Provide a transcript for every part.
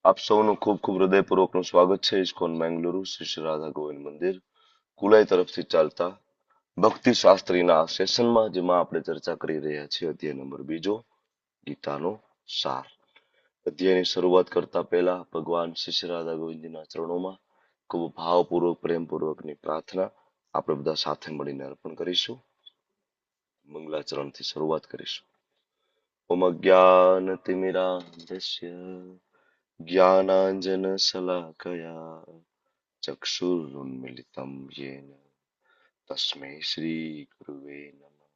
આપ સૌનું ખૂબ ખૂબ હૃદયપૂર્વકનું સ્વાગત છે ઇસ્કોન મેંગલુરુ શ્રી શ્રી રાધા ગોવિંદ મંદિર કુલાઈ તરફથી ચાલતા ભક્તિ શાસ્ત્રીના આ સેશનમાં જેમાં આપણે ચર્ચા કરી રહ્યા છીએ અધ્યાય નંબર 2 ગીતાનો સાર. અધ્યાયની શરૂઆત કરતા પહેલા ભગવાન શ્રી શ્રી રાધા ગોવિંદજીના ચરણોમાં ખૂબ ભાવપૂર્વક પ્રેમપૂર્વકની પ્રાર્થના આપણે બધા સાથે મળીને અર્પણ કરીશું. મંગલાચરણથી શરૂઆત કરીશું. ઓમ અજ્ઞાનતિમિરાન્ધસ્ય ज्ञानाञ्जनशलाकया चक्षुरुन्मिलितं येन तस्मै श्रीगुरुवे नमः.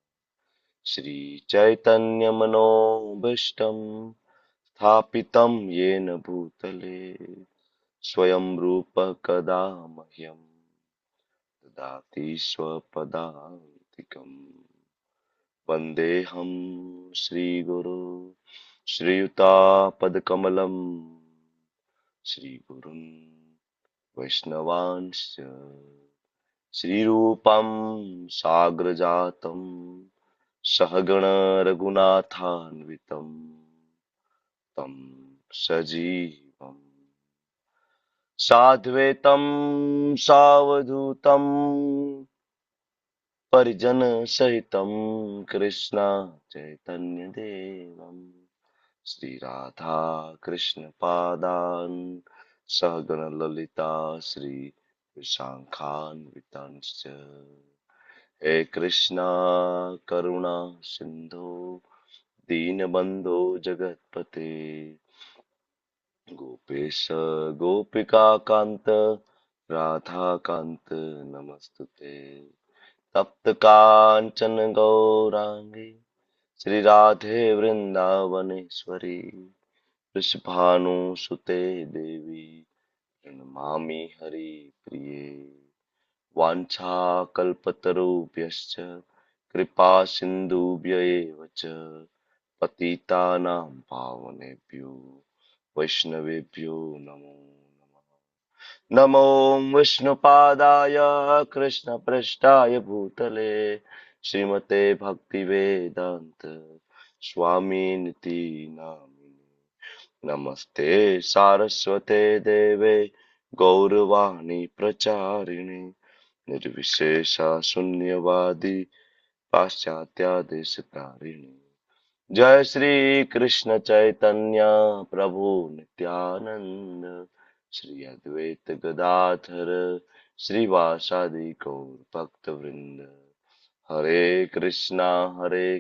श्रीचैतन्यमनोभीष्टं स्थापितं येन भूतले स्वयं रूपः कदा मह्यं ददाति स्वपदान्तिकम्. वन्देऽहं श्रीगुरो श्रीयुतापदकमलं श्रीगुरुन् वैष्णवांश्च श्रीरूपं साग्रजातं सहगण रघुनाथान्वितं तं सजीवं साद्वैतं सावधूतं परिजन सहितं कृष्ण चैतन्य देवं श्री राधा कृष्ण पादान् सहगण ललिता श्री विशाखान्वितांश्च. हे कृष्णा करुणा सिंधु दीनबंधो जगत्पते गोपेश गोपिका कांत राधा कांत नमस्तुते. तप्त कांचन गौरांगी श्री राधे वृंदावनेश्वरी वृषभानुसुते देवी प्रणमामि हरिप्रिये. वाञ्छाकल्पतरुभ्यश्च कृपा सिन्धुभ्य एव च पतितानां पावनेभ्यो वैष्णवेभ्यो नमो नमः. नमो विष्णुपादाय कृष्णपृष्ठाय भूतले श्रीमते भक्तिवेदान्त स्वामिनिति नामिने. नमस्ते सारस्वते देवे गौरवाणी प्रचारिणे निर्विशेषा शून्यवादी पाश्चात्यादेशतारिणे. जय श्री कृष्ण चैतन्य प्रभु नित्यानंद श्री अद्वैत गदाधर श्रीवासादि गौर भक्त वृंद. हरे कृष्णा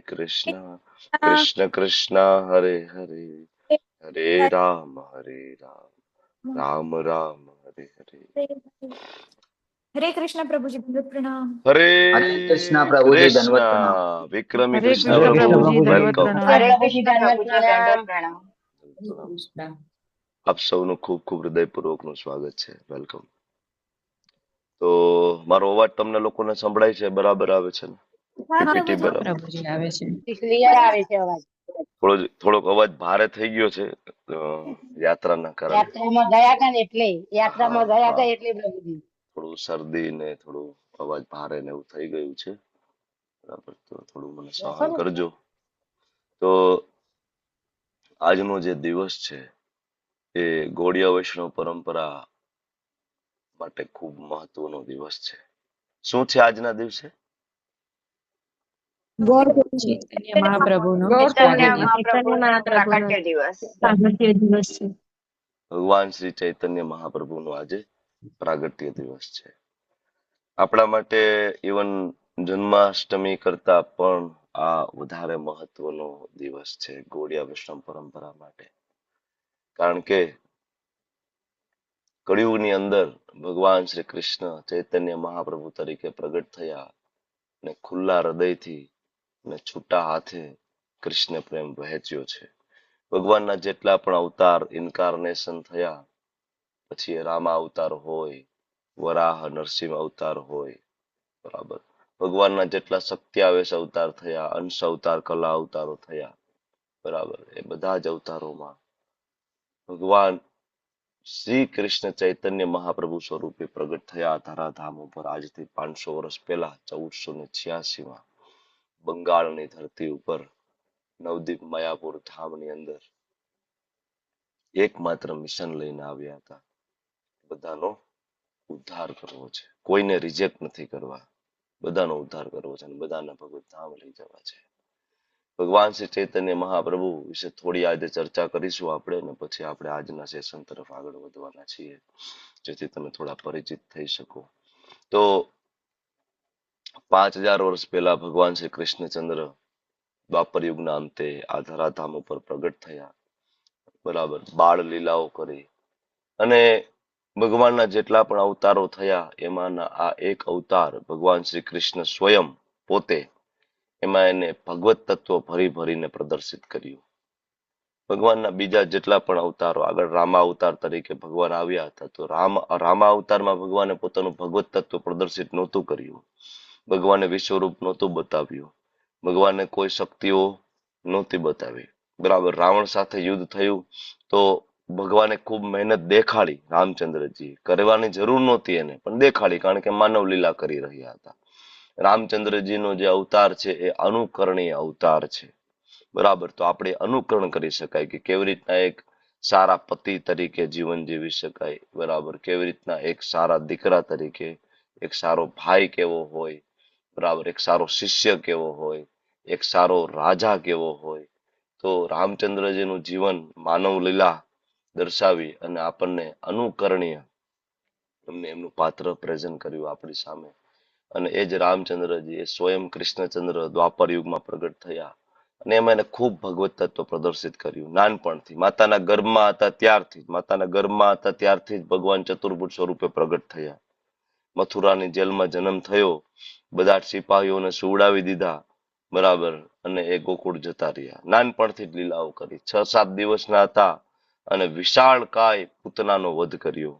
कृष्ण कृष्णा हरे हरे हरे राम राम राम हरे हरे. हरे कृष्ण प्रभु जी दंडवत प्रणाम. हरे हरे कृष्णा प्रभु जी कृष्ण दंडवत प्रणाम. विक्रमी हरे कृष्ण कृष्ण प्रभु प्रभु जी दंडवत वेलकम. प्रणाम. हरे कृष्ण प्रभुजी दंडवत प्रणाम. આપ સૌનું ખૂબ ખૂબ હૃદયપૂર્વકનું સ્વાગત છે. વેલકમ. તો મારો અવાજ તમને લોકોને સંભળાય છે? બરાબર આવે છે ને? પીપીટી હા બરાબર. પ્રભુજી આવે છે. ક્લિયર આવે છે અવાજ. થોડોક અવાજ ભારે થઈ ગયો છે યાત્રાના કારણે. યાત્રામાં ગયા હતા ને એટલે યાત્રામાં હા ગયા હા હતા એટલે પ્રભુજી. થોડું શરદી ને થોડું અવાજ ભારે ને એવું થઈ ગયું છે. બરાબર, તો થોડું મને સહન કરજો. તો આજનો જે દિવસ છે એ ગૌડિયા વૈષ્ણવ પરંપરા માટે ખૂબ મહત્વનો દિવસ છે. શું છે આજના દિવસે? ચૈતન્ય મહાપ્રભુનો ચૈતન્ય પ્રાગટ્ય મહાપ્રભુનો પ્રાગટ્ય દિવસ. દિવસ છે. ભગવાન શ્રી ચૈતન્ય મહાપ્રભુનો આજે પ્રાગટ્ય દિવસ છે. આપણા માટે ઇવન જન્માષ્ટમી કરતા પણ આ વધારે મહત્વનો દિવસ છે ગૌડિયા વૈષ્ણવ પરંપરા માટે. કારણ કે કળિયુગની અંદર ભગવાન શ્રી કૃષ્ણ ચૈતન્ય મહાપ્રભુ તરીકે પ્રગટ થયા ને ખુલ્લા હૃદયથી ને છૂટા હાથે કૃષ્ણ પ્રેમ વહેંચ્યો છે. ભગવાનના જેટલા પણ અવતાર ઇન્કાર્નેશન થયા, પછી રામા અવતાર હોય, વરાહ નરસિંહ અવતાર હોય, બરાબર, ભગવાનના જેટલા સત્યાવેશ અવતાર થયા, અંશ અવતાર, કલા અવતારો થયા, બરાબર, એ બધા જ અવતારોમાં ભગવાન શ્રી કૃષ્ણ ચૈતન્ય મહાપ્રભુ સ્વરૂપે પ્રગટ થયા ધરાધામ ઉપર આજથી 500 વર્ષ પહેલા 1486માં બંગાળની ધરતી ઉપર નવદીપ માયાપુર ધામની અંદર એકમાત્ર મિશન લઈને આવ્યા હતા, બધાનો ઉદ્ધાર કરવો છે. કોઈને રિજેક્ટ નથી કરવા, બધાનો ઉદ્ધાર કરવો છે અને બધાને ભગવત ધામ લઈ જવા છે. ભગવાન શ્રી ચૈતન્ય મહાપ્રભુ વિશે થોડી આજે ચર્ચા કરીશું આપણે, અને પછી આપણે આજના સેશન તરફ આગળ વધવાના છીએ, જેથી તમે થોડા પરિચિત થઈ શકો. તો 5000 વર્ષ પહેલા ભગવાન શ્રી કૃષ્ણચંદ્ર દ્વાપર યુગના અંતે આ ધરાધામ ઉપર પ્રગટ થયા, બરાબર, બાળ લીલાઓ કરી, અને ભગવાનના જેટલા પણ અવતારો થયા એમાંના આ એક અવતાર ભગવાન શ્રી કૃષ્ણ સ્વયં પોતે, એમાં એને ભગવત તત્વ ભરી ભરીને પ્રદર્શિત કર્યું. ભગવાનના બીજા જેટલા પણ અવતારો, આગળ રામા અવતાર તરીકે ભગવાન આવ્યા હતા, તો રામા અવતારમાં ભગવાને પોતાનું ભગવત તત્વ પ્રદર્શિત નહોતું કર્યું, ભગવાને વિશ્વરૂપ નહોતું બતાવ્યું, ભગવાને કોઈ શક્તિઓ નહોતી બતાવી, બરાબર. રાવણ સાથે યુદ્ધ થયું તો ભગવાને ખૂબ મહેનત દેખાડી, રામચંદ્રજી કરવાની જરૂર નહોતી એને, પણ દેખાડી, કારણ કે માનવ લીલા કરી રહ્યા હતા. રામચંદ્રજીનો જે અવતાર છે એ અનુકરણીય અવતાર છે, બરાબર. તો આપણે અનુકરણ કરી શકાય કે કેવી રીતના એક સારા પતિ તરીકે જીવન જીવી શકાય, બરાબર, કેવી રીતના એક સારા દીકરા તરીકે, એક સારો ભાઈ કેવો હોય, બરાબર, એક સારો શિષ્ય કેવો હોય, એક સારો રાજા કેવો હોય. તો રામચંદ્રજીનું જીવન માનવ લીલા દર્શાવી અને આપણને અનુકરણીય એમને એમનું પાત્ર પ્રેઝન્ટ કર્યું આપણી સામે. અને એ જ રામચંદ્રજી એ સ્વયં કૃષ્ણચંદ્ર દ્વાપર યુગમાં પ્રગટ થયા, અને એમાં એને ખૂબ ભગવત તત્વ પ્રદર્શિત કર્યું. નાનપણથી માતાના ગર્ભમાં હતા ત્યારથી જ ભગવાન ચતુર્ભુજ સ્વરૂપે પ્રગટ થયા. મથુરાની જેલમાં જન્મ થયો, બધા સિપાહીઓને સુવડાવી દીધા, બરાબર, અને એ ગોકુળ જતા રહ્યા. નાનપણથી જ લીલાઓ કરી. 6-7 દિવસના હતા અને વિશાળ કાય પૂતનાનો વધ કર્યો,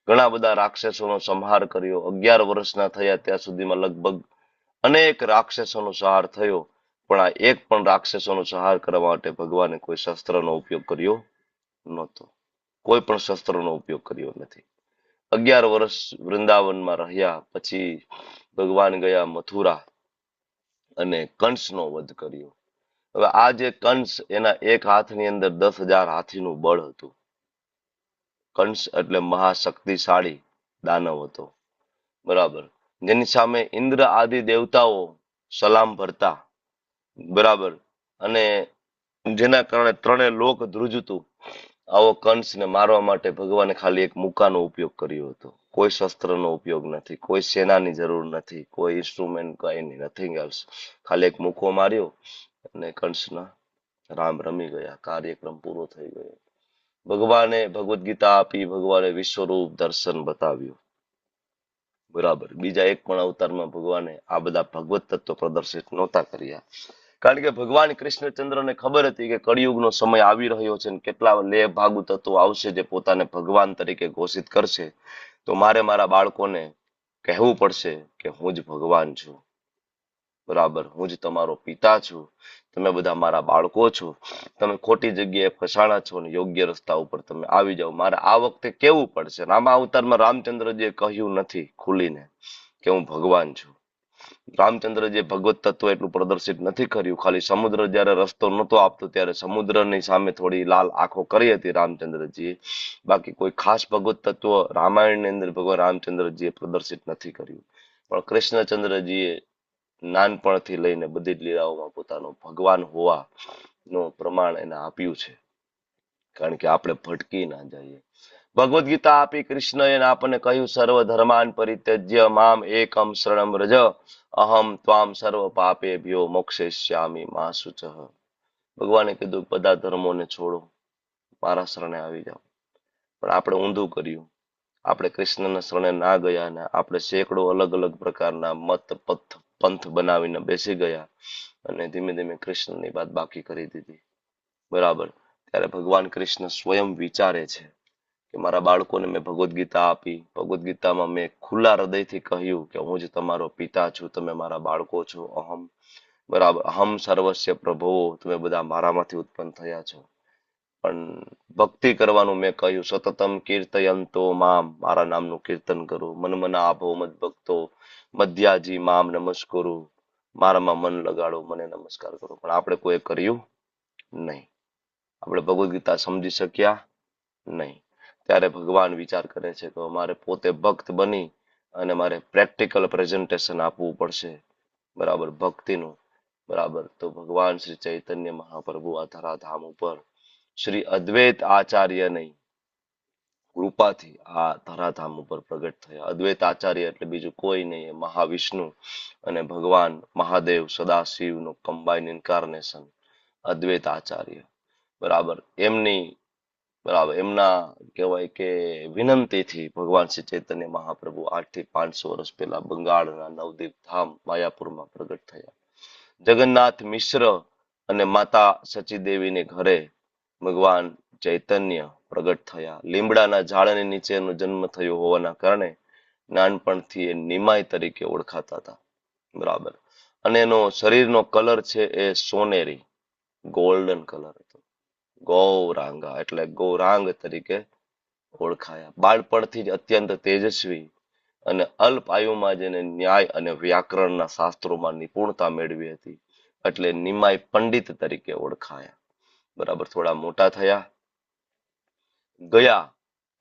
ઘણા બધા રાક્ષસોનો સંહાર કર્યો. 11 વર્ષના થયા ત્યાં સુધીમાં લગભગ અનેક રાક્ષસોનો સંહાર થયો, પણ આ એક પણ રાક્ષસોનો સંહાર કરવા માટે ભગવાને કોઈ શસ્ત્રનો ઉપયોગ કર્યો નહોતો, કોઈ પણ શસ્ત્રનો ઉપયોગ કર્યો નથી. 11 વર્ષ વૃંદાવનમાં રહ્યા પછી ભગવાન ગયા મથુરા અને કંસનો વધ કર્યો. હવે આ જે કંસ, એના એક હાથની અંદર 10,000 હાથીનું બળ હતું. કંસ એટલે મહાશક્તિશાળી દાનવ હતો, બરાબર, જેની સામે ઇન્દ્ર આદિ દેવતાઓ સલામ ભરતા, બરાબર, અને જેના કારણે ત્રણેય લોક ધ્રુજતું. આવો કંસને મારવા માટે ભગવાને ખાલી એક મુકાનો ઉપયોગ કર્યો હતો. કોઈ શસ્ત્રનો ઉપયોગ નથી, કોઈ સેનાની જરૂર નથી, કોઈ ઇન્સ્ટ્રુમેન્ટ, કઈ નહીં, નથિંગ એલ્સ. ખાલી એક મુકો માર્યો અને કંસના રામ રમી ગયા, કાર્યક્રમ પૂરો થઈ ગયો. ભગવાને ભગવદ્ ગીતા આપી, ભગવાને વિશ્વરૂપ દર્શન બતાવ્યું, બરાબર. બીજા એક પણ અવતારમાં ભગવાને આ બધા ભગવત તત્વ પ્રદર્શિત નહોતા કર્યા, કારણ કે ભગવાન કૃષ્ણચંદ્રને ખબર હતી કે કળિયુગનો સમય આવી રહ્યો છે, કેટલા લેહ ભાગુ તત્વો આવશે જે પોતાને ભગવાન તરીકે ઘોષિત કરશે. તો મારે મારા બાળકોને કહેવું પડશે કે હું જ ભગવાન છું, બરાબર, હું જ તમારો પિતા છું, તમે બધા મારા બાળકો છો, તમે ખોટી જગ્યાએ ફસાણા છો અને યોગ્ય રસ્તા ઉપર તમે આવી જાઓ. મારે આ વખતે કેવું પડશે. રામા અવતારમાં રામચંદ્રજીએ કહ્યું નથી ખુલીને કે હું ભગવાન છું. રામચંદ્રજીએ ભગવત તત્વ એટલું પ્રદર્શિત નથી કર્યું. ખાલી સમુદ્ર જયારે રસ્તો નહોતો આપતો ત્યારે સમુદ્રની સામે થોડી લાલ આંખો કરી હતી રામચંદ્રજીએ, બાકી કોઈ ખાસ ભગવત તત્વ રામાયણની અંદર ભગવાન રામચંદ્રજીએ પ્રદર્શિત નથી કર્યું. પણ કૃષ્ણચંદ્રજીએ નાનપણથી લઈને બધી જ લીલાઓમાં પોતાનો ભગવાન હોવાનું પ્રમાણ એને આપ્યું છે, કારણ કે આપણે ભટકી ના જઈએ. ભગવદ્ ગીતા આપી કૃષ્ણએ આપણને કહ્યું, સર્વ ધર્માન પરિત્યજ્ય મામ એકમ શરણમ વ્રજ અહમ ત્વામ સર્વ પાપેભ્યો મોક્ષયિષ્યામિ મા શુચઃ. ભગવાને કીધું બધા ધર્મોને છોડો, મારા શરણે આવી જાઓ. પણ આપણે ઊંધું કર્યું, આપણે કૃષ્ણના શરણે ના ગયા ને આપણે સેંકડો અલગ અલગ પ્રકારના મત પંથ બનાવીને બેસી ગયા અને ધીમે ધીમે કૃષ્ણની વાત બાકી કરી દીધી, બરાબર. ત્યારે ભગવાન કૃષ્ણ સ્વયં વિચારે છે કે મારા બાળકોને મેં ભગવદ્ ગીતા આપી, ભગવદ્ ગીતામાં મેં ખુલ્લા હૃદયથી કહ્યું કે હું જ તમારો પિતા છું, તમે મારા બાળકો છો, અહમ, બરાબર, અહમ સર્વસ્ય પ્રભુઓ, તમે બધા મારામાંથી ઉત્પન્ન થયા છો. પણ ભક્તિ કરવાનું મેં કહ્યું, સતતમ કીર્તયંતો મામ, મારા નામનું કીર્તન કરો, મન મના આભો મદ ભક્તો મધ્યાજી મામ નમસ્કરો, મારામાં મન લગાડો, મને નમસ્કાર કરો. પણ આપણે કોઈ કર્યું નહીં. આપણે ભગવદ્ ગીતા સમજી શક્યા નહીં. ત્યારે ભગવાન વિચાર કરે છે કે મારે પોતે ભક્ત બની અને મારે પ્રેક્ટિકલ પ્રેઝન્ટેશન આપવું પડશે, બરાબર, ભક્તિનું. બરાબર. તો ભગવાન શ્રી ચૈતન્ય મહાપ્રભુ આ ધરાધામ ઉપર શ્રી અદ્વૈત આચાર્યની કૃપાથી આ ધરાધામ ઉપર પ્રગટ થયા. અદ્વૈત આચાર્ય એટલે બીજું કોઈ નહીં, મહાવિષ્ણુ અને ભગવાન મહાદેવ સદાશિવનું કમ્બાઇન ઇન્કાર્નેશન અદ્વૈત આચાર્ય. બરાબર. એમના કહેવાય કે વિનંતીથી ભગવાન શ્રી ચૈતન્ય મહાપ્રભુ 8 થી 500 વર્ષ પહેલા બંગાળના નવદીપ ધામ માયાપુરમાં પ્રગટ થયા. જગન્નાથ મિશ્ર અને માતા સચીદેવીને ઘરે ભગવાન ચૈતન્ય પ્રગટ થયા. લીમડાના ઝાડની નીચે એનો જન્મ થયો હોવાના કારણે નાનપણથી એ નિમાઈ તરીકે ઓળખાતા હતા. બરાબર. અને એનો શરીરનો કલર છે એ સોનેરી ગોલ્ડન કલર હતો. ગૌરાંગા એટલે ગૌરાંગ તરીકે ઓળખાયા. બાળપણથી જ અત્યંત તેજસ્વી અને અલ્પ આયુમાં જેને ન્યાય અને વ્યાકરણના શાસ્ત્રોમાં નિપુણતા મેળવી હતી એટલે નિમાઈ પંડિત તરીકે ઓળખાયા. બરાબર. થોડા મોટા થયા, ગયા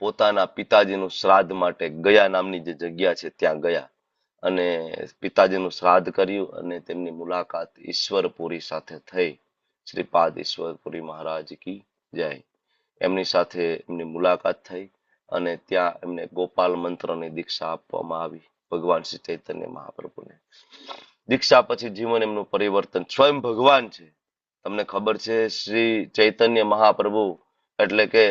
પોતાના પિતાજીનું શ્રાદ્ધ માટે ગયા નામની જે જગ્યા છે ત્યાં ગયા અને પિતાજીનું શ્રાદ્ધ કર્યું અને તેમની મુલાકાત ઈશ્વરપુરી સાથે થઈ. શ્રીપાદ ઈશ્વરપુરી મહારાજ કી જય. એમની સાથે એમની મુલાકાત થઈ અને ત્યાં એમને ગોપાલ મંત્રની દીક્ષા આપવામાં આવી ભગવાન શ્રી ચૈતન્ય મહાપ્રભુને. દીક્ષા પછી જીવન એમનું પરિવર્તન. સ્વયં ભગવાન છે. તમને ખબર છે શ્રી ચૈતન્ય મહાપ્રભુ એટલે કે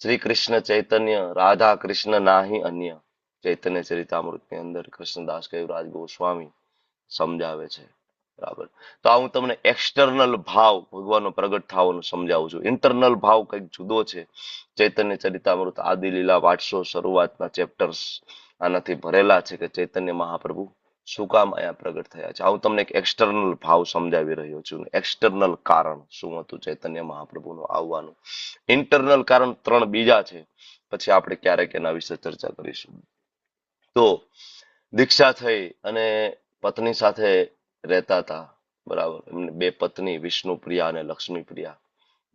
શ્રી કૃષ્ણ ચૈતન્ય, રાધા કૃષ્ણ નાહી અન્ય. ચૈતન્ય ચરિતામૃતની અંદર કૃષ્ણદાસ કવિરાજ ગોસ્વામી સમજાવે છે. બરાબર. તો આ હું તમને એક્સટર્નલ ભાવ ભગવાનનો પ્રગટ થવાનું સમજાવું છું. ઇન્ટરનલ ભાવ કંઈક જુદો છે. ચૈતન્ય ચરિતામૃત આદિ લીલા વાંચશો, શરૂઆતના ચેપ્ટર્સ આનાથી ભરેલા છે કે ચૈતન્ય મહાપ્રભુ શું કામ અહીંયા પ્રગટ થયા છે. આ હું તમને એક એક્સટર્નલ ભાવ સમજાવી રહ્યો છું. એક્સટર્નલ કારણ શું હતું ચૈતન્ય મહાપ્રભુનું આવવાનું. ઇન્ટરનલ કારણ 3 બીજા છે. પછી આપણે ક્યારેક એના વિશે ચર્ચા કરીશું. તો દીક્ષા થઈ અને પત્ની સાથે રહેતા હતા. બરાબર. એમને 2 પત્ની વિષ્ણુપ્રિયા અને લક્ષ્મીપ્રિયા.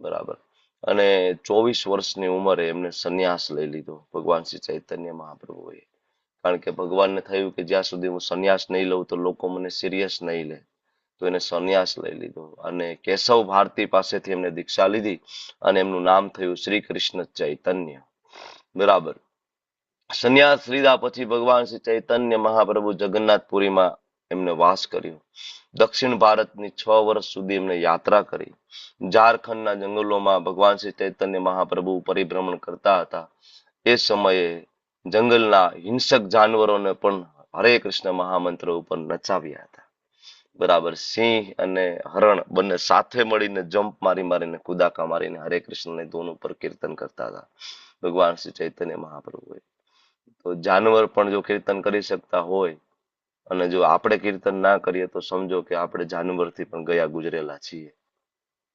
બરાબર. અને 24 વર્ષની ઉંમરે એમને સંન્યાસ લઈ લીધો ભગવાન શ્રી ચૈતન્ય મહાપ્રભુએ. કારણ કે ભગવાનને થયું કે જ્યાં સુધી હું સંન્યાસ નહીં લઉં તો લોકો મને સિરિયસ નહીં લે. તો એને સંન્યાસ લઈ લીધો અને કેશવ ભારતી પાસેથી એમને દીક્ષા લીધી અને એમનું નામ થયું શ્રી કૃષ્ણ ચૈતન્ય. બરાબર. સંન્યાસ લીધા પછી ભગવાન શ્રી ચૈતન્ય મહાપ્રભુ જગન્નાથપુરીમાં એમને વાસ કર્યો. દક્ષિણ ભારતની 6 વર્ષ સુધી એમને યાત્રા કરી. ઝારખંડના જંગલોમાં ભગવાન શ્રી ચૈતન્ય મહાપ્રભુ પરિભ્રમણ કરતા હતા. એ સમયે જંગલના હિંસક જાનવરોને પણ હરે કૃષ્ણ મહામંત્ર ઉપર નચાવ્યા હતા. બરાબર. સિંહ અને હરણ બંને સાથે મળીને જમ્પ મારીને કુદાકા મારીને હરે કૃષ્ણની ધૂન ઉપર કીર્તન કરતા હતા ભગવાન શ્રી ચૈતન્ય મહાપ્રભુએ. તો જાનવર પણ જો કીર્તન કરી શકતા હોય અને જો આપણે કીર્તન ના કરીએ તો સમજો કે આપણે જાનવરથી પણ ગયા ગુજરેલા છીએ.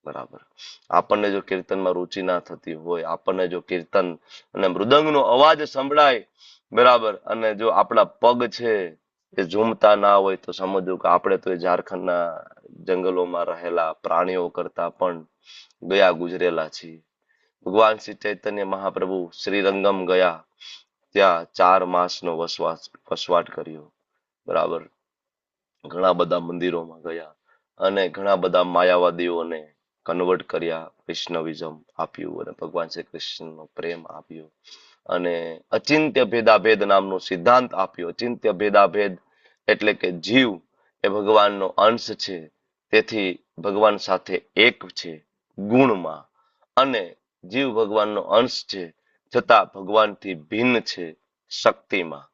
બરાબર. આપણને જો કીર્તનમાં રુચિ ના થતી હોય, આપણને જો કીર્તન અને મૃદંગનો અવાજ સંભળાય, બરાબર, અને જો આપણા પગ છે એ ઝૂમતા ના હોય તો સમજો કે આપણે તો એ ઝારખંડના જંગલોમાં રહેલા પ્રાણીઓ કરતા પણ ગયા ગુજરેલા છીએ. ભગવાન શ્રી ચૈતન્ય મહાપ્રભુ શ્રીરંગમ ગયા. ત્યાં 4 માસનો વસવાટ કર્યો. બરાબર. ઘણા બધા મંદિરોમાં ગયા અને ઘણા બધા માયાવાદીઓને કન્વર્ટ કર્યા, વૈષ્ણવિઝમ આપ્યું અને ભગવાન શ્રી કૃષ્ણનો પ્રેમ આપ્યો અને અચિંત્ય ભેદાભેદ નામનો સિદ્ધાંત આપ્યો. અચિંત્ય ભેદાભેદ એટલે કે જીવ એ ભગવાનનો અંશ છે, તેથી ભગવાન સાથે એક છે ગુણમાં, અને જીવ ભગવાનનો અંશ છે છતાં ભગવાનથી ભિન્ન છે શક્તિમાં.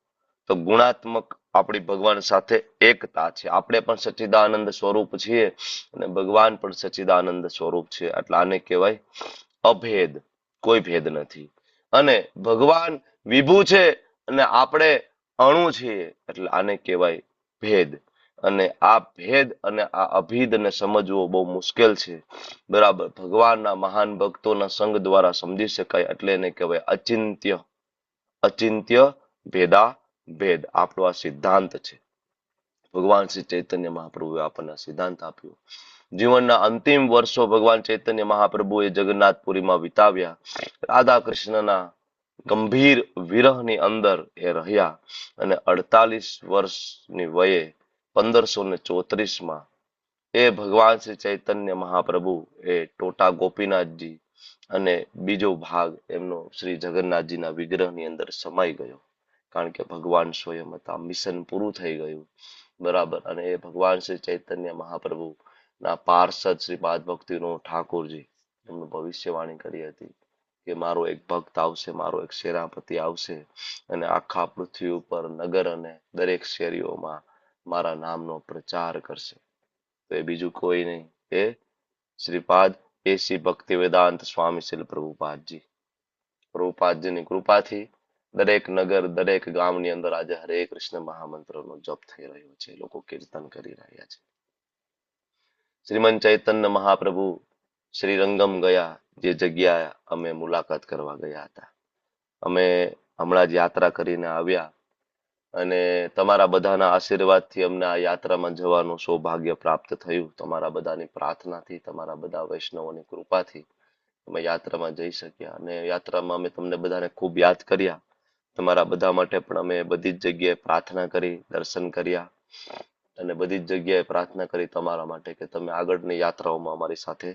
તો ગુણાત્મક આપણી ભગવાન સાથે એકતા છે. આપણે પણ સચ્ચિદાનંદ સ્વરૂપ છીએ અને ભગવાન પણ સચ્ચિદાનંદ સ્વરૂપ છે. એટલે આને કહેવાય અભેદ, કોઈ ભેદ નથી. અને ભગવાન વિભુ છે અને આપણે અણુ છીએ, એટલે આને કહેવાય ભેદ. અને આ ભેદ અને આ અભેદને સમજવો બહુ મુશ્કેલ છે. બરાબર. ભગવાનના મહાન ભક્તોના સંગ દ્વારા સમજી શકાય, એટલે એને કહેવાય અચિંત્ય ભેદ. આપણો આ સિદ્ધાંત છે. ભગવાન શ્રી ચૈતન્ય મહાપ્રભુએ આપણને સિદ્ધાંત આપ્યો. જીવનના અંતિમ વર્ષો ભગવાન ચૈતન્ય મહાપ્રભુએ જગન્નાથપુરીમાં વિતાવ્યા. રાધા કૃષ્ણના ગંભીર વિરહની અંદર એ રહ્યા અને 48 વર્ષની વયે 1534માં એ ભગવાન શ્રી ચૈતન્ય મહાપ્રભુ એ ટોટા ગોપીનાથજી અને બીજો ભાગ એમનો શ્રી જગન્નાથજીના વિગ્રહની અંદર સમાઈ ગયો. કારણ કે ભગવાન સ્વયં હતા, મિશન પૂરું થઈ ગયું. બરાબર. અને એ ભગવાન શ્રી ચૈતન્ય મહાપ્રભુ ના પાર્ષદ શ્રી પાદ ભક્તિનો ઠાકોરજી એમનું ભવિષ્યવાણી કરી હતી કે મારો એક ભક્ત આવશે, મારો એક સેનાપતિ આવશે અને આખા પૃથ્વી ઉપર નગર અને દરેક શેરીઓમાં મારા નામનો પ્રચાર કરશે. તો એ બીજું કોઈ નહીં, એ શ્રીપાદ એસી ભક્તિ વેદાંત સ્વામી શ્રી પ્રભુપાદજી. પ્રભુપાદજીની કૃપાથી દરેક નગર, દરેક ગામની અંદર આજે હરે કૃષ્ણ મહામંત્રનો જપ થઈ રહ્યો છે, લોકો કીર્તન કરી રહ્યા છે. શ્રીમન ચૈતન્ય મહાપ્રભુ શ્રીરંગમ ગયા, જે જગ્યાએ અમે મુલાકાત કરવા ગયા હતા. અમે હમણાં જ યાત્રા કરીને આવ્યા અને તમારા બધાના આશીર્વાદથી અમને આ યાત્રામાં જવાનું સૌભાગ્ય પ્રાપ્ત થયું. તમારા બધાની પ્રાર્થનાથી, તમારા બધા વૈષ્ણવોની કૃપાથી અમે યાત્રામાં જઈ શક્યા. અને યાત્રામાં અમે તમને બધાને ખૂબ યાદ કર્યા. તમારા બધા માટે પણ અમે બધી જ જગ્યાએ પ્રાર્થના કરી, દર્શન કર્યા અને બધી જ જગ્યાએ પ્રાર્થના કરી તમારા માટે કે તમે આગળની યાત્રાઓમાં અમારી સાથે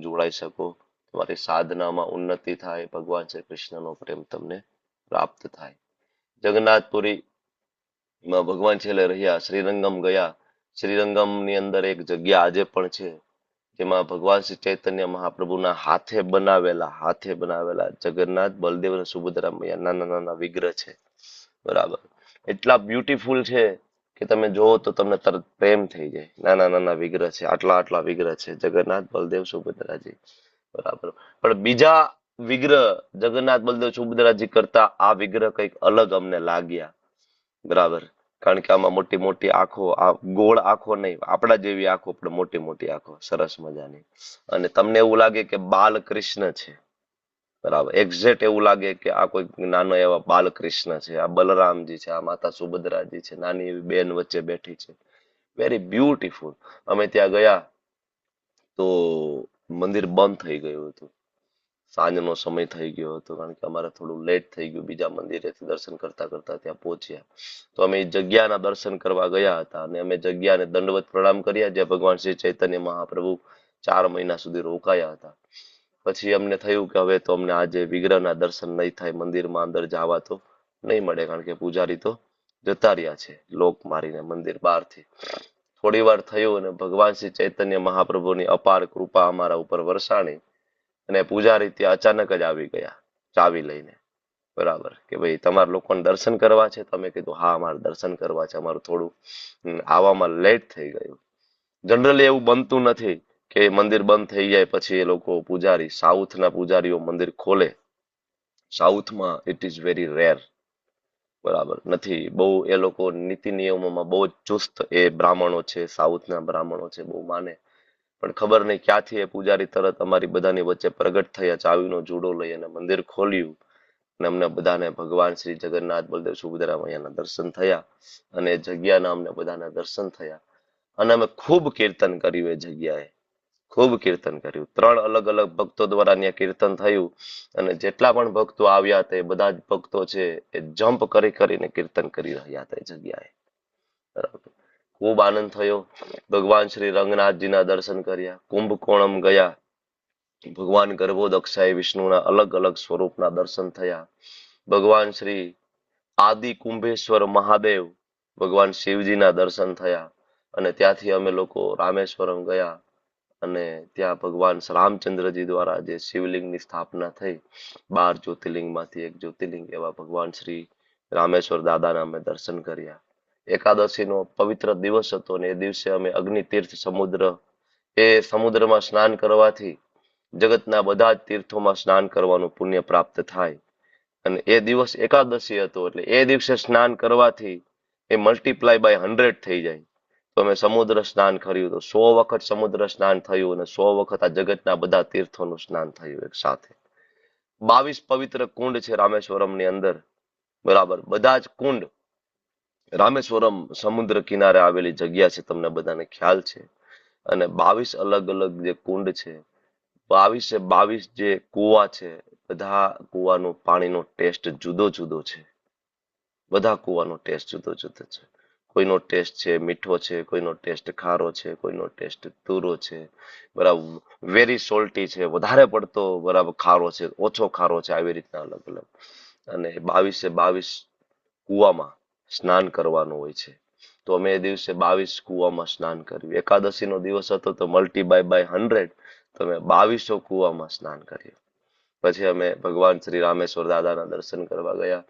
જોડાઈ શકો, તમારી સાધનામાં ઉન્નતિ થાય, ભગવાન શ્રી કૃષ્ણનો પ્રેમ તમને પ્રાપ્ત થાય. જગન્નાથપુરીમાં ભગવાન છેલ્લે રહ્યા, શ્રીરંગમ ગયા. શ્રીરંગમની અંદર એક જગ્યા આજે પણ છે જેમાં ભગવાન શ્રી ચૈતન્ય મહાપ્રભુના હાથે બનાવેલા જગન્નાથ, બલદેવ અને સુભદ્રા મૈયા નાના નાના વિગ્રહ છે. બરાબર. એટલા બ્યુટીફુલ છે કે તમે જોવો તો તમને તરત પ્રેમ થઈ જાય. નાના નાના વિગ્રહ છે, આટલા વિગ્રહ છે, જગન્નાથ, બલદેવ, સુભદ્રાજી. બરાબર. પણ બીજા વિગ્રહ જગન્નાથ, બલદેવ, સુભદ્રાજી કરતા આ વિગ્રહ કંઈક અલગ અમને લાગ્યા. બરાબર. કારણ કે આમાં મોટી મોટી આંખો, આ ગોળ આંખો નહીં, આપણા જેવી આંખો પણ મોટી મોટી આંખો, સરસ મજાની. અને તમને એવું લાગે કે બાલકૃષ્ણ છે. બરાબર. એક્ઝેક્ટ એવું લાગે કે આ કોઈ નાનો એવા બાલકૃષ્ણ છે, આ બલરામજી છે, આ માતા સુભદ્રાજી છે, નાની એવી બેન વચ્ચે બેઠી છે. Very beautiful. અમે ત્યાં ગયા તો મંદિર બંધ થઈ ગયું હતું. સાંજનો સમય થઈ ગયો હતો કારણ કે અમારે થોડું લેટ થઈ ગયું. બીજા મંદિરેથી દર્શન કરતા કરતા ત્યાં પહોંચ્યા. તો અમે જગ્યાના દર્શન કરવા ગયા હતા અને અમે જગ્યાને દંડવત પ્રણામ કર્યા જ્યાં ભગવાન શ્રી ચૈતન્ય મહાપ્રભુ 4 મહિના સુધી રોકાયા હતા. પછી અમને થયું કે હવે તો અમને આજે વિગ્રહના દર્શન નહીં થાય, મંદિરમાં અંદર જવા તો નહીં મળે કારણ કે પૂજારી તો જતા રહ્યા છે લોક મારીને મંદિર બહારથી. થોડી વાર થયું અને ભગવાન શ્રી ચૈતન્ય મહાપ્રભુની અપાર કૃપા અમારા ઉપર વરસાણી અને પૂજારી ત્યાં અચાનક જ આવી ગયા ચાવી લઈને. બરાબર. કે ભાઈ તમારા લોકોને દર્શન કરવા છે? તમે કીધું હા અમારે દર્શન કરવા છે, અમારું થોડું આવવામાં લેટ થઈ ગયું. જનરલી એવું બનતું નથી કે મંદિર બંધ થઈ જાય પછી એ લોકો પૂજારી, સાઉથના પૂજારીઓ મંદિર ખોલે. સાઉથમાં ઇટ ઇઝ વેરી રેર. બરાબર. નથી બહુ, એ લોકો નીતિ નિયમોમાં બહુ જ ચુસ્ત એ બ્રાહ્મણો છે, સાઉથના બ્રાહ્મણો છે, બહુ માને. પણ ખબર નહીં ક્યાંથી એ પૂજારી તરત અમારી બધાની વચ્ચે પ્રગટ થયા, ચાવીનો જુડો લઈ અને મંદિર ખોલ્યું અને અમને બધાને ભગવાન શ્રી જગન્નાથ, બલદેવ, સુભદ્રા મૈયાના દર્શન થયા અને જગ્યાના અમને બધાના દર્શન થયા અને અમે ખૂબ કીર્તન કર્યું. એ જગ્યાએ ખૂબ કીર્તન કર્યું. 3 અલગ અલગ ભક્તો દ્વારા ત્યાં કીર્તન થયું અને જેટલા પણ ભક્તો આવ્યા હતા એ બધા જ ભક્તો છે એ જમ્પ કરીને કીર્તન કરી રહ્યા હતા એ જગ્યાએ. બરાબર. ખૂબ આનંદ થયો. ભગવાન શ્રી રંગનાથજીના દર્શન કર્યા. કુંભકોણમ ગયા. ભગવાન ગર્ભોદક્ષાય વિષ્ણુના અલગ અલગ સ્વરૂપના દર્શન થયા. ભગવાન શ્રી આદિ કુંભેશ્વર મહાદેવ, ભગવાન શિવજીના દર્શન થયા અને ત્યાંથી અમે લોકો રામેશ્વરમ ગયા અને ત્યાં ભગવાન રામચંદ્રજી દ્વારા જે શિવલિંગની સ્થાપના થઈ, 12 જ્યોતિર્લિંગમાંથી એક જ્યોતિર્લિંગ એવા ભગવાન શ્રી રામેશ્વર દાદાના અમે દર્શન કર્યા. એકાદશીનો પવિત્ર દિવસ હતો અને એ દિવસે અમે અગ્નિ તીર્થ સમુદ્ર, એ સમુદ્રમાં સ્નાન કરવાથી જગતના બધા જ તીર્થોમાં સ્નાન કરવાનું પુણ્ય પ્રાપ્ત થાય અને એ દિવસ એકાદશી હતો એટલે એ દિવસે સ્નાન કરવાથી એ મલ્ટીપ્લાય બાય 100 થઈ જાય. તો અમે સમુદ્ર સ્નાન કર્યું તો 100 વખત સમુદ્ર સ્નાન થયું અને 100 વખત આ જગતના બધા તીર્થોનું સ્નાન થયું એક સાથે. 22 પવિત્ર કુંડ છે રામેશ્વરમની અંદર. બરાબર. બધા જ કુંડ રામેશ્વરમ સમુદ્ર કિનારે આવેલી જગ્યા છે, તમને બધાને ખ્યાલ છે. અને 22 અલગ અલગ જે કુંડ છે, 22 જે કુવા છે, બધા કુવાનું પાણીનો ટેસ્ટ જુદો જુદો છે. બધા કુવાનો ટેસ્ટ જુદો જુદો છે. કોઈનો ટેસ્ટ છે મીઠો છે, કોઈનો ટેસ્ટ ખારો છે, કોઈનો ટેસ્ટ તુરો છે, બરાબર, વેરી સોલ્ટી છે, વધારે પડતો બરાબર ખારો છે, ઓછો ખારો છે, આવી રીતના અલગ અલગ. અને 22 કુવામાં સ્નાન કરવાનું હોય છે. તો અમે એ દિવસે 22 કુવામાં સ્નાન કર્યું. એકાદશીનો દિવસ હતો તો મલ્ટી બાય 100, તો અમે 2200 કુવામાં સ્નાન કર્યું. પછી અમે ભગવાન શ્રી રામેશ્વર દાદાના દર્શન કરવા ગયા.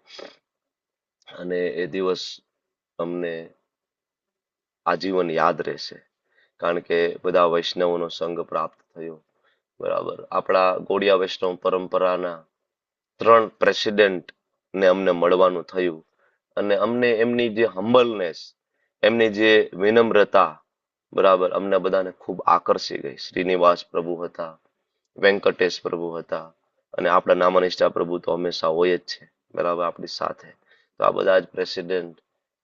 અને એ દિવસ અમને આજીવન યાદ રહેશે, કારણ કે બધા વૈષ્ણવોનો સંગ પ્રાપ્ત થયો. બરાબર, આપણા ગોળિયા વૈષ્ણવ પરંપરાના 3 પ્રેસિડેન્ટ ને અમને મળવાનું થયું. અને અમને એમની જે હમ્બલનેસ, એમની જે વિનમ્રતા, બરાબર, અમને બધાને ખૂબ આકર્ષી ગઈ. શ્રીનિવાસ પ્રભુ હતા, વેંકટેશ પ્રભુ હતા, અને આપણા નામનિષ્ઠા પ્રભુ તો હંમેશા હોય જ છે, બરાબર, આપણી સાથે. તો આ બધા જ પ્રેસિડેન્ટ,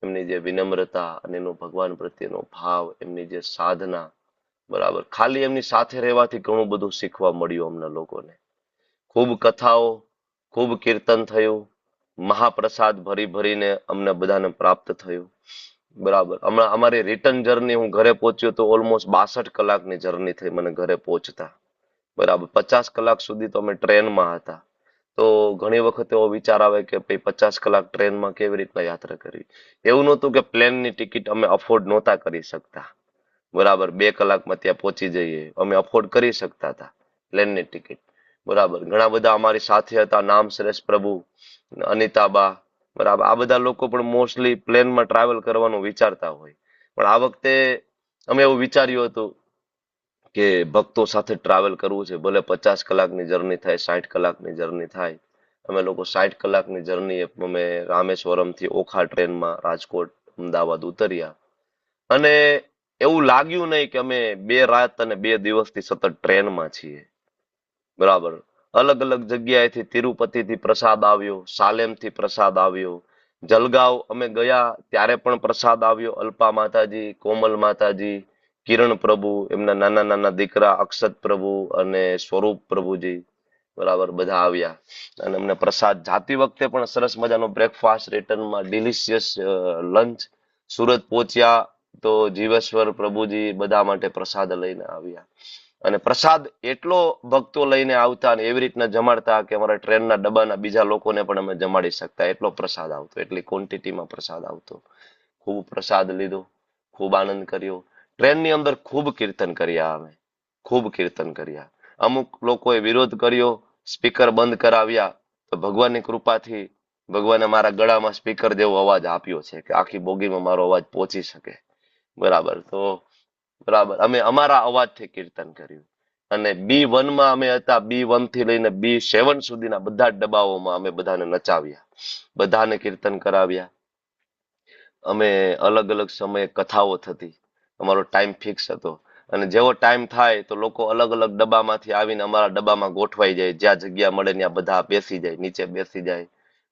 એમની જે વિનમ્રતા અને એનો ભગવાન પ્રત્યેનો ભાવ, એમની જે સાધના, બરાબર, ખાલી એમની સાથે રહેવાથી ઘણું બધું શીખવા મળ્યું અમને લોકોને. ખૂબ કથાઓ, ખૂબ કીર્તન થયું, મહાપ્રસાદ ભરી ભરીને અમને બધાને પ્રાપ્ત થયું. બરાબર, હમણાં અમારી રિટર્ન જર્ની, હું ઘરે પહોંચ્યો તો ઓલમોસ્ટ 62 કલાકની જર્ની થઈ મને ઘરે પહોંચતા. બરાબર, 50 કલાક સુધી તો અમે ટ્રેનમાં હતા. તો ઘણી વખત એવો વિચાર આવે કે ભાઈ 50 કલાક ટ્રેનમાં કેવી રીતના યાત્રા કરવી. એવું નહોતું કે પ્લેનની ટિકિટ અમે અફોર્ડ નહોતા કરી શકતા. બરાબર, 2 કલાકમાં ત્યાં પહોંચી જઈએ, અમે અફોર્ડ કરી શકતા હતા પ્લેનની ટિકિટ. બરાબર, ઘણા બધા અમારી સાથે હતા, નામ શ્રેષ્ઠ પ્રભુ, અનિતાબા, બરાબર, આ બધા લોકો પણ મોસ્ટલી પ્લેનમાં ટ્રાવેલ કરવાનું વિચારતા હોય. પણ આ વખતે અમે એવું વિચાર્યું હતું કે ભક્તો સાથે ટ્રાવેલ કરવું છે, ભલે 50 કલાકની જર્ની થાય, 60 કલાકની જર્ની થાય. અમે લોકો 60 કલાકની જર્ની અમે રામેશ્વરમથી ઓખા ટ્રેનમાં રાજકોટ અમદાવાદ ઉતર્યા. અને એવું લાગ્યું નહીં કે અમે 2 રાત અને 2 દિવસથી સતત ટ્રેનમાં છીએ. બરાબર, અલગ અલગ જગ્યાએથી, તિરુપતિથી પ્રસાદ આવ્યો, સાલેમથી પ્રસાદ આવ્યો, જલગાંવ અમે ગયા ત્યારે પણ પ્રસાદ આવ્યો. અલ્પા માતાજી, કોમલ માતાજી, કિરણ પ્રભુ, એમના નાના નાના દીકરા અક્ષત પ્રભુ અને સ્વરૂપ પ્રભુજી, બરાબર, બધા આવ્યા. અને અમને પ્રસાદ જાતી વખતે પણ સરસ મજાનો બ્રેકફાસ્ટ, રિટર્નમાં ડિલિશિયસ લંચ. સુરત પહોંચ્યા તો જીવેશ્વર પ્રભુજી બધા માટે પ્રસાદ લઈને આવ્યા. અને પ્રસાદ એટલો ભક્તો લઈને આવતા અને એવી રીતના જમાડતા કે અમારા ટ્રેનના ડબ્બાના બીજા લોકોને પણ અમે જમાડી શકતા, એટલો પ્રસાદ આવતો, એટલી ક્વોન્ટિટીમાં પ્રસાદ આવતો. ખૂબ પ્રસાદ લીધો, ખૂબ આનંદ કર્યો. ટ્રેનની અંદર ખૂબ કીર્તન કર્યા અમે, ખૂબ કીર્તન કર્યા. અમુક લોકોએ વિરોધ કર્યો, સ્પીકર બંધ કરાવ્યા, તો ભગવાનની કૃપાથી ભગવાને મારા ગળામાં સ્પીકર જેવો અવાજ આપ્યો છે કે આખી બોગીમાં મારો અવાજ પહોંચી શકે. બરાબર, તો બરાબર, અમે અમારા અવાજથી કીર્તન કર્યું. અને B1માં અમે હતા, B1 થી લઈને B7 સુધીના બધા જ ડબ્બાઓમાં અમે બધાને નચાવ્યા, બધાને કીર્તન કરાવ્યા. અમે અલગ અલગ સમયે કથાઓ થતી, અમારો ટાઈમ ફિક્સ હતો. અને જેવો ટાઈમ થાય તો લોકો અલગ અલગ ડબ્બામાંથી આવીને અમારા ડબ્બામાં ગોઠવાઈ જાય, જ્યાં જગ્યા મળે ત્યાં બધા બેસી જાય, નીચે બેસી જાય.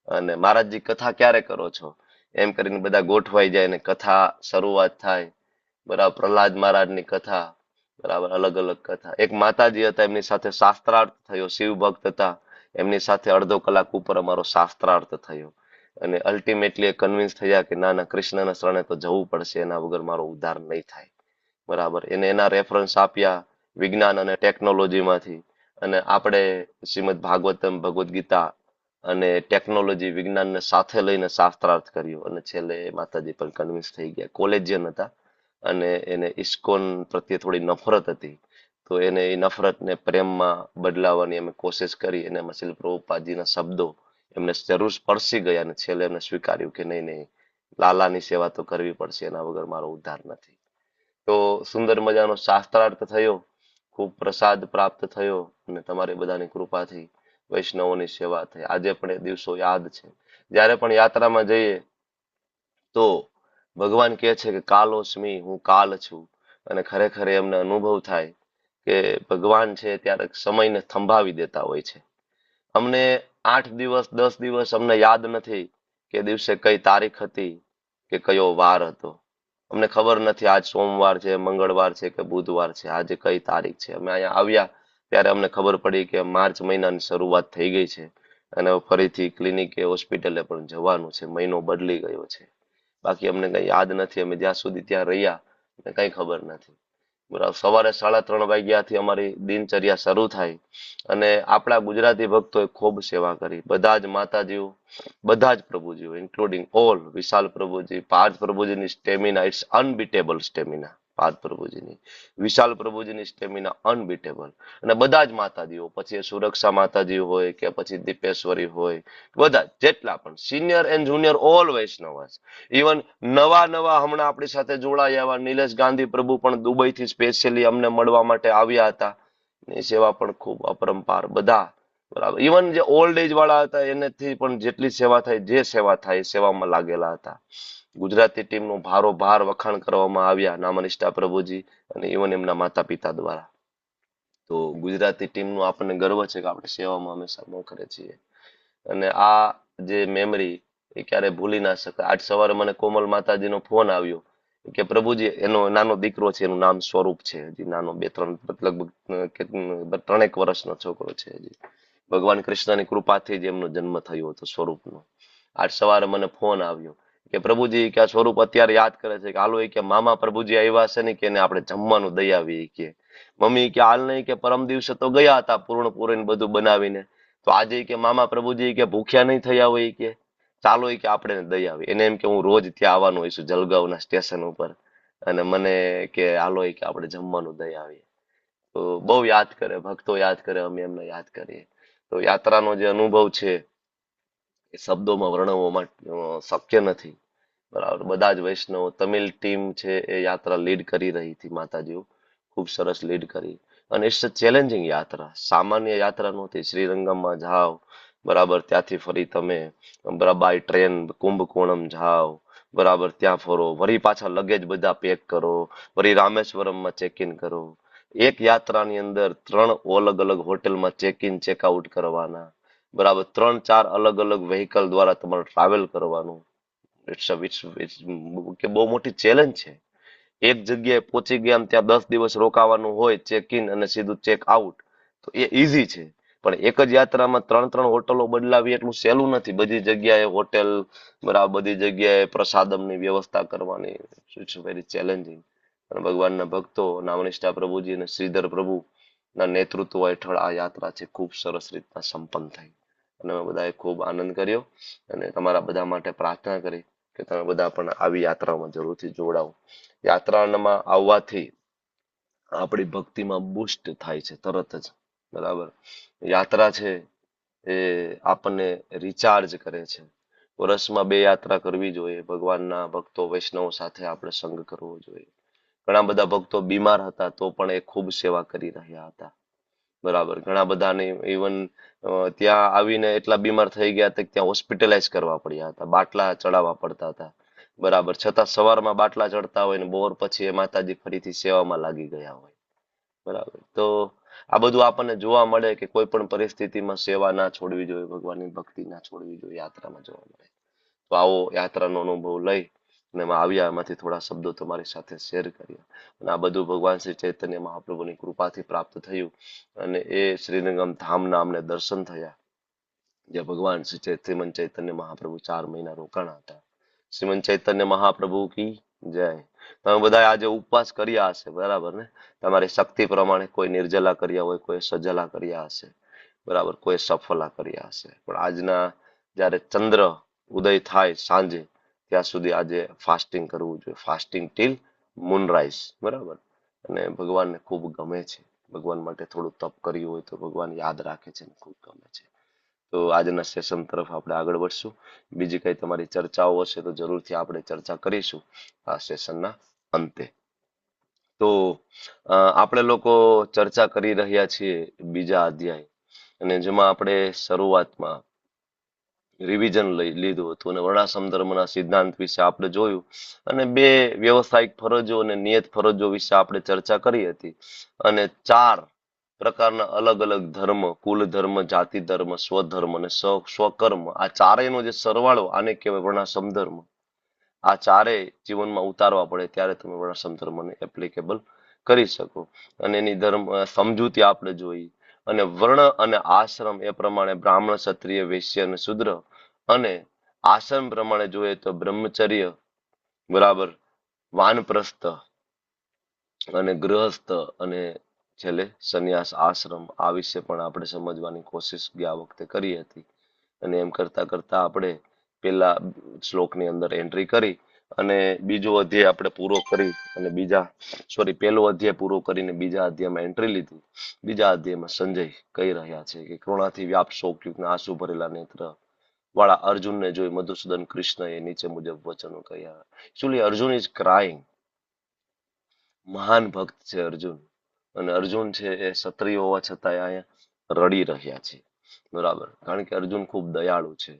અને મહારાજજી કથા ક્યારે કરો છો એમ કરીને બધા ગોઠવાઈ જાય ને કથા શરૂઆત થાય. બરાબર, પ્રહલાદ મહારાજની કથા, બરાબર, અલગ અલગ કથા. એક માતાજી હતા, એમની સાથે શાસ્ત્રાર્થ થયો, શિવ ભક્ત હતા, એમની સાથે અડધો કલાક ઉપર અમારો શાસ્ત્રાર્થ થયો. અને અલ્ટિમેટલી એ કન્વિન્સ થયા કે ના ના, કૃષ્ણના શરણે તો જવું પડશે, એના વગર મારો ઉદ્ધાર નહીં થાય. બરાબર, એને એના રેફરન્સ આપ્યા વિજ્ઞાન અને ટેકનોલોજીમાંથી. અને આપણે શ્રીમદ ભાગવતમ, ભગવદ્ ગીતા અને ટેકનોલોજી, વિજ્ઞાનને સાથે લઈને શાસ્ત્રાર્થ કર્યો. અને છેલ્લે માતાજી પણ કન્વિન્સ થઈ ગયા. કોલેજિયન હતા અને એને ઇસ્કોન પ્રત્યે થોડી નફરત હતી, તો એને એ નફરતને પ્રેમમાં બદલાવાની અમે કોશિશ કરી. અને એમાં શ્રીલ પ્રભુપાદજીના શબ્દો એમને જરૂર સ્પર્શી ગયા અને છેલ્લે એમને સ્વીકાર્યું કે નહીં નહીં, લાલાની સેવા તો કરવી પડશે, એના વગર મારો ઉદ્ધાર નથી. તો સુંદર મજાનો શાસ્ત્રાર્થ થયો, ખૂબ પ્રસાદ પ્રાપ્ત થયો અને તમારી બધાની કૃપાથી વૈષ્ણવોની સેવા થઈ. આજે પણ એ દિવસો યાદ છે. જ્યારે પણ યાત્રામાં જઈએ તો ભગવાન કહે છે કે કાલોસ્મી, હું કાલ છું. અને ખરેખર એમને અનુભવ થાય કે ભગવાન છે ત્યારે સમયને થંભાવી દેતા હોય છે. અમને 8 દિવસ 10 દિવસ અમને યાદ નથી કે દિવસે કઈ તારીખ હતી કે કયો વાર હતો. અમને ખબર નથી આજ સોમવાર છે, મંગળવાર છે કે બુધવાર છે, આજે કઈ તારીખ છે. અમે અહીંયા આવ્યા ત્યારે અમને ખબર પડી કે માર્ચ મહિનાની શરૂઆત થઈ ગઈ છે અને હવે ફરીથી ક્લિનિકે હોસ્પિટલે પણ જવાનું છે. મહિનો બદલી ગયો છે. બાકી અમને કઈ યાદ નથી. અમે જ્યાં સુધી ત્યાં રહ્યા કઈ ખબર નથી. બરાબર. સવારે 3:30 વાગ્યાથી અમારી દિનચર્યા શરૂ થાય અને આપણા ગુજરાતી ભક્તોએ ખૂબ સેવા કરી. બધા જ માતાજીઓ, બધા જ પ્રભુજીઓ, ઇન્ક્લુડિંગ ઓલ, વિશાલ પ્રભુજી, પાર્થ પ્રભુજીની stamina, it's unbeatable stamina. Parth પ્રભુજીની, વિશાલ પ્રભુજીની સ્ટેમિના અનબીટેબલ. અને બધા જ માતાજીઓ, પછી એ સુરક્ષા માતાજી હોય કે પછી દીપેશ્વરી હોય, બધા જેટલા પણ senior and junior all Vaishnav, even નવા હમણાં આપણી સાથે જોડાયા એવા નિલેશ ગાંધી પ્રભુ પણ દુબઈથી સ્પેશિયલી અમને મળવા માટે આવ્યા હતા. એ સેવા પણ ખૂબ અપરંપાર. બધા બરાબર. ઇવન જે ઓલ્ડ એજ વાળા હતા એનેથી પણ જેટલી સેવા થાય, જે સેવા થાય એ સેવામાં લાગેલા હતા. ગુજરાતી ટીમનું ભારોભાર વખાણ કરવામાં આવ્યા નામનિષ્ઠા પ્રભુજી અને ઇવન એમના માતા પિતા દ્વારા. તો ગુજરાતી ટીમનું આપણને ગર્વ છે કે આપણે સેવામાં હંમેશા મોખરે છીએ. અને આ જે મેમરી એ ક્યારે ભૂલી ના શકાય. આજ સવારે મને કોમલ માતાજીનો ફોન આવ્યો કે પ્રભુજી, એનો નાનો દીકરો છે, એનું નામ સ્વરૂપ છે, હજી નાનો 3-3 વર્ષનો છોકરો છે. હજી ભગવાન કૃષ્ણની કૃપાથી જ એમનો જન્મ થયો હતો સ્વરૂપનો. આજ સવારે મને ફોન આવ્યો કે પ્રભુજી કે આ સ્વરૂપ અત્યારે યાદ કરે છે કે હાલો કે મામા પ્રભુજી આવ્યા છે ને કે એને આપણે જમવાનું દઈ આવીએ કે મમ્મી કે હાલ નહીં કે પરમ દિવસે તો ગયા હતા પૂર્ણ પૂરીને બધું બનાવીને, તો આજે કે મામા પ્રભુજી કે ભૂખ્યા નહીં થયા હોય કે ચાલો કે આપણે દઈ આવી. એને એમ કે હું રોજ ત્યાં આવવાનું હોઈશું જલગાંવના સ્ટેશન ઉપર અને મને કે હાલો કે આપણે જમવાનું દઈ આવીએ. તો બહુ યાદ કરે, ભક્તો યાદ કરે, અમે એમને યાદ કરીએ. તો યાત્રાનો જે અનુભવ છે એ શબ્દોમાં વર્ણવવામાં શક્ય નથી. બરાબર. બધા જ વૈષ્ણવો, તમિલ ટીમ છે એ યાત્રા લીડ કરી રહી હતી. માતાજીઓ ખૂબ સરસ લીડ કરી અને ઇટ્સ અ ચેલેન્જિંગ યાત્રા, સામાન્ય યાત્રા નહોતી. શ્રીરંગમમાં જાઓ, બરાબર, ત્યાંથી ફરી તમે બાય ટ્રેન કુંભકોણમ જાઓ, બરાબર, ત્યાં ફરો, વળી પાછા લગેજ બધા પેક કરો, વળી રામેશ્વરમમાં ચેક ઇન કરો. એક યાત્રાની અંદર 3 અલગ અલગ હોટેલમાં ચેક ઇન ચેકઆઉટ કરવાના, બરાબર, 3-4 અલગ અલગ વ્હીકલ દ્વારા તમારે ટ્રાવેલ કરવાનું. કે બહુ મોટી ચેલેન્જ છે. એક જગ્યાએ પહોંચી ગયા ત્યાં 10 દિવસ રોકાવાનું હોય, ચેક ઇન અને સીધું ચેક આઉટ, તો એ ઈઝી છે. પણ એક જ યાત્રામાં 3 હોટલો બદલાવી એટલું સહેલું નથી. બધી જગ્યાએ હોટેલ, બરાબર, બધી જગ્યાએ પ્રસાદમની વ્યવસ્થા કરવાની, ઇટ્સ વેરી ચેલેન્જિંગ. અને ભગવાનના ભક્તો, નામનિષ્ઠા પ્રભુજી અને શ્રીધર પ્રભુના નેતૃત્વ હેઠળ આ યાત્રા છે ખૂબ સરસ રીતના સંપન્ન થઈ અને અમે બધાએ ખૂબ આનંદ કર્યો અને તમારા બધા માટે પ્રાર્થના કરી કે તમે બધા પણ આવી યાત્રામાં જરૂરથી જોડાઓ. યાત્રામાં આવવાથી આપણી ભક્તિમાં બુસ્ટ થાય છે તરત જ. બરાબર. યાત્રા છે એ આપણને રિચાર્જ કરે છે. વર્ષમાં 2 યાત્રા કરવી જોઈએ. ભગવાનના ભક્તો વૈષ્ણવો સાથે આપણે સંગ કરવો જોઈએ. ઘણા બધા ભક્તો બીમાર હતા તો પણ એ ખૂબ સેવા કરી રહ્યા હતા. બરાબર. ઘણા બધાને ઇવન ત્યાં આવીને એટલા બીમાર થઈ ગયા હતા કે ત્યાં હોસ્પિટલાઇઝ કરવા પડ્યા હતા, બાટલા ચડાવવા પડતા હતા. બરાબર. છતાં સવારમાં બાટલા ચડતા હોય ને બપોર પછી એ માતાજી ફરીથી સેવામાં લાગી ગયા હોય. બરાબર. તો આ બધું આપણને જોવા મળે કે કોઈ પણ પરિસ્થિતિમાં સેવા ના છોડવી જોઈએ, ભગવાનની ભક્તિ ના છોડવી જોઈએ, યાત્રામાં જોવા મળે. તો આવો યાત્રાનો અનુભવ લઈ અને એમાં આવ્યા, એમાંથી થોડા શબ્દો તમારી સાથે શેર કર્યા. અને આ બધું ભગવાન શ્રી ચૈતન્ય મહાપ્રભુની કૃપાથી પ્રાપ્ત થયું અને એ શ્રીરંગમ ધામના અમને દર્શન થયા, જે ભગવાન શ્રી શ્રીમંત ચૈતન્ય મહાપ્રભુ 4 મહિના રોકાણા હતા. શ્રીમંત ચૈતન્ય મહાપ્રભુ કી જય. તમે બધા આજે ઉપવાસ કર્યા હશે, બરાબર ને? તમારી શક્તિ પ્રમાણે કોઈ નિર્જલા કર્યા હોય, કોઈ સજલા કર્યા હશે, બરાબર, કોઈ સફલા કર્યા હશે. પણ આજના જ્યારે ચંદ્ર ઉદય થાય સાંજે ત્યાં સુધી આજે ફાસ્ટિંગ કરવું જોઈએ. ફાસ્ટિંગ ટીલ મૂનરાઈઝ, બરાબર. અને ભગવાનને ખૂબ ગમે છે. ભગવાન માટે થોડું તપ કર્યું હોય તો ભગવાન યાદ રાખે છે અને ખૂબ ગમે છે. તો આજના સેશન તરફ આપણે આગળ વધશું. બીજી કઈ તમારી ચર્ચાઓ હશે તો જરૂરથી આપણે ચર્ચા કરીશું આ સેશનના અંતે. તો આપણે લોકો ચર્ચા કરી રહ્યા છીએ બીજા અધ્યાય, અને જેમાં આપણે શરૂઆતમાં રિવિઝન લીધું હતું અને વર્ણાશ્રમ ધર્મના સિદ્ધાંત વિશે આપણે જોયું અને 2 વ્યવસાયિક ફરજો અને નિયત ફરજો વિશે આપણે ચર્ચા કરી હતી અને 4 પ્રકારના અલગ અલગ ધર્મ, કુલ ધર્મ, જાતિ ધર્મ, સ્વધર્મ અને સ્વકર્મ, આ ચારેયનો જે સરવાળો આને કહેવાય વર્ણાશ્રમ ધર્મ. આ ચારેય જીવનમાં ઉતારવા પડે ત્યારે તમે વર્ણાશ્રમ ધર્મને એપ્લિકેબલ કરી શકો. અને એની ધર્મ સમજૂતી આપણે જોઈ. અને વર્ણ અને આશ્રમ એ પ્રમાણે બ્રાહ્મણ, ક્ષત્રિય, વૈશ્ય અને શૂદ્ર, અને આશ્રમ પ્રમાણે જોઈએ તો બ્રહ્મચર્ય, બરાબર, વાનપ્રસ્થ અને ગૃહસ્થ, અને છેલ્લે સંન્યાસ આશ્રમ. આ વિશે પણ આપણે સમજવાની કોશિશ ગયા વખતે કરી હતી. અને એમ કરતા કરતા આપણે પેલા શ્લોકની અંદર એન્ટ્રી કરી અને બીજો અધ્યાય આપણે પૂરો કરી અને પહેલો અધ્યાય પૂરો કરીને બીજા અધ્યાયમાં એન્ટ્રી લીધી. બીજા અધ્યાયમાં સંજય કહી રહ્યા છે કે કરુણાથી વ્યાપ શોકયુક્તના આંસુ ભરેલા નેત્ર વાળા અર્જુનને જોઈ મધુસૂદન કૃષ્ણએ નીચે મુજબ વચનો કહ્યા. Actually Arjun is crying. મહાન ભક્ત છે અર્જુન, અને અર્જુન છે એ ક્ષત્રિય હોવા છતાં અહીંયા રડી રહ્યા છે, બરાબર, કારણ કે અર્જુન ખૂબ દયાળુ છે.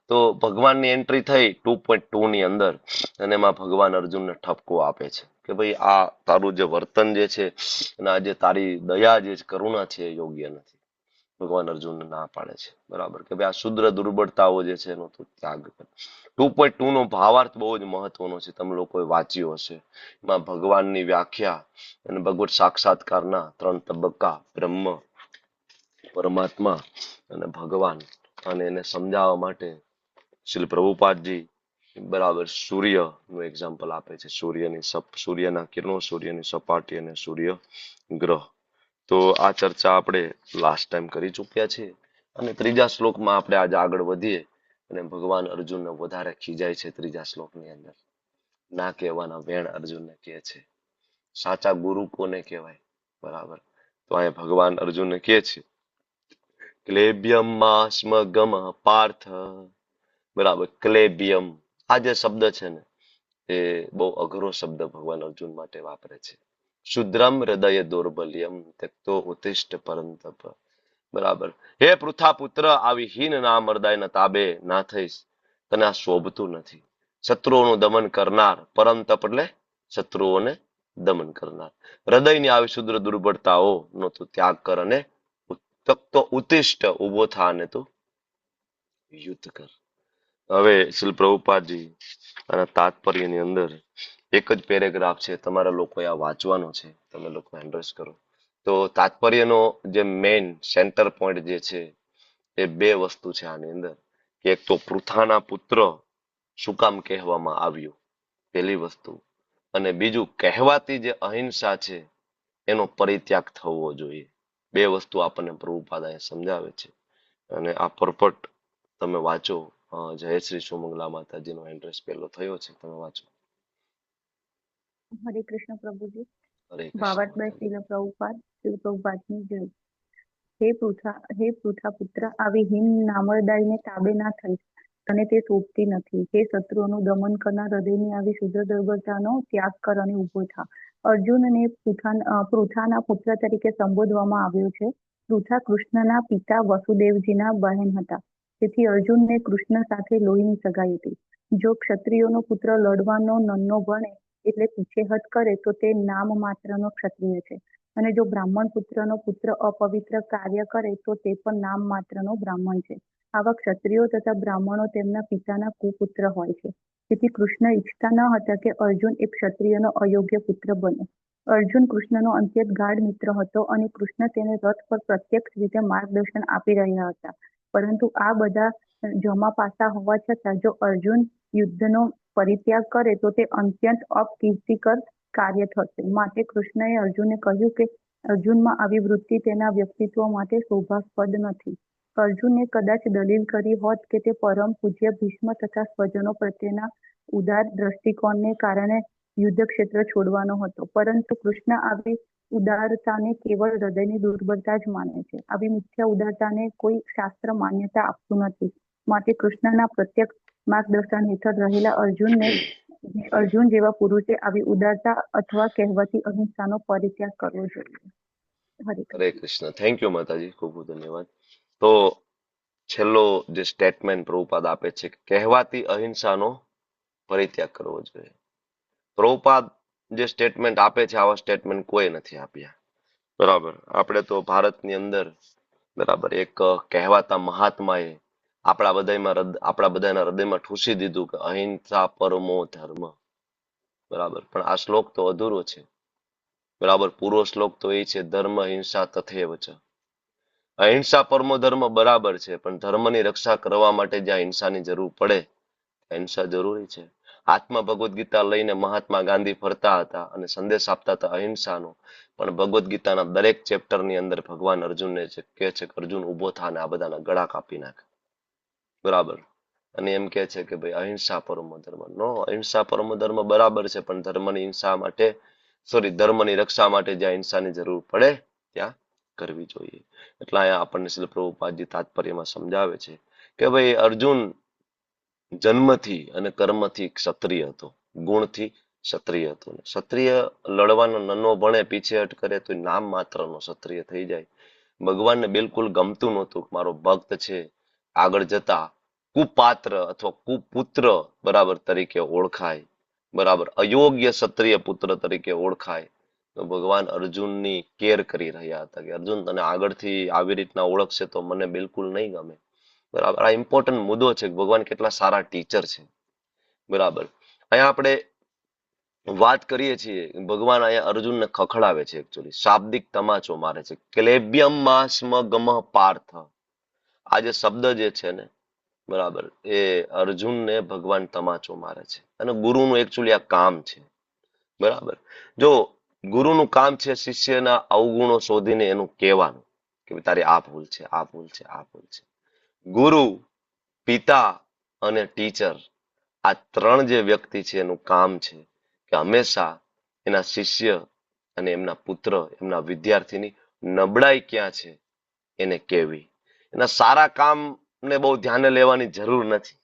તો ભગવાનની એન્ટ્રી થઈ 2.2 ની અંદર, અને એમાં ભગવાન અર્જુનને ઠપકો આપે છે કે ભાઈ આ તારું જે વર્તન જે છે અને આ જે તારી દયા જે કરુણા છે એ યોગ્ય નથી. ભગવાન અર્જુનને ના પાડે છે, બરાબર, કે ભાઈ આ શુદ્ર દુર્બળતાઓ જે છે એનો તું ત્યાગ કર. 2.2 નો ભાવાર્થ બહુ જ મહત્વનો છે, તમે લોકોએ વાંચ્યો હશે. એમાં ભગવાનની વ્યાખ્યા અને ભગવત સાક્ષાત્કારના 3 તબક્કા, બ્રહ્મ, પરમાત્મા અને ભગવાન, અને એને સમજાવવા માટે શ્રી પ્રભુપાદજી, બરાબર, સૂર્યનું એક્ઝામ્પલ આપે છે. સૂર્યના કિરણો, સૂર્યની સપાટી અને સૂર્ય ગ્રહ. તો આ ચર્ચા આપણે લાસ્ટ ટાઈમ કરી ચૂક્યા છીએ. અને ત્રીજા શ્લોકમાં આપણે આજે આગળ વધીએ અને ભગવાન અર્જુનને વધારે ખીજાય છે. ત્રીજા શ્લોકની અંદર ના કહેવાના વેણ અર્જુનને કહે છે. સાચા ગુરુ કોને કહેવાય, બરાબર, તો અહીંયા ભગવાન અર્જુનને કહે છે ક્લેબ્યમ માસ્મ ગમ પાર્થ, બરાબર, ક્લેબ્યમ, આ જે શબ્દ છે ને એ બહુ અઘરો શબ્દ ભગવાન અર્જુન માટે વાપરે છે. શુદ્રમ હૃદય દૌર્બલ્યમ ત્યક્તો ઉત્તિષ્ઠ પરંતપ, બરાબર, હે પૃથા પુત્ર, આવી હીન નામ હૃદયના તાબે ના થઈશ, તને આ શોભતું નથી. શત્રુઓનું દમન કરનાર, પરંતપ એટલે શત્રુઓને દમન કરનાર, હૃદયની આવી શુદ્ર દુર્બળતાઓ નો તું ત્યાગ કર અને તો ઉત્તિષ્ઠ, ઉભો થા અને તું યુદ્ધ કર. હવે શ્રી પ્રભુપાદજી અને તાત્પર્યની અંદર એક જ પેરેગ્રાફ છે, તમારા લોકોએ આ વાંચવાનો છે, તમે લોકો એન્ડ્રેસ કરો. તો તાત્પર્યનો જે મેઇન સેન્ટર પોઈન્ટ જે છે એ બે વસ્તુ છે આની અંદર, કે એક તો પૃથાના પુત્ર શું કામ કહેવામાં આવ્યું, પહેલી વસ્તુ, અને બીજું કહેવાતી જે અહિંસા છે એનો પરિત્યાગ થવો જોઈએ. બે વસ્તુ આપણને પ્રભુપાદ અહીંયા સમજાવે છે. અને આ પરપટ તમે વાંચો. જય શ્રી સોમંગલા માતાજીનો એડ્રેસ પહેલો થયો છે, તમે વાંચો. હરે કૃષ્ણ પ્રભુજી. હરે ભાવાર્થ બાય કૃષ્ણ. શ્રીલ પ્રભુપાદની જય. હે પૃથા પુત્ર, આવી હીન નામરદાયને તાબે ના થઈ, અને તે શોભતી નથી. હે શત્રુઓનું દમન કરનાર, હૃદયની આવી શુદ્ર દુર્બળતાનો ત્યાગ કર અને ઉભો થા. અર્જુનને પૃથાના પુત્ર તરીકે સંબોધવામાં આવ્યો છે. પૃથા કૃષ્ણના પિતા વસુદેવજીના બહેન હતા. તેથી અર્જુનને કૃષ્ણ સાથે લોહીની સગાઈ હતી. જો ક્ષત્રિયોનો પુત્ર લડવાનો નન્નો ભણે એટલે પીછેહટ કરે તો તે નામ માત્રનો ક્ષત્રિય છે, અને જો બ્રાહ્મણ પુત્રનો પુત્ર અપવિત્ર કાર્ય કરે તો તે પણ નામ માત્રનો બ્રાહ્મણ છે. આવા ક્ષત્રિયો તથા બ્રાહ્મણો તેમના પિતાના કુપુત્ર હોય છે. તેથી કૃષ્ણ ઈચ્છતા ન હતા કે અર્જુન એક ક્ષત્રિયનો અયોગ્ય પુત્ર બને. અર્જુન કૃષ્ણનો અત્યંત ગાઢ મિત્ર હતો અને કૃષ્ણ તેને રથ પર પ્રત્યક્ષ રીતે માર્ગદર્શન આપી રહ્યા હતા. પરંતુ આ બધા જમા પાસા હોવા છતાં જો અર્જુન યુદ્ધનો પરિત્યાગ કરે તો તે અત્યંત અકીર્તિકર કાર્ય થશે. માટે કૃષ્ણએ અર્જુનને કહ્યું કે અર્જુનમાં આવી વૃત્તિ તેના વ્યક્તિત્વ માટે શોભાસ્પદ નથી. અર્જુને કદાચ દલીલ કરી હોત કે તે પરમ પૂજ્ય ભીષ્મ તથા સ્વજનો પ્રત્યેના ઉદાર દ્રષ્ટિકોણને કારણે યુદ્ધ ક્ષેત્ર છોડવાનો હતો, પરંતુ કૃષ્ણ આવી ઉદારતાને કેવળ હૃદયની દુર્બળતા જ માને છે. આવી મિથ્યા ઉદારતાને કોઈ શાસ્ત્ર માન્યતા આપતું નથી. માટે કૃષ્ણના પ્રત્યક્ષ માર્ગદર્શન હેઠળ રહેલા અર્જુન જેવા પુરુષે આવી ઉદારતા અથવા કહેવાતી અહિંસાનો પરિત્યાગ કરવો જોઈએ. હરે કૃષ્ણ. થેન્ક યુ માતાજી, ખૂબ ખૂબ ધન્યવાદ. તો છેલ્લો જે સ્ટેટમેન્ટ પ્રભુપાદ આપે છે કે કહેવાતી અહિંસાનો પરિત્યાગ કરવો જોઈએ. પ્રભુપાદ જે સ્ટેટમેન્ટ આપે છે આવા સ્ટેટમેન્ટ કોઈ નથી આપ્યા, બરાબર. આપણે તો ભારતની અંદર, બરાબર, એક કહેવાતા મહાત્માએ આપણા બધાના હૃદયમાં ઠૂસી દીધું કે અહિંસા પરમો ધર્મ. બરાબર, પણ આ શ્લોક તો અધૂરો છે. બરાબર, પૂરો શ્લોક તો એ છે ધર્મ હિંસા તથૈવ ચ. અહિંસા પરમો ધર્મ બરાબર છે, પણ ધર્મની રક્ષા કરવા માટે જ્યાં હિંસાની જરૂર પડે હિંસા જરૂરી છે. હાથમાં ભગવદ્ ગીતા લઈને મહાત્મા ગાંધી ફરતા હતા અને સંદેશ આપતા હતા અહિંસાનો, પણ ભગવદ્ ગીતાના દરેક ચેપ્ટરની અંદર ભગવાન અર્જુનને કહે છે કે અર્જુન ઉભો થા ને આ બધાના ગળા કાપી નાખ. બરાબર, અને એમ કે છે કે ભાઈ અહિંસા પરમો ધર્મ. નો, અહિંસા પરમો ધર્મ બરાબર છે, પણ ધર્મની રક્ષા માટે જ્યાં હિંસાની જરૂર પડે ત્યાં કરવી જોઈએ. એટલે અહીંયા આપણને શ્રીલ પ્રભુપાદજી તાત્પર્યમાં સમજાવે છે કે ભાઈ અર્જુન જન્મથી અને કર્મથી ક્ષત્રિય હતો, ગુણથી ક્ષત્રિય હતો. ક્ષત્રિય લડવાનો નન્નો ભણે પીછેહટ કરે તો નામ માત્રનો ક્ષત્રિય થઈ જાય. ભગવાનને બિલકુલ ગમતું નહોતું મારો ભક્ત છે આગળ જતા કુપાત્ર અથવા કુપુત્ર બરાબર તરીકે ઓળખાય, બરાબર અયોગ્ય ક્ષત્રિય પુત્ર તરીકે ઓળખાય. તો ભગવાન અર્જુનની કેર કરી રહ્યા હતા કે અર્જુન તને આગળથી આવી રીતના ઓળખશે તો મને બિલકુલ નહીં ગમે. બરાબર, આ ઇમ્પોર્ટન્ટ મુદ્દો છે કે ભગવાન કેટલા સારા ટીચર છે. બરાબર, અહીંયા આપણે વાત કરીએ છીએ ભગવાન અહીંયા અર્જુનને ખખડાવે છે, એકચ્યુઅલી શાબ્દિક તમાચો મારે છે. ક્લેબ્યમ માસ્મ ગમઃ પાર્થ. આ જે શબ્દ જે છે ને, બરાબર, એ અર્જુનને ભગવાન તમાચો મારે છે. અને ગુરુનું એકચ્યુઅલી આ કામ છે. બરાબર, જો ગુરુનું કામ છે શિષ્યના અવગુણો શોધીને એનું કહેવાનું કે તારી આ ભૂલ છે, આ ભૂલ છે, આ ભૂલ છે. ગુરુ, પિતા અને ટીચર, આ ત્રણ જે વ્યક્તિ છે એનું કામ છે કે હંમેશા એના શિષ્ય અને એમના પુત્ર, એમના વિદ્યાર્થીની નબળાઈ ક્યાં છે એને કહેવી. એના સારા કામને બહુ ધ્યાને લેવાની જરૂર નથી.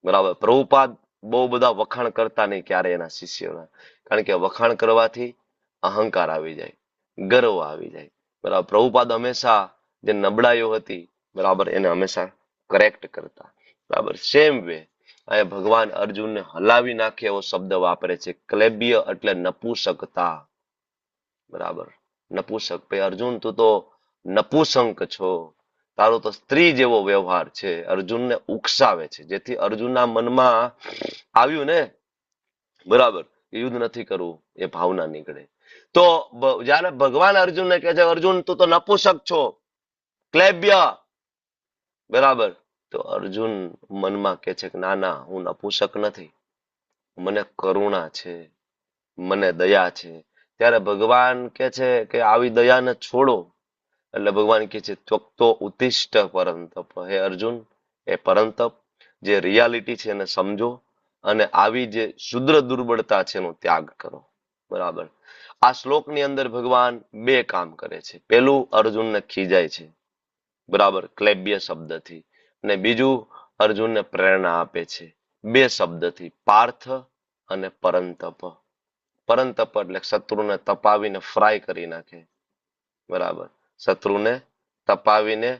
બરાબર, પ્રભુપાદ બહુ બધા વખાણ કરતા નહીં ક્યારે એના શિષ્યોના, કારણ કે વખાણ કરવાથી અહંકાર આવી જાય, ગર્વ આવી જાય. બરાબર, પ્રભુપાદ હંમેશા જે નબળાઈઓ હતી બરાબર એને હંમેશા કરેક્ટ કરતા. બરાબર, સેમ વે અહીંયા ભગવાન અર્જુનને હલાવી નાખે એવો શબ્દ વાપરે છે. ક્લેબ્ય એટલે નપુસકતા. બરાબર, નપુસક. ભાઈ અર્જુન તું તો નપુસંક છો, તારો તો સ્ત્રી જેવો વ્યવહાર છે. અર્જુનને ઉકસાવે છે, જેથી અર્જુનના મનમાં આવ્યું ને બરાબર યુદ્ધ નથી કરવું એ ભાવના નીકળે. તો જયારે ભગવાન અર્જુનને કહે છે અર્જુન તું તો નપુસક છો, ક્લેબ્ય, બરાબર, તો અર્જુન મનમાં કે છે કે ના ના હું નપુસક નથી, મને કરુણા છે, મને દયા છે. ત્યારે ભગવાન કે છે કે આવી દયાને છોડો. એટલે ભગવાન કે છે ત્વક્તો ઉત્તિષ્ઠ પરંતપ. હે અર્જુન, એ પરંતપ, જે રિયાલિટી છે એને સમજો અને આવી જે શુદ્ર દુર્બળતા છે એનો ત્યાગ કરો. બરાબર, આ શ્લોકની અંદર ભગવાન બે કામ કરે છે. પેલું અર્જુનને ખીજાય છે, બરાબર, ક્લેબ્ય શબ્દથી, અને બીજું અર્જુનને પ્રેરણા આપે છે બે શબ્દથી, પાર્થ અને પરંતપ. પરંતપ એટલે શત્રુને તપાવીને ફ્રાય કરી નાખે. બરાબર, શત્રુને તપાવીને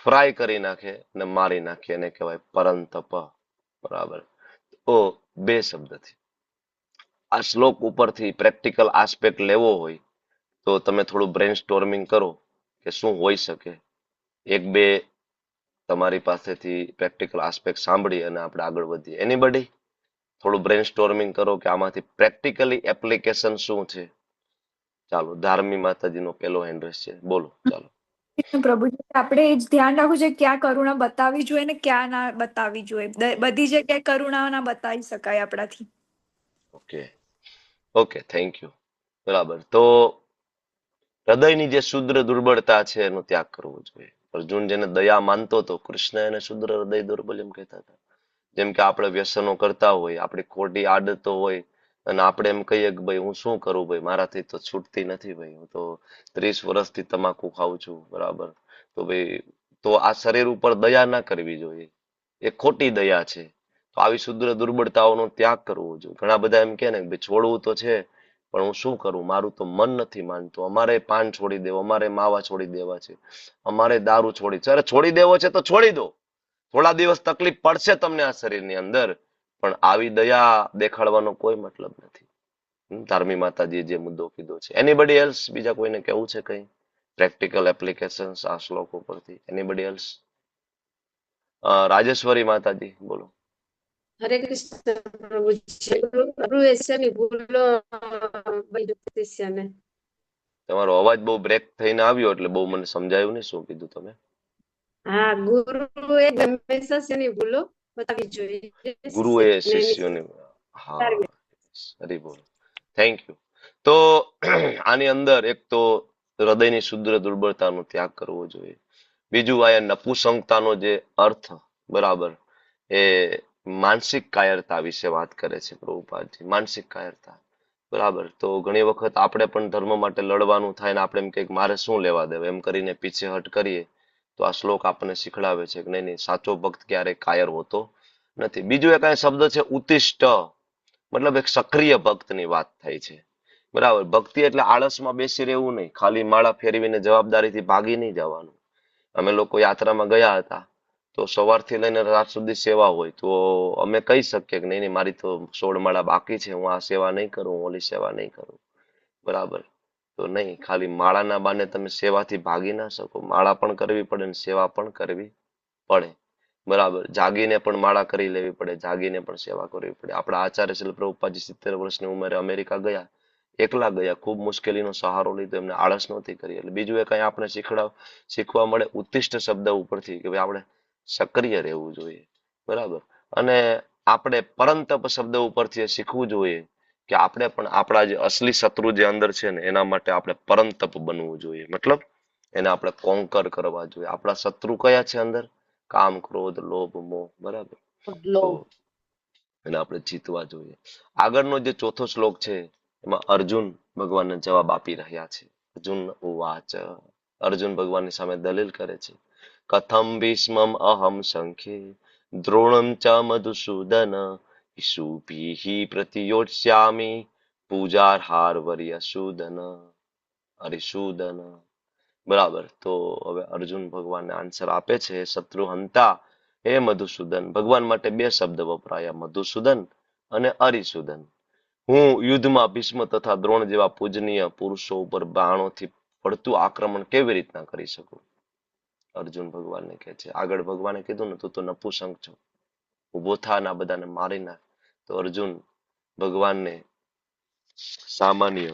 ફ્રાય કરી નાખે અને મારી નાખે એને કહેવાય પરંતપ. બરાબર, તો બે શબ્દથી. આ શ્લોક ઉપરથી પ્રેક્ટિકલ આસ્પેક્ટ લેવો હોય તો તમે થોડું બ્રેન સ્ટોર્મિંગ કરો કે શું હોઈ શકે. એક બે તમારી પાસેથી પ્રેક્ટિકલ આસ્પેક્ટ સાંભળી અને આપણે આગળ વધીએ. એનીબડી થોડું બ્રેન સ્ટોર્મિંગ કરો કે આમાંથી પ્રેક્ટિકલી એપ્લિકેશન શું છે. ચાલો, ધાર્મી માતાજીનો પેલો હેન્ડ રેસ છે, બોલો. ચાલો પ્રભુજી, આપણે એ જ ધ્યાન રાખવું છે ક્યાં કરુણા બતાવવી જોઈએ ને ક્યાં ના બતાવવી જોઈએ. બધી જગ્યાએ કરુણા ના બતાવી શકાય આપણાથી. Okay okay, thank you. બરાબર, તો હૃદયની જે શુદ્ર દુર્બળતા છે એનો ત્યાગ કરવો જોઈએ. અર્જુન જેને દયા માનતો હતો, કૃષ્ણ એને શુદ્ર હૃદય દુર્બલ એમ કહેતા હતા. જેમ કે આપણે વ્યસનો કરતા હોય, આપણી ખોટી આદતો હોય અને આપણે એમ કહીએ કે ભાઈ હું શું કરું ભાઈ, મારાથી તો છૂટતી નથી ભાઈ, હું તો 30 વર્ષથી તમાકુ ખાઉં છું. બરાબર, તો ભાઈ તો આ શરીર ઉપર દયા ના કરવી જોઈએ, એ ખોટી દયા છે. તો આવી શુદ્ર દુર્બળતાઓનો ત્યાગ કરવો જોઈએ. ઘણા બધા એમ કે ને ભાઈ છોડવું તો છે પણ હું શું કરું, મારું તો મન નથી માનતું, અમારે પાન છોડી દેવું, અમારે માવા છોડી દેવા છે, અમારે દારૂ છોડી. અરે છોડી દેવો છે તો છોડી દો, થોડા દિવસ તકલીફ પડશે તમને આ શરીરની અંદર, પણ આવી દયા દેખાડવાનો કોઈ મતલબ નથી. ધાર્મી માતાજીએ જે મુદ્દો કીધો છે. એનીબડી એલ્સ, બીજા કોઈને કેવું છે કઈ પ્રેક્ટિકલ એપ્લિકેશન્સ આ શ્લોક ઉપરથી? Anybody else? રાજેશ્વરી માતાજી બોલો. હરે કૃષ્ણ પ્રભુજી. પ્રભુ એશિયાની ભૂલો શિષ્યને. તમારો અવાજ બહુ બ્રેક થઈને આવ્યો એટલે બહુ મને સમજાયું નહીં શું કીધું તમે. હા, ગુરુએ હંમેશા શેની ભૂલો બતાવવી જોઈએ ગુરુએ શિષ્યને એની શિષ્યોને હા સુધારવી. હરી બોલ. Thank you. તો આની અંદર એક તો હૃદયની શુદ્ર દુર્બળતાનો ત્યાગ કરવો જોઈએ. બીજું આ નપુસંગતાનો જે અર્થ બરાબર એ માનસિક કાયરતા વિશે વાત કરે છે પ્રભુપાદજી. માનસિક કાયરતા બરાબર. તો ઘણી વખત આપણે પણ ધર્મ માટે લડવાનું થાય ને આપણે એમ કે મારે શું લેવા દેવા એમ કરીને પીછેહટ કરીએ તો આ શ્લોક આપણને શીખડાવે છે કે નહીં નહીં સાચો ભક્ત ક્યારેય કાયર હોતો નથી. બીજું એક શબ્દ છે ઉત્તિષ્ઠ, મતલબ એક સક્રિય ભક્તની વાત થાય છે બરાબર. ભક્તિ એટલે આળસમાં બેસી રહેવું નહીં, ખાલી માળા ફેરવીને જવાબદારીથી ભાગી નહીં જવાનું. અમે લોકો યાત્રામાં ગયા હતા તો સવારથી લઈને રાત સુધી સેવા હોય તો અમે કહી શકીએ કે નહીં નહીં મારી તો 16 માળા બાકી છે, હું આ સેવા નહીં કરું, હું ઓલી સેવા નહીં કરું બરાબર. તો નહીં, ખાલી માળાના બાને તમે સેવાથી ભાગી ના શકો. માળા પણ કરવી પડે ને સેવા પણ કરવી પડે બરાબર. જાગીને પણ માળા કરી લેવી પડે, જાગીને પણ સેવા કરવી પડે. આપણા આચાર્ય શ્રી પ્રભુપાદજી 70 વર્ષની ઉંમરે અમેરિકા ગયા, એકલા ગયા, ખૂબ મુશ્કેલીનો સહારો લીધો, એમને આળસ નહોતી કરી. એટલે બીજું એ કઈ આપણે શીખવા મળે ઉત્તિષ્ઠ શબ્દ ઉપરથી કે ભાઈ આપણે સક્રિય રહેવું જોઈએ બરાબર. અને આપણે પરંતપ શબ્દ ઉપરથી શીખવું જોઈએ કે આપણે પણ આપણા જે અસલી શત્રુ જે અંદર છે ને એના માટે આપણે પરંતપ બનવું જોઈએ. મતલબ એને આપણે કોન્કર કરવા જોઈએ. આપણા શત્રુ કયા છે અંદર? કામ, ક્રોધ, લોભ, મોહ બરાબર. તો એને આપણે જીતવા જોઈએ. આગળનો જે ચોથો શ્લોક છે એમાં અર્જુન ભગવાનને જવાબ આપી રહ્યા છે. અર્જુન ઉવાચ, અર્જુન ભગવાનની સામે દલીલ કરે છે. કથમ ભીષ્મમ અહમ સંખ્યે દ્રોણમ ચ મધુસૂદન ઈશુભીઃ પ્રતિયોત્સ્યામિ પૂજાર્હાર વર્યસૂદન હરિસૂદન બરાબર. તો હવે અર્જુન ભગવાનને આન્સર આપે છે. શત્રુ હંતા હે મધુસૂદન, ભગવાન માટે બે શબ્દ વપરાયા, મધુસૂદન અને હરિસૂદન. હું યુદ્ધમાં ભીષ્મ તથા દ્રોણ જેવા પૂજનીય પુરુષો ઉપર બાણોથી પડતું આક્રમણ કેવી રીતના કરી શકું? અર્જુન ભગવાનને કહે છે. આગળ ભગવાને કીધું ને તું તો નપુસંગ છો, ઉભો થા ને આ બધાને મારી નાખ. તો અર્જુન ભગવાનને સામાન્ય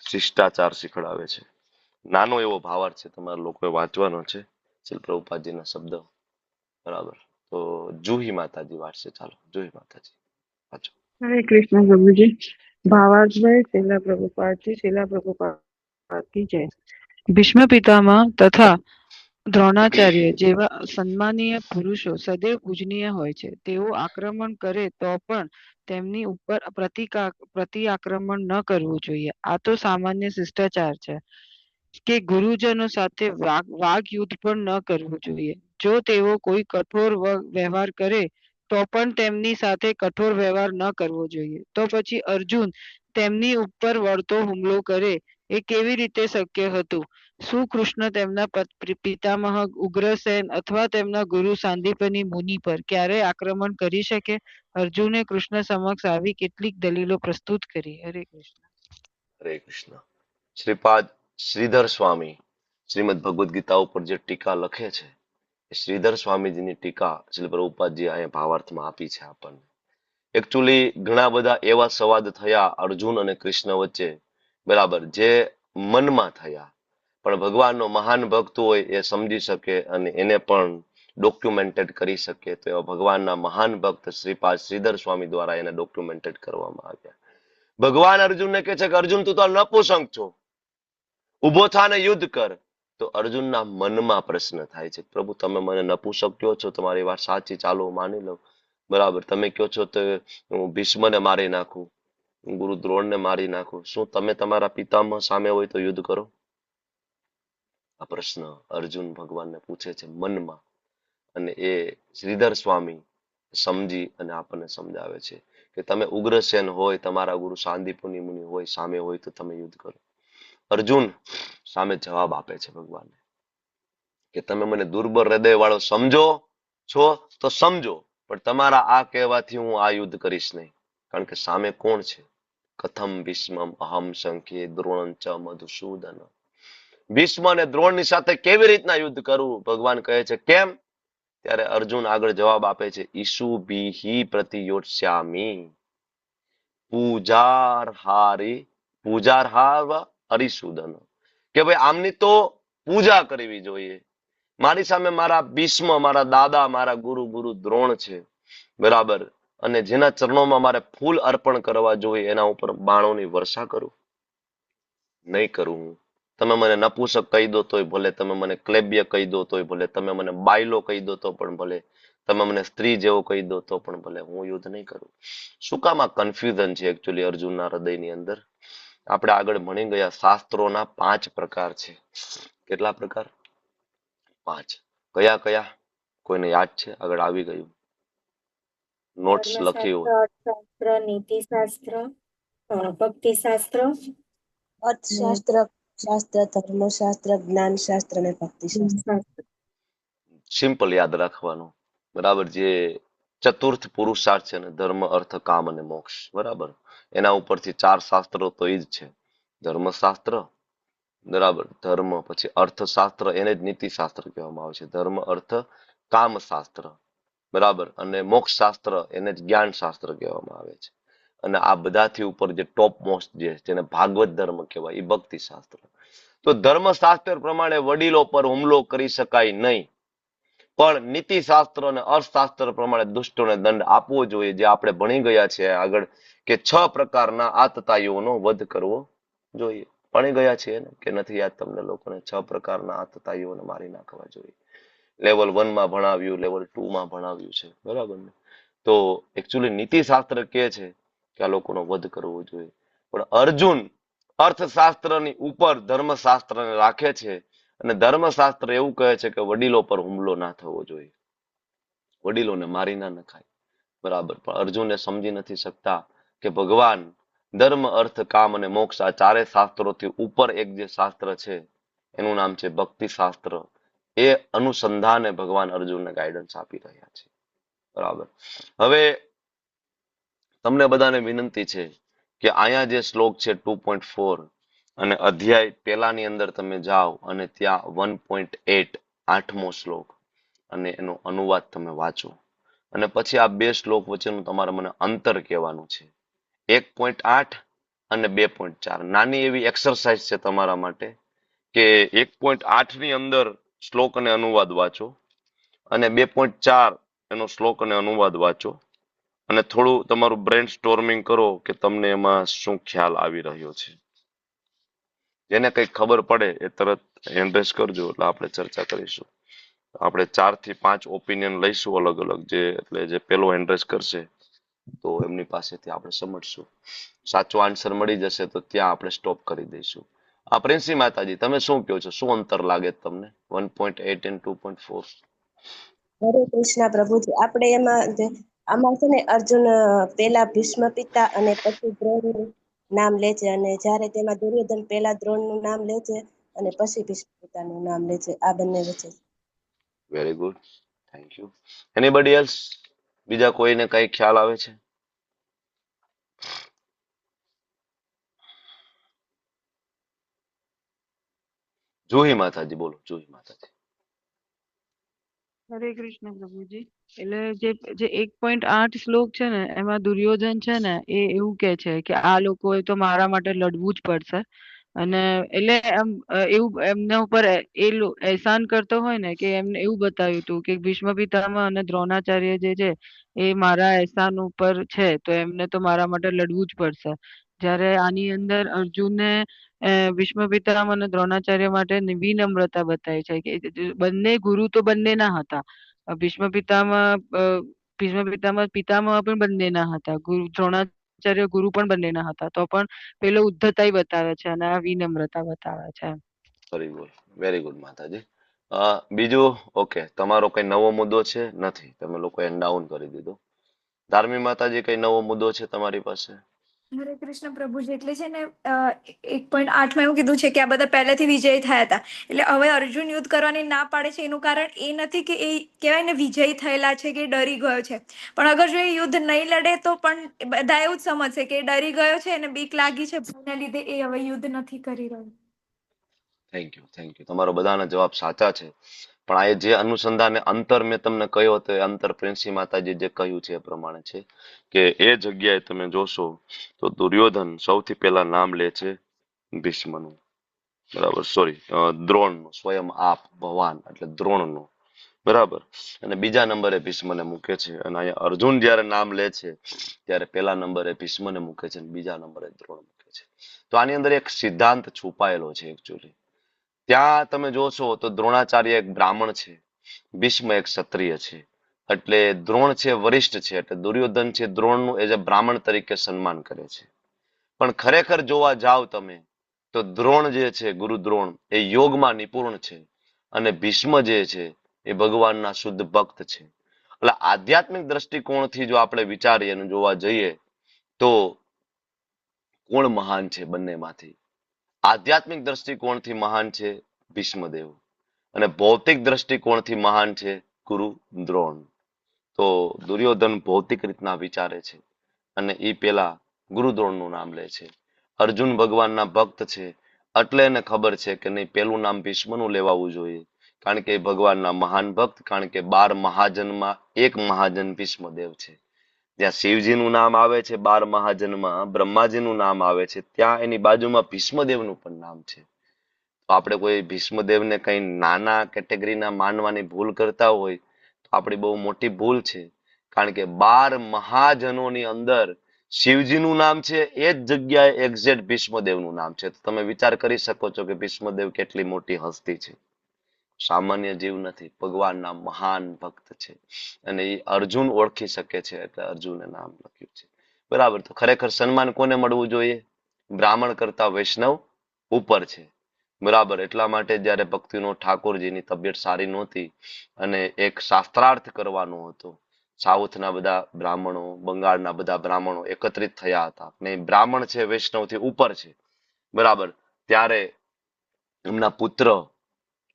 શિષ્ટાચાર શીખડાવે છે. નાનો એવો ભાવાર્થ છે, તમારા લોકોએ વાંચવાનો છે, શ્રી પ્રભુપાદજીના શબ્દ બરાબર. તો જુહી માતાજી વાંચશે. ચાલો જુહી માતાજી વાંચો. હરે કૃષ્ણ પ્રભુજી. ભાવાર્થભાઈ શીલા પ્રભુપાદજી, શીલા પ્રભુપાદજી જય. ભીષ્મ પિતામહ તથા દ્રોણાચાર્ય જેવા સન્માનીય પુરુષો સદૈવ પૂજનીય હોય છે. તેઓ આક્રમણ કરે તો પણ તેમની ઉપર પ્રતિ આક્રમણ ન કરવું જોઈએ. આ તો સામાન્ય શિષ્ટાચાર છે કે ગુરુજનો સાથે વાગ યુદ્ધ પણ ન કરવું જોઈએ. જો તેઓ કોઈ કઠોર વ્યવહાર કરે તો પણ તેમની સાથે કઠોર વ્યવહાર ન કરવો જોઈએ. તો પછી અર્જુન તેમની ઉપર વળતો હુમલો કરે એ કેવી રીતે શક્ય હતું? શું કૃષ્ણ તેમના પિતામહ ઉગ્રસેન અથવા તેમના ગુરુ સાંદીપની મુનિ પર ક્યારેય આક્રમણ કરી શકે? અર્જુને કૃષ્ણ સમક્ષ આવી કેટલીક દલીલો પ્રસ્તુત કરી. હરે કૃષ્ણ. હરે કૃષ્ણ. શ્રીપાદ શ્રીધર સ્વામી શ્રીમદ ભગવદ્ ગીતા ઉપર જે ટીકા લખે છે એ શ્રીધર સ્વામીજીની ટીકા શ્રી પ્રભુપાદજી અહીંયા ભાવાર્થમાં આપી છે આપણને. એકચ્યુઅલી ઘણા બધા એવા સંવાદ થયા અર્જુન અને કૃષ્ણ વચ્ચે બરાબર જે મનમાં થયા, પણ ભગવાનનો મહાન ભક્ત હોય એ સમજી શકે અને એને પણ ડોક્યુમેન્ટેડ કરી શકે. તો એવા ભગવાનના મહાન ભક્ત શ્રીપાદ શ્રીધર સ્વામી દ્વારા એને ડોક્યુમેન્ટેડ કરવામાં આવ્યા. ભગવાન અર્જુનને કહે છે કે અર્જુન તું તો નપુસંગ છો, ઉભો થા ને યુદ્ધ કર. તો અર્જુનના મનમાં પ્રશ્ન થાય છે, પ્રભુ તમે મને નપુસંગ કહો છો, તમારી વાત સાચી, ચાલો હું માની લઉં બરાબર. તમે કહો છો તો હું ભીષ્મને મારી નાખું, ગુરુ દ્રોણને મારી નાખું, શું તમે તમારા પિતામહ સામે હોય તો યુદ્ધ કરો? આ પ્રશ્ન અર્જુન ભગવાનને પૂછે છે મનમાં, અને એ શ્રીધર સ્વામી સમજી અને આપણને સમજાવે છે કે તમે ઉગ્રસેન હોય, તમારા ગુરુ સાંદીપની મુનિ હોય, સામે હોય તો તમે યુદ્ધ કરો. અર્જુન સામે જવાબ આપે છે ભગવાનને કે તમે મને દુર્બળ હૃદય વાળો સમજો છો તો સમજો, પણ તમારા આ કહેવાથી હું આ યુદ્ધ કરીશ નહીં. કારણ કે સામે કોણ છે? કથમ ભીષ્મમ અહમ સંખ્યે દ્રોણં ચ મધુસૂદન. ભીષ્મ અને દ્રોણની સાથે કેવી રીતના યુદ્ધ કરવું? ભગવાન કહે છે કેમ? ત્યારે અર્જુન આગળ જવાબ આપે છે ઈશુ ભીહી પ્રતિયોત્સ્યામી પૂજાર્હાવ અરિસુદન, કે ભાઈ આમની તો પૂજા કરવી જોઈએ. મારી સામે મારા ભીષ્મ, મારા દાદા, મારા ગુરુ દ્રોણ છે, બરાબર, અને જેના ચરણોમાં મારે ફૂલ અર્પણ કરવા જોઈએ એના ઉપર બાણોની વર્ષા કરું? નહીં કરું હું. તમે મને નપુસક કહી દો તોય ભલે, તમે મને ક્લેબ્ય કહી દો તોય ભલે, તમે મને બાયલો કહી દો તો પણ ભલે, તમે મને સ્ત્રી જેવો કહી દો તો પણ ભલે, હું યુદ્ધ નહીં કરું. શું કામ આ કન્ફ્યુઝન છે એકચ્યુઅલી અર્જુનના હૃદયની અંદર? આપણે આગળ ભણી ગયા શાસ્ત્રોના 5 પ્રકાર છે. કેટલા પ્રકાર? 5. કયા કયા? કોઈને યાદ છે? આગળ આવી ગયું, નોટ્સ લખી હોય. અર્થશાસ્ત્ર, નીતિશાસ્ત્ર, ભક્તિશાસ્ત્ર, અર્થશાસ્ત્ર, શાસ્ત્ર, ધર્મશાસ્ત્ર, જ્ઞાનશાસ્ત્ર અને ભક્તિશાસ્ત્ર. સિમ્પલ યાદ રાખવાનું, બરાબર. જે ચતુર્થ પુરુષાર્થ છે ને, ધર્મ, અર્થ, કામ અને મોક્ષ, બરાબર. એના ઉપરથી 4 શાસ્ત્રો તો એ જ છે. ધર્મશાસ્ત્ર, બરાબર, ધર્મ, પછી અર્થશાસ્ત્ર, એને જ નીતિશાસ્ત્ર કહેવામાં આવે છે. ધર્મ, અર્થ, કામ શાસ્ત્ર, બરાબર, અને મોક્ષ શાસ્ત્ર એને જ જ્ઞાન શાસ્ત્ર કહેવામાં આવે છે. અને આ બધાથી ઉપર જે ટોપ મોસ્ટ જે જેને ભાગવત ધર્મ કહેવાય એ ભક્તિ શાસ્ત્ર. તો ધર્મશાસ્ત્ર પ્રમાણે વડીલો પર હુમલો કરી શકાય નહીં, પણ નીતિશાસ્ત્ર અને અર્થશાસ્ત્ર પ્રમાણે દુષ્ટોને દંડ આપવો જોઈએ. જે આપણે ભણી ગયા છે આગળ કે 6 પ્રકારના આતતાઈઓનો વધ કરવો જોઈએ. ભણી ગયા છીએ ને, કે નથી યાદ તમને લોકોને? 6 પ્રકારના આતતાઈઓને મારી નાખવા જોઈએ. લેવલ 1 માં ભણાવ્યું, લેવલ 2 માં ભણાવ્યું છે, બરાબર ને? તો એકચ્યુઅલી નીતિશાસ્ત્ર કહે છે કે આ લોકોનો વધ કરવો જોઈએ, પણ અર્જુન અર્થશાસ્ત્રની ઉપર ધર્મશાસ્ત્રને રાખે છે, અને ધર્મશાસ્ત્ર એવું કહે છે કે વડીલો પર હુમલો ના થવો જોઈએ, વડીલોને મારી ના નખાય, બરાબર. પણ અર્જુને સમજી નથી શકતા કે ભગવાન ધર્મ, અર્થ, કામ અને મોક્ષ, આ 4 શાસ્ત્રોથી ઉપર એક જે શાસ્ત્ર છે એનું નામ છે ભક્તિ શાસ્ત્ર. એ અનુસંધાને ભગવાન અર્જુનને ગાઈડન્સ આપી રહ્યા છે, બરાબર. હવે તમને બધાને વિનંતી છે કે અહીંયા જે શ્લોક છે 2.4 અને અધ્યાય પહેલાની અંદર તમે જાઓ અને ત્યાં 1.8 8મો શ્લોક અને એનો અનુવાદ તમે વાંચો, અને પછી આ 2 શ્લોક વચ્ચેનું તમારે મને અંતર કહેવાનું છે. 1.8 અને 2.4 નાની એવી એક્સરસાઇઝ છે તમારા માટે કે 1.8 ની અંદર શ્લોક અને અનુવાદ વાંચો, અને 2.4 એનો શ્લોક અને અનુવાદ વાંચો, અને થોડું તમારું બ્રેન સ્ટોર્મિંગ કરો કે તમને એમાં શું ખ્યાલ આવી રહ્યો છે. જેને કંઈ ખબર પડે એ તરત હેન્ડ રેઝ કરજો, એટલે આપણે ચર્ચા કરીશું. આપણે 4 થી 5 ઓપિનિયન લઈશું અલગ અલગ, જે એટલે જે પેલો હેન્ડ રેઝ કરશે તો એમની પાસેથી આપણે સમજશું. સાચો આન્સર મળી જશે તો ત્યાં આપણે સ્ટોપ કરી દઈશું. આ પ્રિન્સી માતાજી, તમે શું કહો છો? શું અંતર લાગે તમને 1.8 અને 2.4? હરે કૃષ્ણ પ્રભુજી. આપણે આમાં છે ને અર્જુન પેલા ભીષ્મ પિતા અને પછી દ્રોણનું નામ લે છે, અને જ્યારે તેમાં દુર્યોધન પેલા દ્રોણનું નામ લે છે અને પછી ભીષ્મ પિતાનું નામ લે છે. આ બંને વચ્ચે. Very good, thank you. Anybody else? બીજા કોઈને કઈ ખ્યાલ આવે છે? જુહી માતાજી બોલો. જુહી માતાજી. હરે કૃષ્ણ પ્રભુજી. એટલે જે 1.8 શ્લોક છે ને, એમાં દુર્યોધન છે ને એ એવું કે છે કે આ લોકોએ તો મારા માટે લડવું જ પડશે, અને એટલે એવું એમના ઉપર એહસાન કરતો હોય ને, કે એમને એવું બતાવ્યું હતું કે ભીષ્મ પિતામહ અને દ્રોણાચાર્ય જે છે એ મારા એહસાન ઉપર છે, તો એમને તો મારા માટે લડવું જ પડશે. જ્યારે આની અંદર અર્જુને ભીષ્મ પિતામહ અને દ્રોણાચાર્ય માટે વિનમ્રતા બતાવી છે કે બંને ગુરુ તો બંનેના હતા. ભીષ્મ પિતામહ પિતામહ પણ બંનેના હતા, દ્રોણાચાર્ય ગુરુ પણ બંનેના હતા, તો પણ પેલો ઉદ્ધતાઈ બતાવે છે અને આ વિનમ્રતા બતાવે છે. વેરી ગુડ માતાજી. બીજું? ઓકે, તમારો કઈ નવો મુદ્દો છે? નથી, તમે લોકો એન્ડ ડાઉન કરી દીધો. ધાર્મી માતાજી, કઈ નવો મુદ્દો છે તમારી પાસે? હરે કૃષ્ણ પ્રભુજી. એટલે છે ને 1.8 એવું કીધું છે કે આ બધા પહેલેથી વિજય થયા હતા, એટલે હવે અર્જુન યુદ્ધ કરવાની ના પાડે છે એનું કારણ એ નથી કે એ કહેવાય ને વિજયી થયેલા છે કે ડરી ગયો છે, પણ અગર જો એ યુદ્ધ નહીં લડે તો પણ બધા એવું જ સમજશે કે ડરી ગયો છે અને બીક લાગી છે, એના લીધે એ હવે યુદ્ધ નથી કરી રહ્યો. Thank you. તમારો બધાના જવાબ સાચા છે. પણ આ જે અનુસંધાને અંતર મેં તમને કહ્યો હતો એ અંતર પ્રિન્સી માતાજી જે કહ્યું છે એ પ્રમાણે છે કે એ જગ્યાએ તમે જોશો તો દુર્યોધન સૌથી પહેલા નામ લે છે ભીષ્મનું, બરાબર, સોરી, દ્રોણનું, સ્વયં આપ ભગવાન એટલે દ્રોણનું, બરાબર, અને બીજા નંબરે ભીષ્મને મૂકે છે. અને અહીંયા અર્જુન જયારે નામ લે છે ત્યારે પહેલા નંબરે ભીષ્મને મૂકે છે અને બીજા નંબરે દ્રોણ મૂકે છે. તો આની અંદર એક સિદ્ધાંત છુપાયેલો છે એકચ્યુઅલી. ત્યાં તમે જોશો તો દ્રોણાચાર્ય એક બ્રાહ્મણ છે, ભીષ્મ એક ક્ષત્રિય છે, એટલે દ્રોણ છે વરિષ્ઠ છે, એટલે દુર્યોધન છે દ્રોણનું એઝ અ બ્રાહ્મણ તરીકે સન્માન કરે છે. પણ ખરેખર જોવા જાવ તમે તો દ્રોણ જે છે, ગુરુ દ્રોણ, એ યોગમાં નિપુણ છે અને ભીષ્મ જે છે એ ભગવાનના શુદ્ધ ભક્ત છે. એટલે આધ્યાત્મિક દ્રષ્ટિકોણથી જો આપણે વિચારીએ અને જોવા જઈએ તો કોણ મહાન છે બંનેમાંથી? આધ્યાત્મિક દ્રષ્ટિકોણથી મહાન છે ભીષ્મદેવ અને ભૌતિક દ્રષ્ટિકોણથી મહાન છે ગુરુ દ્રોણ. તો દુર્યોધન ભૌતિક રીતના વિચારે છે અને એ પેલા ગુરુ દ્રોણનું નામ લે છે. અર્જુન ભગવાનના ભક્ત છે એટલે એને ખબર છે કે નહીં, પેલું નામ ભીષ્મનું લેવાવું જોઈએ, કારણ કે ભગવાનના મહાન ભક્ત, કારણ કે 12 મહાજનમાં એક મહાજન ભીષ્મદેવ છે. જ્યાં શિવજીનું નામ આવે છે 12 મહાજનમાં, બ્રહ્માજીનું નામ આવે છે, ત્યાં એની બાજુમાં ભીષ્મદેવનું પણ નામ છે. તો આપણે કોઈ ભીષ્મદેવને કઈ નાના કેટેગરીના માનવાની ભૂલ કરતા હોય તો આપણી બહુ મોટી ભૂલ છે. કારણ કે 12 મહાજનોની અંદર શિવજીનું નામ છે, એ જ જગ્યાએ એક્ઝેક્ટ ભીષ્મદેવનું નામ છે. તો તમે વિચાર કરી શકો છો કે ભીષ્મદેવ કેટલી મોટી હસ્તી છે. સામાન્ય જીવ નથી, ભગવાનના મહાન ભક્ત છે અને એ અર્જુન ઓળખી શકે છે એટલે અર્જુને નામ લખ્યું છે, બરાબર. તો ખરેખર સન્માન કોને મળવું જોઈએ? બ્રાહ્મણ કરતા વૈષ્ણવ ઉપર છે, બરાબર. એટલા માટે જયારે ભક્તિનો ઠાકોરજીની તબિયત સારી નહોતી અને એક શાસ્ત્રાર્થ કરવાનો હતો, સાઉથના બધા બ્રાહ્મણો, બંગાળના બધા બ્રાહ્મણો એકત્રિત થયા હતા ને બ્રાહ્મણ છે વૈષ્ણવથી ઉપર છે, બરાબર. ત્યારે એમના પુત્ર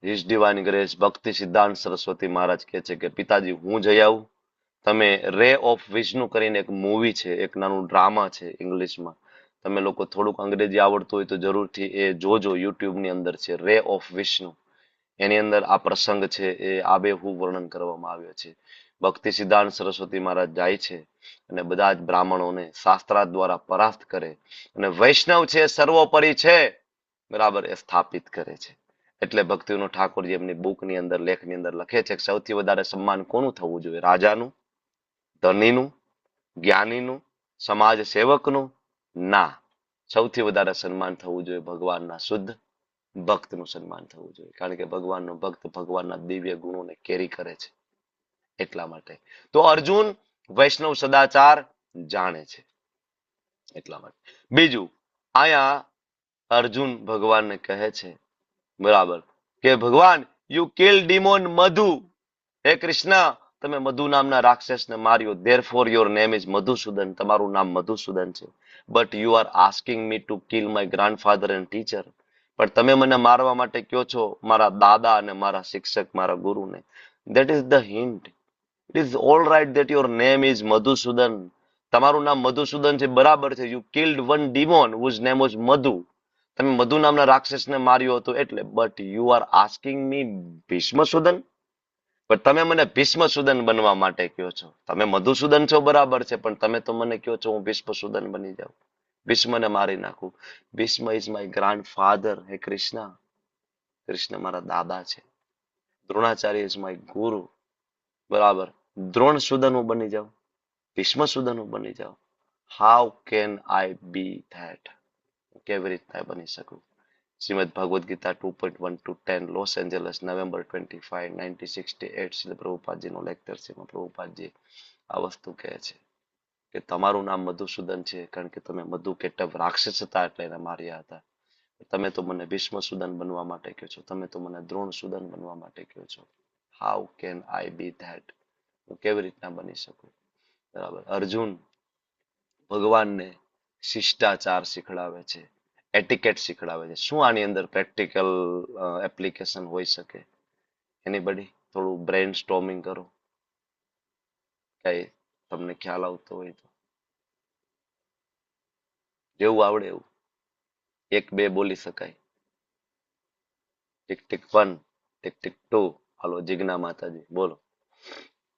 હિઝ ડિવાઇન ગ્રેસ ભક્તિ સિદ્ધાંત સરસ્વતી મહારાજ કહે છે કે પિતાજી હું જઈ આવું, તમે રે ઓફ વિષ્ણુ કરીને એક મૂવી છે, એક નાનું ડ્રામા છે ઇંગ્લિશમાં, તમે લોકો થોડુંક અંગ્રેજી આવડતું હોય તો જરૂરથી એ જોજો, યુટ્યુબની અંદર છે રે ઓફ વિષ્ણુ. એની અંદર આ પ્રસંગ છે એ આબેહૂબ વર્ણન કરવામાં આવ્યો છે. ભક્તિ સિદ્ધાંત સરસ્વતી મહારાજ જાય છે અને બધા જ બ્રાહ્મણોને શાસ્ત્રાર્થ દ્વારા પરાસ્ત કરે અને વૈષ્ણવ છે સર્વોપરી છે, બરાબર, એ સ્થાપિત કરે છે. એટલે ભક્તિનો ઠાકોરજી એમની બુકની અંદર, લેખની અંદર લખે છે કે સૌથી વધારે સન્માન કોનું થવું જોઈએ? રાજાનું, ધનીનું, જ્ઞાનીનું, સમાજ સેવકનું? ના, સૌથી વધારે સન્માન થવું જોઈએ ભગવાનના શુદ્ધ ભક્તનું સન્માન થવું જોઈએ, કારણ કે ભગવાનનો ભક્ત ભગવાનના દિવ્ય ગુણોને કેરી કરે છે એટલા માટે. તો અર્જુન વૈષ્ણવ સદાચાર જાણે છે એટલા માટે. બીજું, આયા અર્જુન ભગવાનને કહે છે, બરાબર, કે ભગવાન યુ કિલ ડિમોન મધુ, હે કૃષ્ણ તમે મધુ નામના રાક્ષસને માર્યો, therefore your name is Madhusudan, તમારું નામ મધુસૂદન છે. But you are asking me to kill my grandfather and teacher, પણ તમે મને મારવા માટે કહો છો મારા દાદા અને મારા શિક્ષક, મારા ગુરુને. That is the hint. It is all right that your name is Madhusudan, તમારું નામ મધુસૂદન છે, બરાબર છે. You killed one demon whose name was Madhu, તમે મધુ નામના રાક્ષસને માર્યો હતો એટલે. But you are asking me Bhishmasudan, પણ તમે મને ભીષ્મસૂદન બનવા માટે કહો છો. તમે મધુસૂદન છો બરાબર છે, પણ તમે તો મને કહો છો હું ભીષ્મસૂદન બની જાઉં, ભીષ્મને મારી નાખું. ભીષ્મ ઇઝ માય ગ્રાન્ડફાધર, હે કૃષ્ણ, કૃષ્ણ મારા દાદા છે. દ્રોણાચાર્ય ઇઝ માય ગુરુ, બરાબર. દ્રોણસૂદન હું બની જાઉં, ભીષ્મસૂદન હું બની જાઉં? How can I be that? કેવી રીતના બની શકું? Shrimad Bhagavad Gita 2.1-10, Los Angeles, November 25, 1968, Shri પ્રભુપાદજીનો લેક્ચર છે. એમાં પ્રભુપાદજી આ વસ્તુ કહે છે કે તમારું નામ મધુસૂદન છે કારણ કે તમે મધુ કેટવ રાક્ષસ હતા એટલે એને માર્યા હતા. તમે તો મને ભીષ્મસૂદન બનવા માટે કહો છો, તમે તો મને દ્રોણસૂદન બનવા માટે કહો છો. How can I be that? હું કેવી રીતના બની શકું? બરાબર. અર્જુન ભગવાનને શિષ્ટાચાર શીખડાવે છે, એટિકેટ શીખડાવે છે. શું આની અંદર પ્રેક્ટિકલ એપ્લિકેશન હોઈ શકે? એનીબડી થોડું બ્રેઇન સ્ટોમિંગ કરો, કઈ તમને ખ્યાલ આવતો હોય તો. જેવું આવડે એવું 1-2 બોલી શકાય. ટિક ટિક 1, ટિક ટિક 2, હાલો જિજ્ઞા માતાજી બોલો.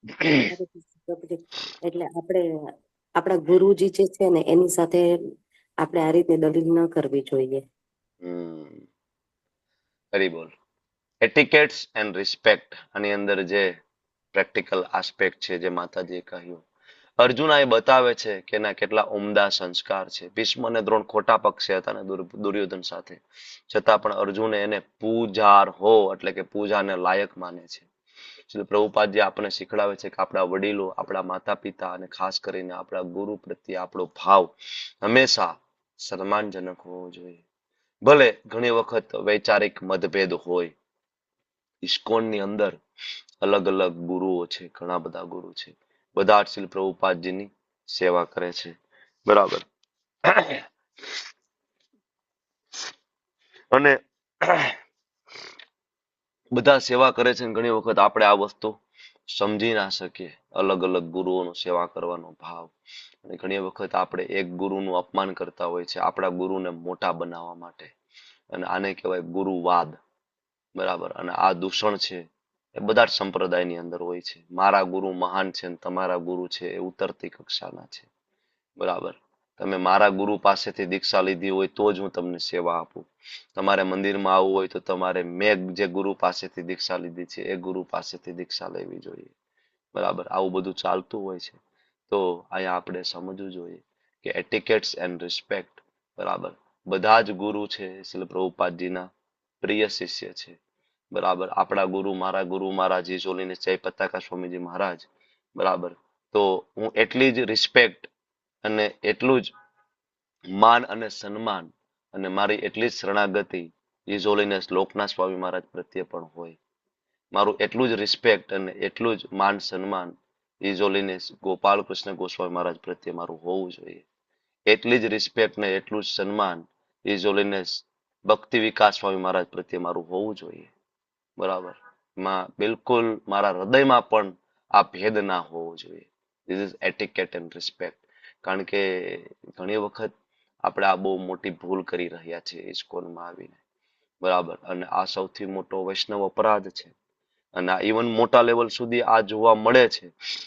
હરે કૃષ્ણ પ્રભુજી. એટલે આપણે આપણા ગુરુજી જે છે ને એની સાથે આપણે આ રીતની દલીલ ન કરવી જોઈએ. ફરી બોલ. એટિકેટ્સ એન્ડ રિસ્પેક્ટ આની અંદર જે પ્રેક્ટિકલ આસ્પેક્ટ છે જે માતાજીએ કહ્યું, અર્જુન એ બતાવે છે કે એના કેટલા ઉમદા સંસ્કાર છે. ભીષ્મ અને દ્રોણ ખોટા પક્ષે હતા ને દુર્યોધન સાથે, છતાં પણ અર્જુને એને પૂજાર હો એટલે કે પૂજાને લાયક માને છે. શ્રી પ્રભુપાદજી આપણને શીખડાવે છે કે આપણા વડીલો, આપણા માતા પિતા અને ખાસ કરીને આપણા ગુરુ પ્રત્યે આપણો ભાવ હંમેશા સન્માનજનક હોવો જોઈએ. ભલે ઘણી વખત વૈચારિક મતભેદ હોય. ઇસ્કોનની અંદર અલગ અલગ ગુરુઓ છે, ઘણા બધા ગુરુ છે, બધા શ્રી પ્રભુપાદજીની સેવા કરે છે. બરાબર. અને બધા સેવા કરે છે. ઘણી વખત આપણે આ વસ્તુ સમજી ના શકીએ, અલગ અલગ ગુરુઓનો સેવા કરવાનો ભાવ. અને ઘણી વખત આપણે એક ગુરુનું અપમાન કરતા હોય છે આપણા ગુરુને મોટા બનાવવા માટે, અને આને કહેવાય ગુરુવાદ. બરાબર. અને આ દૂષણ છે એ બધા જ સંપ્રદાયની અંદર હોય છે. મારા ગુરુ મહાન છે ને તમારા ગુરુ છે એ ઉતરતી કક્ષાના છે. બરાબર. તમે મારા ગુરુ પાસેથી દીક્ષા લીધી હોય તો જ હું તમને સેવા આપું. તમારે મંદિરમાં આવવું હોય તો તમારે મેં જે ગુરુ પાસેથી દીક્ષા લીધી છે એ ગુરુ પાસેથી દીક્ષા લેવી જોઈએ. બરાબર. આવું બધું ચાલતું હોય છે. તો અહીંયા આપણે સમજવું જોઈએ કે એટિકેટ્સ એન્ડ રિસ્પેક્ટ. બરાબર. બધા જ ગુરુ છે શ્રી પ્રભુપાદજીના પ્રિય શિષ્ય છે. બરાબર. આપણા ગુરુ મારા જીજોલીને જય પતાકા સ્વામીજી મહારાજ. બરાબર. તો હું એટલી જ રિસ્પેક્ટ અને એટલું જ માન અને સન્માન અને મારી એટલી જ શરણાગતિ જીજોલીને લોકનાથ સ્વામી મહારાજ પ્રત્યે પણ હોય. મારું એટલું જ રિસ્પેક્ટ અને એટલું જ માન સન્માન જીજોલીને ગોપાલ કૃષ્ણ ગોસ્વામી મહારાજ પ્રત્યે મારું હોવું જોઈએ. એટલી જ રિસ્પેક્ટ ને એટલું જ સન્માન જીજોલીને ભક્તિ વિકાસ સ્વામી મહારાજ પ્રત્યે મારું હોવું જોઈએ. બરાબર. બિલકુલ મારા હૃદયમાં પણ આ ભેદ ના હોવો જોઈએ. This is etiquette and respect. કારણ કે ઘણી વખત આપણે આ બહુ મોટી ભૂલ કરી રહ્યા છીએ ઇસ્કોનમાં આવીને. બરાબર. અને આ સૌથી મોટો વૈષ્ણવ અપરાધ છે. અને આ ઇવન મોટા લેવલ સુધી આ જોવા મળે છે.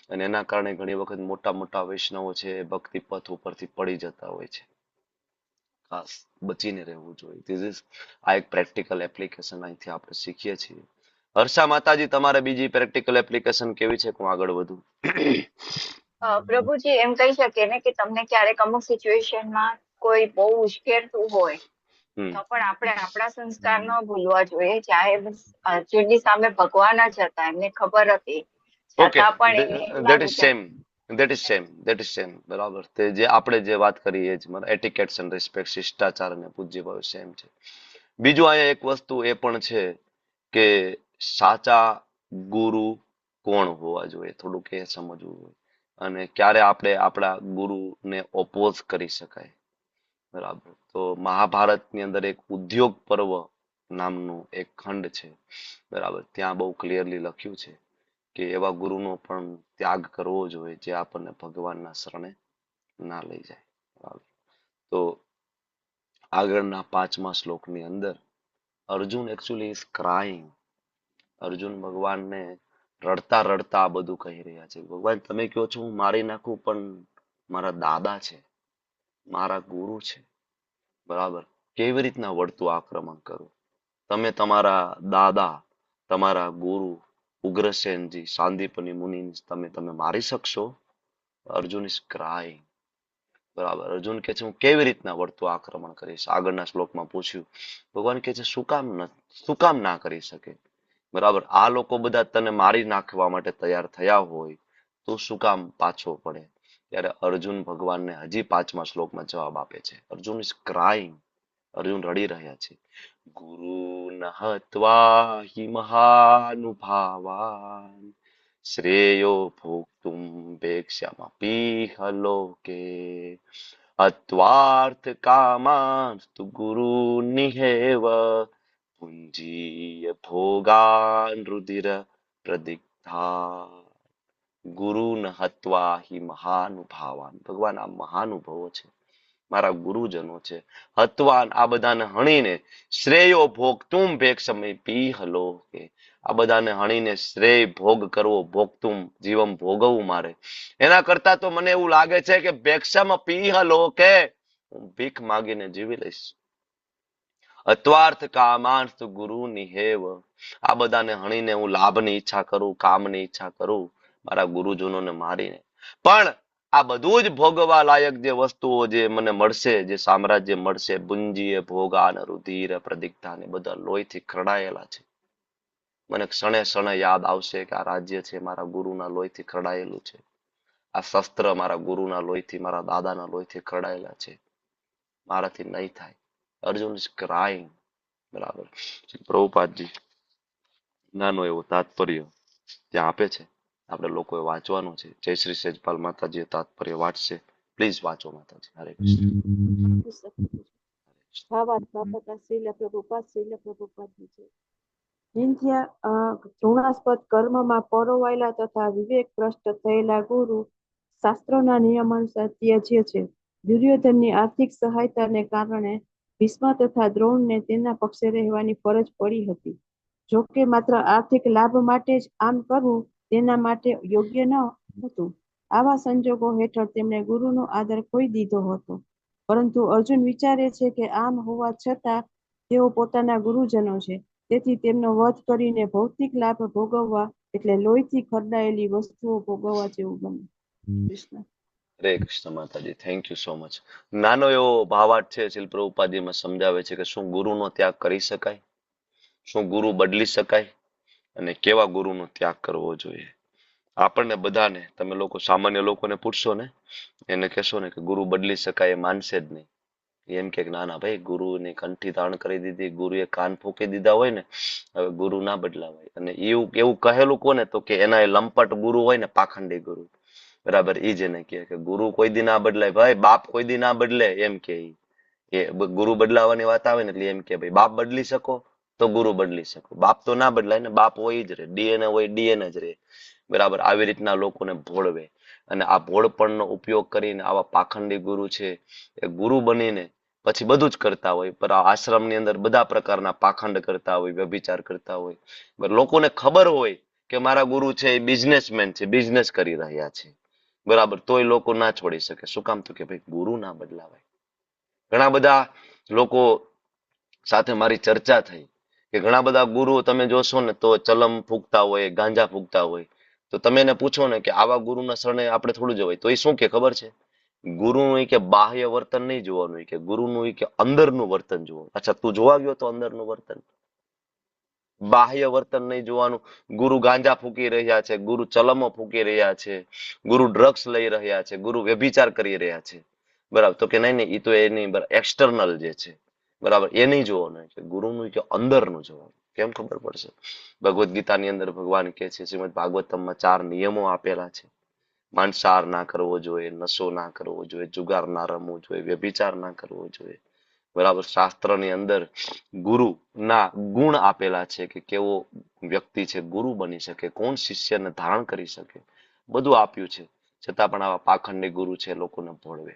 અને એના કારણે ઘણી વખત મોટા મોટા વૈષ્ણવો છે ભક્તિ પથ ઉપરથી પડી જતા હોય છે. ખાસ બચીને રહેવું જોઈએ. ધીસ ઇઝ આ એક પ્રેક્ટિકલ એપ્લિકેશન અહીંથી આપણે શીખીએ છીએ. હર્ષા માતાજી, તમારે બીજી પ્રેક્ટિકલ એપ્લિકેશન કેવી છે? હું આગળ વધું. પ્રભુજી એમ કહી શકે ને કે તમને ક્યારેક અમુક સિચ્યુએશનમાં કોઈ બહુ ઉશ્કેરતું હોય તો પણ આપણે આપણા સંસ્કાર ન ભૂલવા જોઈએ. ચાહે અર્જુનની સામે ભગવાન જ હતા, એમને ખબર હતી, છતાં પણ That is same. બરાબર. તે જે આપણે જે વાત કરી એ જ એટિકેટ્સ એન્ડ રિસ્પેક્ટ, શિષ્ટાચાર અને પૂજ્ય ભાવ સેમ છે. બીજું અહીંયા એક વસ્તુ એ પણ છે કે સાચા ગુરુ કોણ હોવા જોઈએ, થોડુંક એ સમજવું હોય. અને ક્યારે આપણે આપણા ગુરુને ઓપોઝ કરી શકાય. બરાબર. તો મહાભારતની અંદર એક ઉદ્યોગ પર્વ નામનું એક ખંડ છે. બરાબર. ત્યાં બહુ ક્લિયરલી લખ્યું છે કે એવા ગુરુનો પણ ત્યાગ કરવો જોઈએ જે આપણને ભગવાનના શરણે ના લઈ જાય. બરાબર. તો આગળના 5મા શ્લોકની અંદર Arjun actually is crying. Arjun ભગવાનને રડતા રડતા આ બધું કહી રહ્યા છે. ભગવાન તમે કહો છો હું મારી નાખું, પણ મારા દાદા છે, મારા ગુરુ છે. બરાબર. કેવી રીતના વળતું આક્રમણ કરું? તમે તમારા દાદા, તમારા ગુરુ ઉગ્રસેનજી, સાંદીપની મુનિ તમે મારી શકશો? Arjun is crying. બરાબર. અર્જુન કે છે હું કેવી રીતના વળતું આક્રમણ કરીશ? આગળના શ્લોકમાં પૂછ્યું. ભગવાન કે છે શું કામ ના કરી શકે? બરાબર. આ લોકો બધા તને મારી નાખવા માટે તૈયાર થયા હોય તો શું કામ પાછો પડે? ત્યારે અર્જુન ભગવાનને હજી 5મા શ્લોકમાં જવાબ આપે છે. Arjun is crying. અર્જુન રડી રહ્યા છે. ગુરુ નહત્વા હિ મહાનુભાવાન શ્રેયો ભોક્તુમ ભેક્ષ્યમપીહ લોકે અત્વાર્થ કામાસ્તુ ગુરુ નિહેવ પુંજીય ભોગાન રુધિર પ્રદિગ્ધા. ગુરુ નહત્વા હિ મહાનુભાવાન. ભગવાન આ મહાનુભાવો છે, મારા ગુરુજનો છે. હતવાન આ બધાને હણીને શ્રેયો ભોગ તુમ ભેગ સમય પી હલો કે આ બધાને હણીને શ્રેય ભોગ કરવો, ભોગતું જીવન ભોગવવું મારે, એના કરતા તો મને એવું લાગે છે કે ભેક્ષમ પીહ લોકે, હું ભીખ માગીને જીવી લઈશ. અત્વાર્થ કામાંસ્ત ગુરુ નિહેવ, આ બધાને હણીને હું લાભની ઈચ્છા કરું, કામની ઈચ્છા કરું, મારા ગુરુજનોને મારીને. પણ આ બધું જ ભોગવા લાયક જે વસ્તુઓ જે મને મળશે, જે સામ્રાજ્ય મળશે, પુંજીએ ભોગાન રુધિર પ્રદિગ્ધા ને બધા લોહીથી ખરડાયેલા છે. મને ક્ષણે ક્ષણે યાદ આવશે કે આ રાજ્ય છે મારા ગુરુના લોહીથી ખરડાયેલું છે, આ શસ્ત્ર મારા ગુરુના લોહીથી, મારા દાદાના લોહીથી ખરડાયેલા છે, મારાથી નહીં થાય. Arjun is crying. બરાબર. પ્રભુપાદજી નાનો એવો તાત્પર્ય ત્યાં આપે છે, આપણે લોકોએ વાંચવાનું છે. જય શ્રી સેજપાલ માતાજી તાત્પર્ય વાંચશે, પ્લીઝ વાંચો માતાજી. હરે કૃષ્ણ. ભાવાર્થ વાપરતા શ્રીલ પ્રભુપાદ છે. ઘૃણાસ્પદ કર્મમાં પરોવાયેલા તથા વિવેક ભ્રષ્ટ થયેલા ગુરુ શાસ્ત્રોના નિયમાનુસાર ત્યજ્ય છે. દુર્યોધનની આર્થિક સહાયતાને કારણે ભીષ્મ તથા દ્રોણને તેના પક્ષે રહેવાની ફરજ પડી હતી. જોકે માત્ર આર્થિક લાભ માટે જ આમ કરવું તેના માટે યોગ્ય ન હતું. આવા સંજોગો હેઠળ તેમણે ગુરુનો આદર ખોઈ દીધો હતો. પરંતુ અર્જુન વિચારે છે કે આમ હોવા છતાં તેઓ પોતાના ગુરુજનો છે, તેથી તેમનો વધ કરીને ભૌતિક લાભ ભોગવવા એટલે લોહીથી ખરડાયેલી વસ્તુઓ ભોગવવા જેવું બને. કૃષ્ણ. હરે કૃષ્ણ માતાજી, થેન્ક યુ સો મચ. નાનો એવો ભાવાર્થ છે, શિલ પ્રભુપાદીમાં સમજાવે છે કે શું ગુરુનો ત્યાગ કરી શકાય, શું ગુરુ બદલી શકાય, અને કેવા ગુરુનો ત્યાગ કરવો જોઈએ. આપણને બધાને, તમે લોકો સામાન્ય લોકોને પૂછશો ને, એને કહેશો ને કે ગુરુ બદલી શકાય, એ માનશે જ નહીં. એમ કે ના ના ભાઈ, ગુરુની કંઠી ધારણ કરી દીધી, ગુરુએ કાન ફૂંકી દીધા હોય ને, હવે ગુરુ ના બદલાવાય. અને એવું કહેલું કોને, તો કે એના એ લંપટ ગુરુ હોય ને, પાખંડી ગુરુ, બરાબર, ઈ જ એને કે ગુરુ કોઈ દી ના બદલાય ભાઈ, બાપ કોઈ દી ના બદલે, એમ કે ગુરુ બદલાવાની વાત આવે ને એટલે એમ કે ભાઈ બાપ બદલી શકો તો ગુરુ બદલી શકો, બાપ તો ના બદલાય ને, બાપ હોય જ રે, ડીએનએ હોય ડીએનએ જ રે. બરાબર. આવી રીતના લોકોને ભોળવે, અને આ ભોળપણનો ઉપયોગ કરીને આવા પાખંડી ગુરુ છે એ ગુરુ બનીને પછી બધું જ કરતા હોય. પર આ આશ્રમની અંદર બધા પ્રકારના પાખંડ કરતા હોય, વ્યભિચાર કરતા હોય. લોકોને ખબર હોય કે મારા ગુરુ છે એ બિઝનેસમેન છે, બિઝનેસ કરી રહ્યા છે, બરાબર, તોય લોકો ના છોડી શકે. શું કામ? તો કે ભાઈ ગુરુ ના બદલાવાય. ઘણા બધા લોકો સાથે મારી ચર્ચા થઈ કે ઘણા બધા ગુરુ તમે જોશો ને તો ચલમ ફૂંકતા હોય, ગાંજા ફૂંકતા હોય. તો તમે એને પૂછો ને કે આવા ગુરુના શરણે આપણે થોડું જવાય, તો એ શું કે ખબર છે, ગુરુનું કે બાહ્ય વર્તન નહીં જોવાનું, કે ગુરુનું કે અંદરનું વર્તન જોવાનું. અચ્છા, તું જોવા ગયો તો અંદરનું વર્તન, બાહ્ય વર્તન નહીં જોવાનું. ગુરુ ગાંજા ફૂંકી રહ્યા છે, ગુરુ ચલમો ફૂંકી રહ્યા છે, ગુરુ ડ્રગ્સ લઈ રહ્યા છે, ગુરુ વ્યભિચાર કરી રહ્યા છે, બરાબર, તો કે નહીં એ તો એની એક્સટર્નલ જે છે, બરાબર, એ નહીં જોવાનું, કે ગુરુનું કે અંદરનું જોવાનું. કેમ ખબર પડશે? ભગવદ્ ગીતાની અંદર ભગવાન કહે છે, શ્રીમદ ભાગવતમમાં 4 નિયમો આપેલા છે. માંસાહાર ના કરવો જોઈએ, નશો ના કરવો જોઈએ, જુગાર ના રમવું જોઈએ, વ્યભિચાર ના કરવો જોઈએ, બરાબર. શાસ્ત્રની અંદર ગુરુ ના ગુણ આપેલા છે કે કેવો વ્યક્તિ છે ગુરુ બની શકે, કોણ શિષ્યને ધારણ કરી શકે, બધું આપ્યું છે. છતાં પણ આવા પાખંડી ગુરુ છે લોકોને ભોળવે.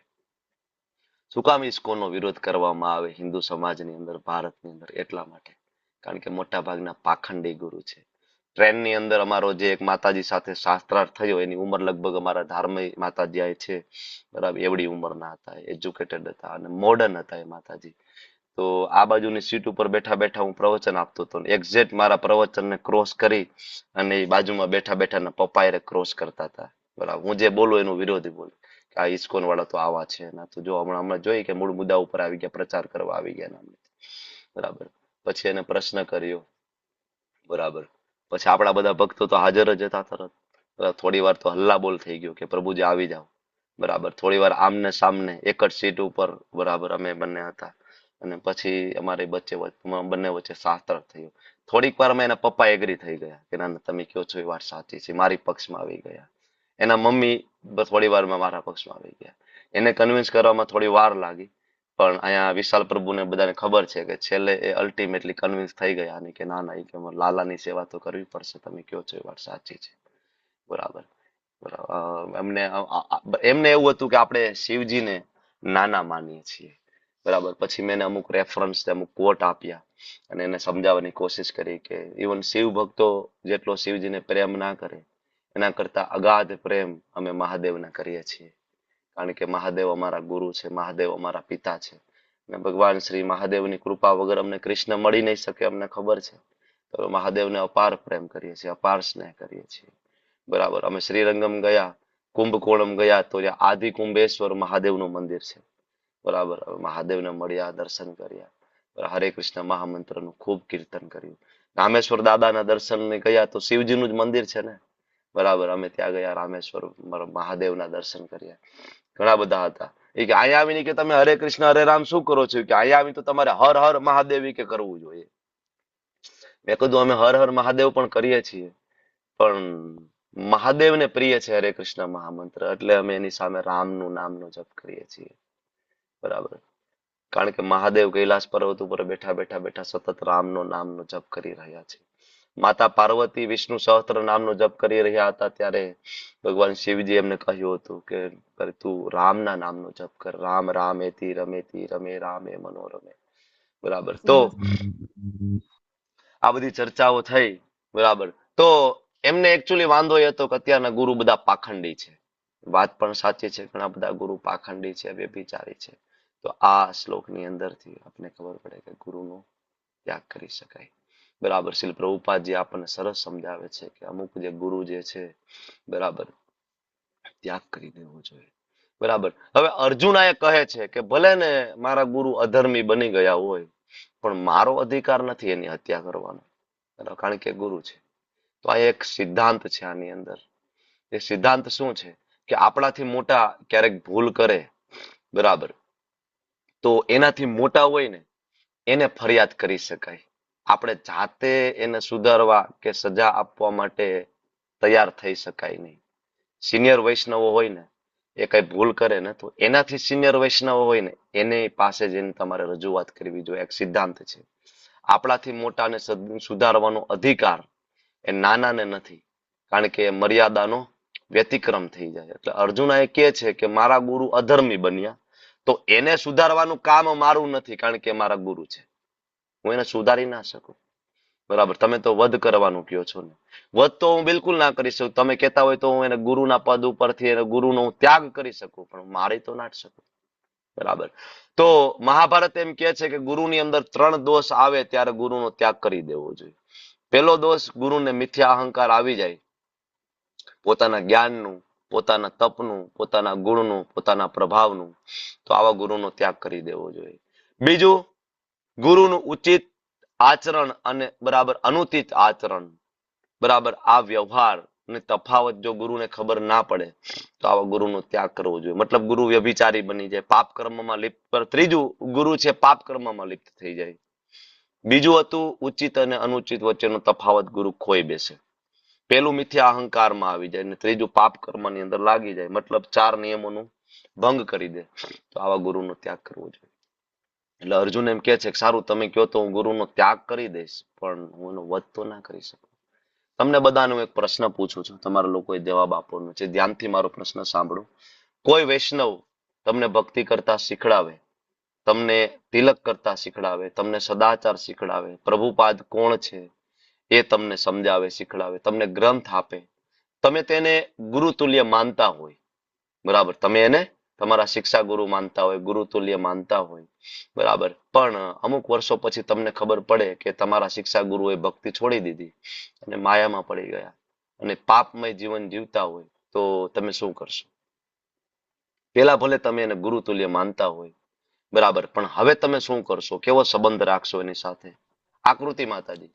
શું કામ ઇસ્કોનનો વિરોધ કરવામાં આવે હિન્દુ સમાજની અંદર, ભારતની અંદર? એટલા માટે, કારણ કે મોટા ભાગના પાખંડી ગુરુ છે. ટ્રેનની અંદર અમારો જે એક માતાજી સાથે શાસ્ત્રાર્થ થયો, એની ઉંમર લગભગ અમારા ધાર્મિક માતાજી છે, બરાબર, એવડી ઉંમરના હતા, એજ્યુકેટેડ હતા અને મોડર્ન હતા એ માતાજી. તો આ બાજુની સીટ ઉપર બેઠા બેઠા હું પ્રવચન આપતો હતો, એક્ઝેક્ટ મારા પ્રવચનને ક્રોસ કરી અને એ બાજુમાં બેઠા બેઠા પપ્પા એ ક્રોસ કરતા હતા, બરાબર. હું જે બોલું એનું વિરોધી બોલું, કે આ ઇસ્કોન વાળા તો આવા છે, ના તો જો હમણાં જોઈ કે મૂળ મુદ્દા ઉપર આવી ગયા, પ્રચાર કરવા આવી ગયા, બરાબર. પછી એને પ્રશ્ન કર્યો, બરાબર. પછી આપણા બધા ભક્તો તો હાજર જ હતા તરત. થોડી વાર તો હલ્લા બોલ થઈ ગયો કે પ્રભુજી આવી જાઓ, બરાબર. થોડી વાર આમને સામને એક જ સીટ ઉપર, બરાબર, અમે બંને હતા. અને પછી અમારી બંને વચ્ચે શાસ્ત્ર થયું. થોડીક વાર એના પપ્પા એગ્રી થઈ ગયા કે ના તમે કહો છો એ વાત સાચી છે, મારી પક્ષમાં આવી ગયા. એના મમ્મી થોડી વારમાં મારા પક્ષમાં આવી ગયા. એને કન્વિન્સ કરવામાં થોડી વાર લાગી, પણ અહીંયા વિશાલ પ્રભુને બધાને ખબર છે કે છેલ્લે એ અલ્ટિમેટલી કન્વિન્સ થઈ ગયા અને કે ના ના, કે લાલાની સેવા તો કરવી પડશે, તમે કહો છો એ વાત સાચી છે, બરાબર. એમને એવું હતું કે આપણે શિવજીને નાના માનીએ છીએ, બરાબર. પછી મેં એને અમુક રેફરન્સ અમુક કોટ આપ્યા અને એને સમજાવવાની કોશિશ કરી કે ઇવન શિવ ભક્તો જેટલો શિવજીને પ્રેમ ના કરે એના કરતા અગાધ પ્રેમ અમે મહાદેવને કરીએ છીએ. કારણ કે મહાદેવ અમારા ગુરુ છે, મહાદેવ અમારા પિતા છે. અને ભગવાન શ્રી મહાદેવની કૃપા વગર અમને કૃષ્ણ મળી નહીં શકે, અમને ખબર છે. તો મહાદેવને અપાર પ્રેમ કરીએ છીએ, અપાર સ્નેહ કરીએ છીએ. બરાબર. અમે શ્રીરંગમ ગયા, કુંભકોણમ ગયા તો ત્યાં આદિ કુંભેશ્વર મહાદેવનું મંદિર છે. બરાબર. મહાદેવને મળ્યા, દર્શન કર્યા, હરે કૃષ્ણ મહામંત્રનું ખૂબ કીર્તન કર્યું. રામેશ્વર દાદાના દર્શન ગયા તો શિવજીનું જ મંદિર છે ને. બરાબર. અમે ત્યાં ગયા, રામેશ્વર મહાદેવના દર્શન કર્યા. ઘણા બધા હતા. એ કે અહીંયા આવીને કે તમે હરે કૃષ્ણ હરે રામ શું કરો છો? કે અહીંયા આવીને તો તમારે હર હર મહાદેવી કે કરવું જોઈએ. મેં કીધું અમે હર હર મહાદેવ પણ કરીએ છીએ, પણ મહાદેવને પ્રિય છે હરે કૃષ્ણ મહામંત્ર, એટલે અમે એની સામે રામનું નામનો જપ કરીએ છીએ. બરાબર. કારણ કે મહાદેવ કૈલાસ પર્વત ઉપર બેઠા સતત રામનો નામનો જપ કરી રહ્યા છે. માતા પાર્વતી વિષ્ણુ સહસ્ત્ર નામનો જપ કરી રહ્યા હતા ત્યારે ભગવાન શિવજી એમને કહ્યું હતું કે તું રામના નામનો જપ કર. રામ રામેતિ રમેતિ રમે રામે મનોરમે. બરાબર. તો આ બધી ચર્ચાઓ થઈ. બરાબર. તો એમને એકચ્યુઅલી વાંધો એ હતો કે અત્યારના ગુરુ બધા પાખંડી છે. વાત પણ સાચી છે, ઘણા બધા ગુરુ પાખંડી છે, વ્યભિચારી છે. તો આ શ્લોકની અંદરથી આપણને ખબર પડે કે ગુરુનો ત્યાગ કરી શકાય. બરાબર. શ્રીલ પ્રભુપાદજી આપણને સરસ સમજાવે છે કે અમુક જે ગુરુ જે છે, બરાબર, ત્યાગ કરી દેવો જોઈએ. બરાબર. હવે અર્જુના એ કહે છે કે ભલે ને મારા ગુરુ અધર્મી બની ગયા હોય, પણ મારો અધિકાર નથી એની હત્યા કરવાનો, કારણ કે ગુરુ છે. તો આ એક સિદ્ધાંત છે આની અંદર. એ સિદ્ધાંત શું છે કે આપણાથી મોટા ક્યારેક ભૂલ કરે, બરાબર, તો એનાથી મોટા હોય ને એને ફરિયાદ કરી શકાય. આપણે જાતે એને સુધારવા કે સજા આપવા માટે તૈયાર થઈ શકાય નહીં. સિનિયર વૈષ્ણવો હોય ને એ કઈ ભૂલ કરે ને તો એનાથી સિનિયર વૈષ્ણવો હોય ને એની પાસે જઈને તમારે રજૂઆત કરવી જોઈએ. એક સિદ્ધાંત છે. આપણાથી મોટાને સુધારવાનો અધિકાર એ નાનાને નથી, કારણ કે મર્યાદાનો વ્યતિક્રમ થઈ જાય. એટલે અર્જુના એ કહે છે કે મારા ગુરુ અધર્મી બન્યા તો એને સુધારવાનું કામ મારું નથી, કારણ કે મારા ગુરુ છે. હું એને સુધારી ના શકું. બરાબર. તમે તો વધ કરવાનું કહો છો ને. વધ તો હું બિલકુલ ના કરી શકું. તમે કહેતા હોય તો હું એને ગુરુના પદ ઉપરથી એને ગુરુનો ત્યાગ કરી શકું, પણ મારી તો ના જ શકું. બરાબર. તો મહાભારત એમ કહે છે કે ગુરુની અંદર 3 દોષ આવે ત્યારે ગુરુનો ત્યાગ કરી દેવો જોઈએ. પહેલો દોષ, ગુરુને મિથ્યા અહંકાર આવી જાય, પોતાના જ્ઞાનનું, પોતાના તપનું, પોતાના ગુણનું, પોતાના પ્રભાવનું, તો આવા ગુરુનો ત્યાગ કરી દેવો જોઈએ. બીજું, ગુરુનું ઉચિત આચરણ અને બરાબર અનુચિત આચરણ, બરાબર, આ વ્યવહાર ને તફાવત જો ગુરુને ખબર ના પડે તો આવા ગુરુનો ત્યાગ કરવો જોઈએ. મતલબ ગુરુ વ્યભિચારી બની જાય, પાપ કર્મમાં લિપ્ત. ત્રીજું, ગુરુ છે પાપ કર્મમાં લિપ્ત થઈ જાય. બીજું હતું ઉચિત અને અનુચિત વચ્ચેનો તફાવત ગુરુ ખોઈ બેસે. પેલું મિથ્યા અહંકારમાં આવી જાય ને ત્રીજું પાપ કર્મની અંદર લાગી જાય, મતલબ 4 નિયમોનું ભંગ કરી દે. તો આવા ગુરુનો ત્યાગ કરવો જોઈએ. એટલે અર્જુન એમ કે છે કે સારું તમે કહો તો હું ગુરુનો ત્યાગ કરી દઈશ, પણ હું એનો વધ તો ના કરી શકું. તમને બધાનો એક પ્રશ્ન પૂછું છું, તમારા લોકોએ જવાબ આપવાનો છે. ધ્યાનથી મારો પ્રશ્ન સાંભળો. કોઈ વૈષ્ણવ તમને ભક્તિ કરતા શીખડાવે, તમને તિલક કરતા શીખડાવે, તમને સદાચાર શીખડાવે, પ્રભુપાદ કોણ છે એ તમને સમજાવે, શીખડાવે, તમને ગ્રંથ આપે, તમે તેને ગુરુ તુલ્ય માનતા હોય, બરાબર, તમે એને તમારા શિક્ષા ગુરુ માનતા હોય, ગુરુ તુલ્ય માનતા હોય, બરાબર, પણ અમુક વર્ષો પછી તમને ખબર પડે કે તમારા શિક્ષા ગુરુએ ભક્તિ છોડી દીધી અને માયામાં પડી ગયા અને પાપમય જીવન જીવતા હોય, તો તમે શું કરશો? પેલા ભલે તમે એને ગુરુ તુલ્ય માનતા હોય, બરાબર, પણ હવે તમે શું કરશો? કેવો સંબંધ રાખશો એની સાથે? આકૃતિ માતાજી.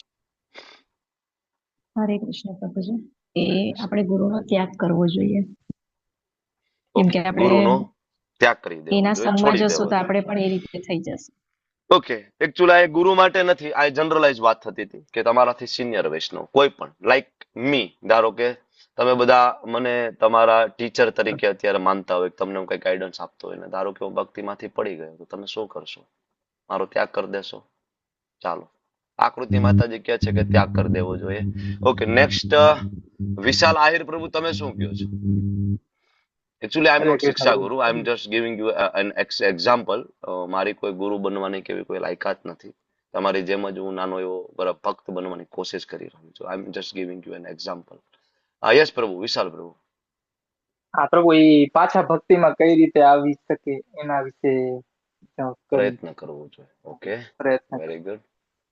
હરે કૃષ્ણ પ્રભુજી. એ આપણે ગુરુનો ત્યાગ કરવો જોઈએ. કેમ કે આપણે ગુરુનો ત્યાગ કરી દેવો એના જોઈએ, સંગમાં છોડી જશું દેવો તો આપણે પણ એ રીતે થઈ જશે. ઓકે. એકચ્યુઅલી આ ગુરુ માટે નથી, આ જનરલાઇઝ વાત થતી હતી કે તમારાથી સિનિયર વૈષ્ણવ કોઈ પણ, લાઈક મી, ધારો કે તમે બધા મને તમારા ટીચર તરીકે અત્યારે માનતા હોય, તમને હું કઈ ગાઈડન્સ આપતો હોય ને ધારો કે હું ભક્તિમાંથી પડી ગયો, તો તમે શું કરશો? મારો ત્યાગ કરી દેશો? ચાલો, આકૃતિ માતાજી કહે છે કે ત્યાગ કરી દેવો જોઈએ. ઓકે, નેક્સ્ટ વિશાલ આહિર પ્રભુ, તમે શું કહો છો? Actually I M Hare not Krishna Shiksha Prabhu. ગુરુ, I am just giving you an example. મારી કોઈ ગુરુ બનવાની કે એવી કોઈ લાયકાત નથી. તમારી જેમ જ હું નાનો એવો બરાબર ભક્ત બનવાની કોશિશ કરી રહ્યો છું. I am just giving you an example. હા યસ પ્રભુ, વિશાલ પ્રભુ. હા પ્રભુ, એ પાછા ભક્તિમાં કઈ રીતે આવી શકે એના વિશે પ્રયત્ન કરવો જોઈએ. ઓકે, પ્રયત્ન. Very good,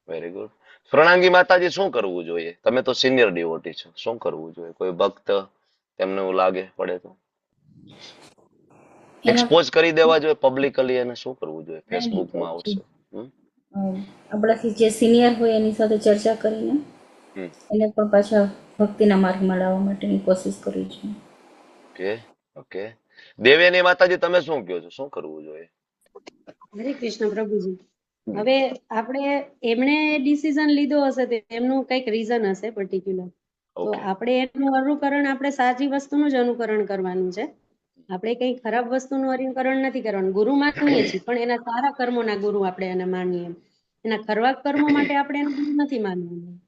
very good. Pranangi Mataji, શું કરવું જોઈએ? તમે તો સિનિયર ડિવોટી છો, શું કરવું જોઈએ? કોઈ ભક્ત તેમને એવું લાગે પડે તો એના એક્સપોઝ કરી દેવા જોઈએ પબ્લિકલી, અને શું કરવું જોઈએ? નહીં ફેસબુકમાં પ્રભુજી. આવશે. આપણાથી જે સિનિયર હોય એની સાથે ચર્ચા કરીને હમ. એને પણ પાછા ભક્તિના માર્ગમાં લાવવા માટેની કોશિશ કરવી જોઈએ. Okay, okay. દેવ્યાની માતાજી, તમે શું કહો છો? શું કરવું જોઈએ? હરે કૃષ્ણ પ્રભુજી. હવે આપણે એમણે ડિસિઝન લીધો હશે તો એમનું કંઈક રીઝન હશે પર્ટિક્યુલર. તો ઓકે, આપણે એનું અનુકરણ, આપણે સાચી વસ્તુનું જ અનુકરણ કરવાનું છે. આપણે કઈ ખરાબ વસ્તુનું અનુકરણ નથી કરવાનું. ગુરુ માનીએ છીએ પણ એના સારા કર્મોના ગુરુ આપણે એને માનીએ. એના ખરાબ કર્મો માટે આપણે એને ગુરુ નથી માનવાનું.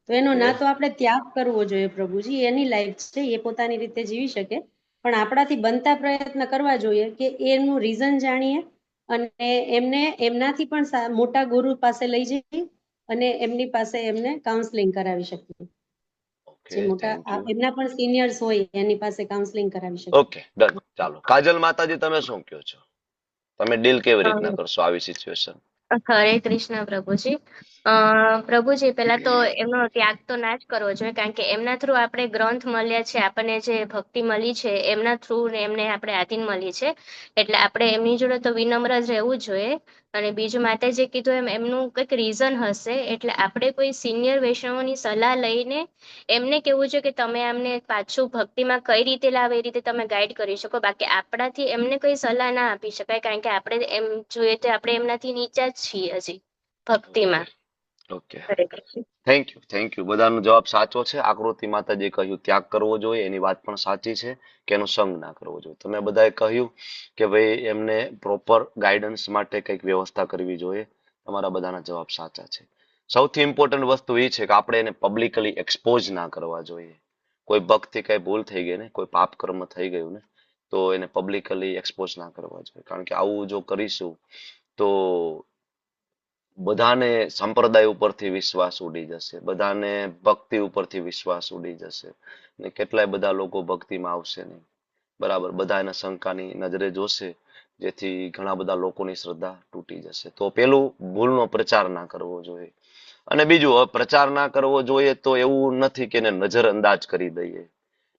તો એનો ના તો આપણે ત્યાગ કરવો જોઈએ પ્રભુજી. એની લાઈફ છે, એ પોતાની રીતે જીવી શકે, પણ આપણાથી બનતા પ્રયત્ન કરવા જોઈએ કે એનું રીઝન જાણીએ અને એમને એમનાથી પણ મોટા ગુરુ પાસે લઈ જઈએ અને એમની પાસે એમને કાઉન્સેલિંગ કરાવી શકીએ. જે મોટા એમના પણ સિનિયર્સ હોય એની પાસે કાઉન્સેલિંગ કરાવી શકીએ. Okay, done. ચાલો, કાજલ માતાજી, તમે શું કહો છો? તમે ડીલ કેવી રીતના કરશો આવી સિચ્યુએશન? હરે કૃષ્ણ પ્રભુજી. પ્રભુજી, પહેલા તો એમનો ત્યાગ તો ના જ કરવો જોઈએ, કારણ કે એમના થ્રુ આપણે ગ્રંથ મળ્યા છે, આપણને જે ભક્તિ મળી છે એમના થ્રુ ને એમને આપણે આધીન મળી છે, એટલે આપણે એમની જોડે તો વિનમ્ર જ રહેવું જોઈએ. અને બીજું, માતાજીએ કીધું એમ એમનું કંઈક રીઝન હશે, એટલે આપણે કોઈ સિનિયર વૈષ્ણવોની સલાહ લઈને એમને કેવું છે કે તમે એમને પાછું ભક્તિમાં કઈ રીતે લાવે એ રીતે તમે ગાઈડ કરી શકો. બાકી આપણાથી એમને કોઈ સલાહ ના આપી શકાય, કારણ કે આપણે એમ જોઈએ તો આપણે એમનાથી નીચા જ છીએ હજી ભક્તિમાં. Okay, thank you, thank you. બધાનો જવાબ સાચો છે. આકૃતિ માતાજીએ કહ્યું ત્યાગ કરવો જોઈએ, એની વાત પણ સાચી છે કે એનો સંગ ના કરવો જોઈએ. તમે બધાએ કહ્યું કે ભાઈ એમને પ્રોપર ગાઈડન્સ માટે કંઈક વ્યવસ્થા કરવી જોઈએ. તમારા બધાના જવાબ સાચા છે. સૌથી ઇમ્પોર્ટન્ટ વસ્તુ એ છે કે આપણે એને પબ્લિકલી એક્સપોઝ ના કરવા જોઈએ. કોઈ ભક્તથી કઈ ભૂલ થઈ ગઈ ને, કોઈ પાપ કર્મ થઈ ગયું ને, તો એને પબ્લિકલી એક્સપોઝ ના કરવા જોઈએ. કારણ કે આવું જો કરીશું તો બધાને સંપ્રદાય ઉપરથી વિશ્વાસ ઉડી જશે, બધાને ભક્તિ ઉપરથી વિશ્વાસ ઉડી જશે, ને કેટલાય બધા લોકો ભક્તિમાં આવશે નહીં. બરાબર, બધા એના શંકાની નજરે જોશે, જેથી ઘણા બધા લોકોની શ્રદ્ધા તૂટી જશે. તો પેલું, ભૂલનો પ્રચાર ના કરવો જોઈએ. અને બીજું, પ્રચાર ના કરવો જોઈએ તો એવું નથી કે એને નજરઅંદાજ કરી દઈએ.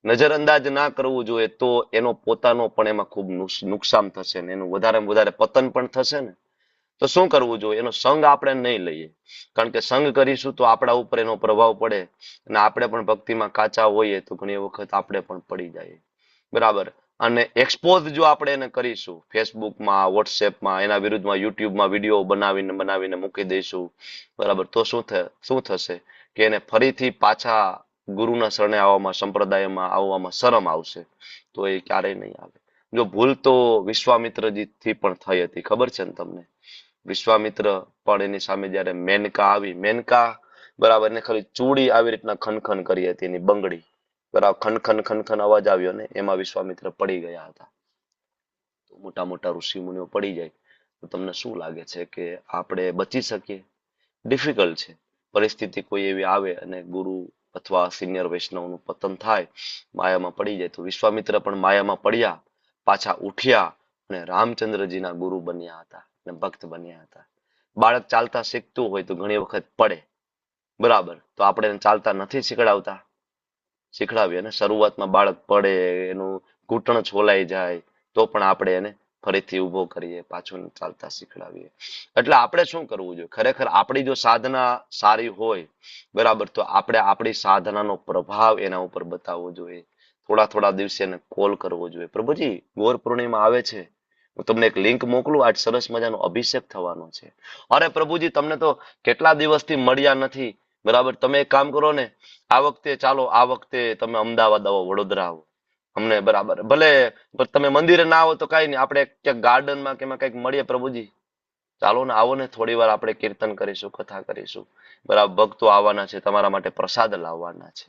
નજરઅંદાજ ના કરવું જોઈએ તો એનો પોતાનો પણ એમાં ખૂબ નુકસાન થશે ને એનું વધારેમાં વધારે પતન પણ થશે ને. તો શું કરવું જોઈએ? એનો સંગ આપણે નહીં લઈએ, કારણ કે સંગ કરીશું તો આપણા ઉપર એનો પ્રભાવ પડે અને આપણે પણ ભક્તિમાં કાચા હોઈએ તો ઘણી વખત આપણે પણ પડી જઈએ. બરાબર. અને એક્સપોઝ જો આપણે એને કરીશું ફેસબુકમાં, વોટ્સએપમાં, એના વિરુદ્ધમાં યુટ્યુબમાં વિડીયો બનાવીને મૂકી દઈશું, બરાબર, તો શું થશે કે એને ફરીથી પાછા ગુરુના શરણે આવવામાં, સંપ્રદાયમાં આવવામાં શરમ આવશે. તો એ ક્યારેય નહીં આવે. જો ભૂલ તો વિશ્વામિત્રજીથી પણ થઈ હતી, ખબર છે ને તમને? વિશ્વામિત્ર પણ એની સામે જયારે મેનકા આવી, મેનકા બરાબર ને ખાલી ચૂડી આવી રીતના ખનખન કરી હતી, એની બંગડી બરાબર ખનખન અવાજ આવ્યો ને એમાં વિશ્વામિત્ર પડી ગયા હતા. મોટા મોટા ઋષિ મુનિઓ પડી જાય તો તમને શું લાગે છે કે આપણે બચી શકીએ? ડિફિકલ્ટ છે. પરિસ્થિતિ કોઈ એવી આવે અને ગુરુ અથવા સિનિયર વૈષ્ણવનું પતન થાય, માયામાં પડી જાય, તો વિશ્વામિત્ર પણ માયામાં પડ્યા, પાછા ઉઠ્યા અને રામચંદ્રજીના ગુરુ બન્યા હતા અને ભક્ત બન્યા હતા. બાળક ચાલતા શીખતું હોય તો ઘણી વખત પડે, બરાબર, તો આપણે એને ચાલતા નથી શીખડાવતા? શીખડાવીએ ને. શરૂઆતમાં બાળક પડે, એનું ઘૂંટણ છોલાઈ જાય, તો પણ આપણે એને ફરીથી ઊભો કરીએ, પાછું ચાલતા શીખડાવીએ. એટલે આપણે શું કરવું જોઈએ? ખરેખર આપણી જો સાધના સારી હોય, બરાબર, તો આપણે આપણી સાધનાનો પ્રભાવ એના ઉપર બતાવવો જોઈએ. થોડા દિવસે એને કોલ કરવો જોઈએ. પ્રભુજી, ગૌર પૂર્ણિમા આવે છે, હું તમને એક લિંક મોકલું, આજ સરસ મજાનો અભિષેક થવાનો છે. અરે પ્રભુજી, તમને તો કેટલા દિવસથી મળ્યા નથી, બરાબર, તમે એક કામ કરો ને, આ વખતે ચાલો, આ વખતે તમે અમદાવાદ આવો, વડોદરા આવો, અમને બરાબર, ભલે તમે મંદિરે ના આવો તો કઈ નહીં, આપણે ક્યાંક ગાર્ડનમાં કે એમાં કંઈક મળીએ. પ્રભુજી ચાલો ને, આવો ને, થોડી વાર આપણે કીર્તન કરીશું, કથા કરીશું, બરાબર, ભક્તો આવવાના છે, તમારા માટે પ્રસાદ લાવવાના છે,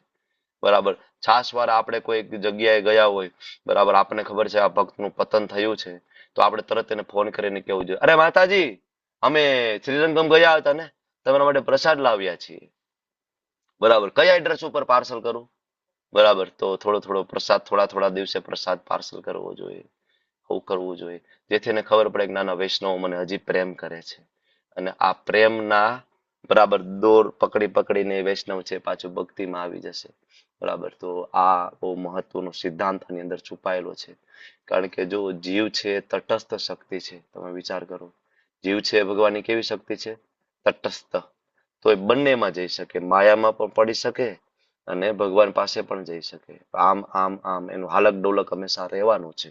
બરાબર. છાસવાળા આપણે કોઈ એક જગ્યાએ ગયા હોય, બરાબર, આપણને ખબર છે આ ભક્તનું પતન થયું છે, તો આપણે તરત એને ફોન કરીને કેવું જોઈએ, અરે માતાજી, અમે શ્રીરંગમ ગયા હતા ને, તમારા માટે પ્રસાદ લાવ્યા છીએ. બરાબર. કયા એડ્રેસ ઉપર પાર્સલ કરું? બરાબર. તો થોડો થોડો પ્રસાદ, થોડા થોડા દિવસે પ્રસાદ પાર્સલ કરવો જોઈએ. આવું કરવું જોઈએ, જેથી એને ખબર પડે કે નાના વૈષ્ણવ મને હજી પ્રેમ કરે છે. અને આ પ્રેમના બરાબર દોર પકડી પકડીને વૈષ્ણવ છે પાછું ભક્તિમાં આવી જશે. બરાબર. તો આ બહુ મહત્વનો સિદ્ધાંત આની અંદર છુપાયેલો છે. કારણ કે જો જીવ છે તટસ્થ શક્તિ છે, તમે વિચાર કરો, જીવ છે ભગવાનની કેવી શક્તિ છે? તટસ્થ. તો એ બંનેમાં જઈ શકે, માયામાં પણ પડી શકે અને ભગવાન પાસે પણ જઈ શકે. આમ આમ આમ એનું હાલક ડોલક હંમેશા રહેવાનું છે.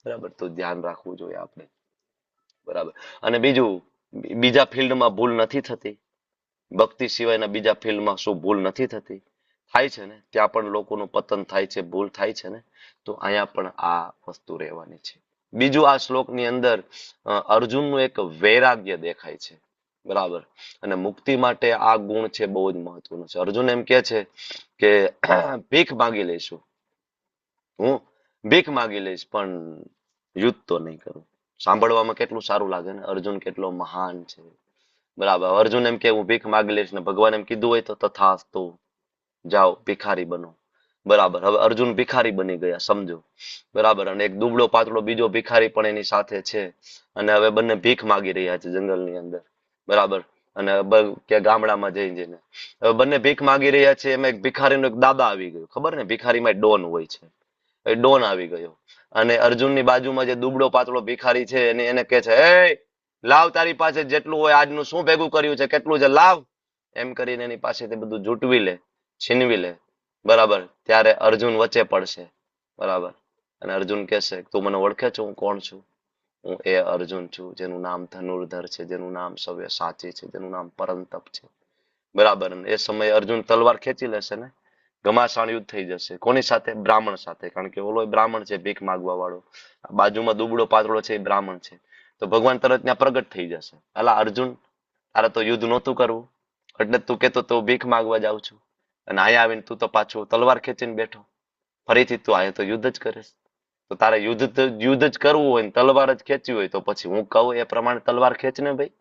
બરાબર. તો ધ્યાન રાખવું જોઈએ આપણે. બરાબર. અને બીજું, બીજા ફિલ્ડમાં ભૂલ નથી થતી? ભક્તિ સિવાયના બીજા ફિલ્ડમાં શું ભૂલ નથી થતી? થાય છે ને, ત્યાં પણ લોકોનું પતન થાય છે, ભૂલ થાય છે ને. તો અહીંયા પણ આ વસ્તુ રહેવાની છે. બીજું, આ શ્લોકની અંદર અર્જુનનું એક વૈરાગ્ય દેખાય છે. બરાબર. અને મુક્તિ માટે આ ગુણ છે બહુ જ મહત્વનો છે. અર્જુન એમ કે છે કે ભીખ માંગી લઈશું, હું ભીખ માંગી લઈશ, પણ યુદ્ધ તો નહીં કરું. સાંભળવામાં કેટલું સારું લાગે ને, અર્જુન કેટલો મહાન છે. બરાબર. અર્જુન એમ કે હું ભીખ માંગી લઈશ, ને ભગવાન એમ કીધું હોય તો તથાસ્તુ, જાઓ ભિખારી બનો. બરાબર. હવે અર્જુન ભિખારી બની ગયા, સમજો. બરાબર. અને એક દુબળો પાતળો બીજો ભિખારી પણ એની સાથે છે, અને હવે બંને ભીખ માગી રહ્યા છે જંગલની અંદર. બરાબર. અને કે ગામડામાં જઈને હવે બંને ભીખ માગી રહ્યા છે. એમાં એક ભિખારીનો એક દાદા આવી ગયો, ખબર ને, ભિખારીમાં ડોન હોય છે, એ ડોન આવી ગયો. અને અર્જુનની બાજુમાં જે દુબળો પાતળો ભિખારી છે એને કહે છે, એ લાવ, તારી પાસે જેટલું હોય, આજનું શું ભેગું કર્યું છે, કેટલું છે, લાવ. એમ કરીને એની પાસેથી બધું જૂટવી લે, છીનવી લે. બરાબર. ત્યારે અર્જુન વચ્ચે પડશે. બરાબર. અને અર્જુન કહેશે, તું મને ઓળખે છે હું કોણ છું? હું એ અર્જુન છું જેનું નામ ધનુર્ધર છે, જેનું નામ સવ્ય સાચી છે, જેનું નામ પરંતપ છે. બરાબર. એ સમયે અર્જુન તલવાર ખેંચી લેશે ને, ઘમાસાણ યુદ્ધ થઈ જશે. કોની સાથે? બ્રાહ્મણ સાથે. કારણ કે ઓલો બ્રાહ્મણ છે, ભીખ માગવા વાળો. બાજુમાં દુબળો પાતળો છે, એ બ્રાહ્મણ છે. તો ભગવાન તરત ત્યાં પ્રગટ થઈ જશે. અલા અર્જુન, તારે તો યુદ્ધ નહોતું કરવું, એટલે તું કેતો તો ભીખ માગવા જાઉં છું, અને અહીંયા આવીને તું તો પાછું તલવાર ખેંચીને બેઠો. ફરીથી તું અહીંયા તો યુદ્ધ જ કરીશ. તો તારે યુદ્ધ જ કરવું હોય ને તલવાર જ ખેંચવી હોય, તો પછી હું કહું એ પ્રમાણે તલવાર ખેંચને ભાઈ.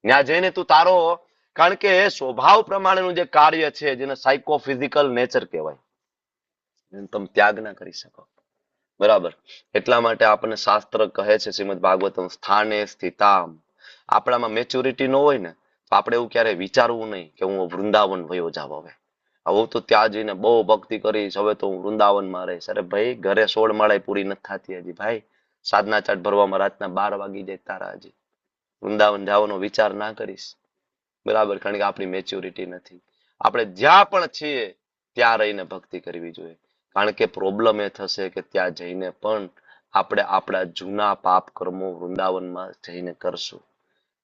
ત્યાં જઈને તું તારો, કારણ કે સ્વભાવ પ્રમાણેનું જે કાર્ય છે, જેને સાયકોફિઝિકલ નેચર કહેવાય, તમે ત્યાગ ના કરી શકો. બરાબર. એટલા માટે આપણને શાસ્ત્ર કહે છે, શ્રીમદ ભાગવતમ, સ્થાને સ્થિતામ. આપણામાં મેચ્યોરિટી ન હોય ને, તો આપણે એવું ક્યારે વિચારવું નહીં કે હું વૃંદાવન વયો જાવ. હવે હું તો ત્યાં જઈને બહુ ભક્તિ કરીશ, હવે તો હું વૃંદાવનમાં રહીશ. અરે ભાઈ, ઘરે 16 માળાએ પૂરી નથી થતી હજી ભાઈ. સાધના ચાટ ભરવામાં રાતના 12 વાગી જાય તારા. હજી વૃંદાવન જવાનો વિચાર ના કરીશ. બરાબર. કારણ કે આપણી મેચ્યોરિટી નથી. આપણે જ્યાં પણ છીએ ત્યાં રહીને ભક્તિ કરવી જોઈએ. કારણ કે પ્રોબ્લેમ એ થશે કે ત્યાં જઈને પણ આપણે આપણા જૂના પાપ કર્મો વૃંદાવનમાં જઈને કરશું.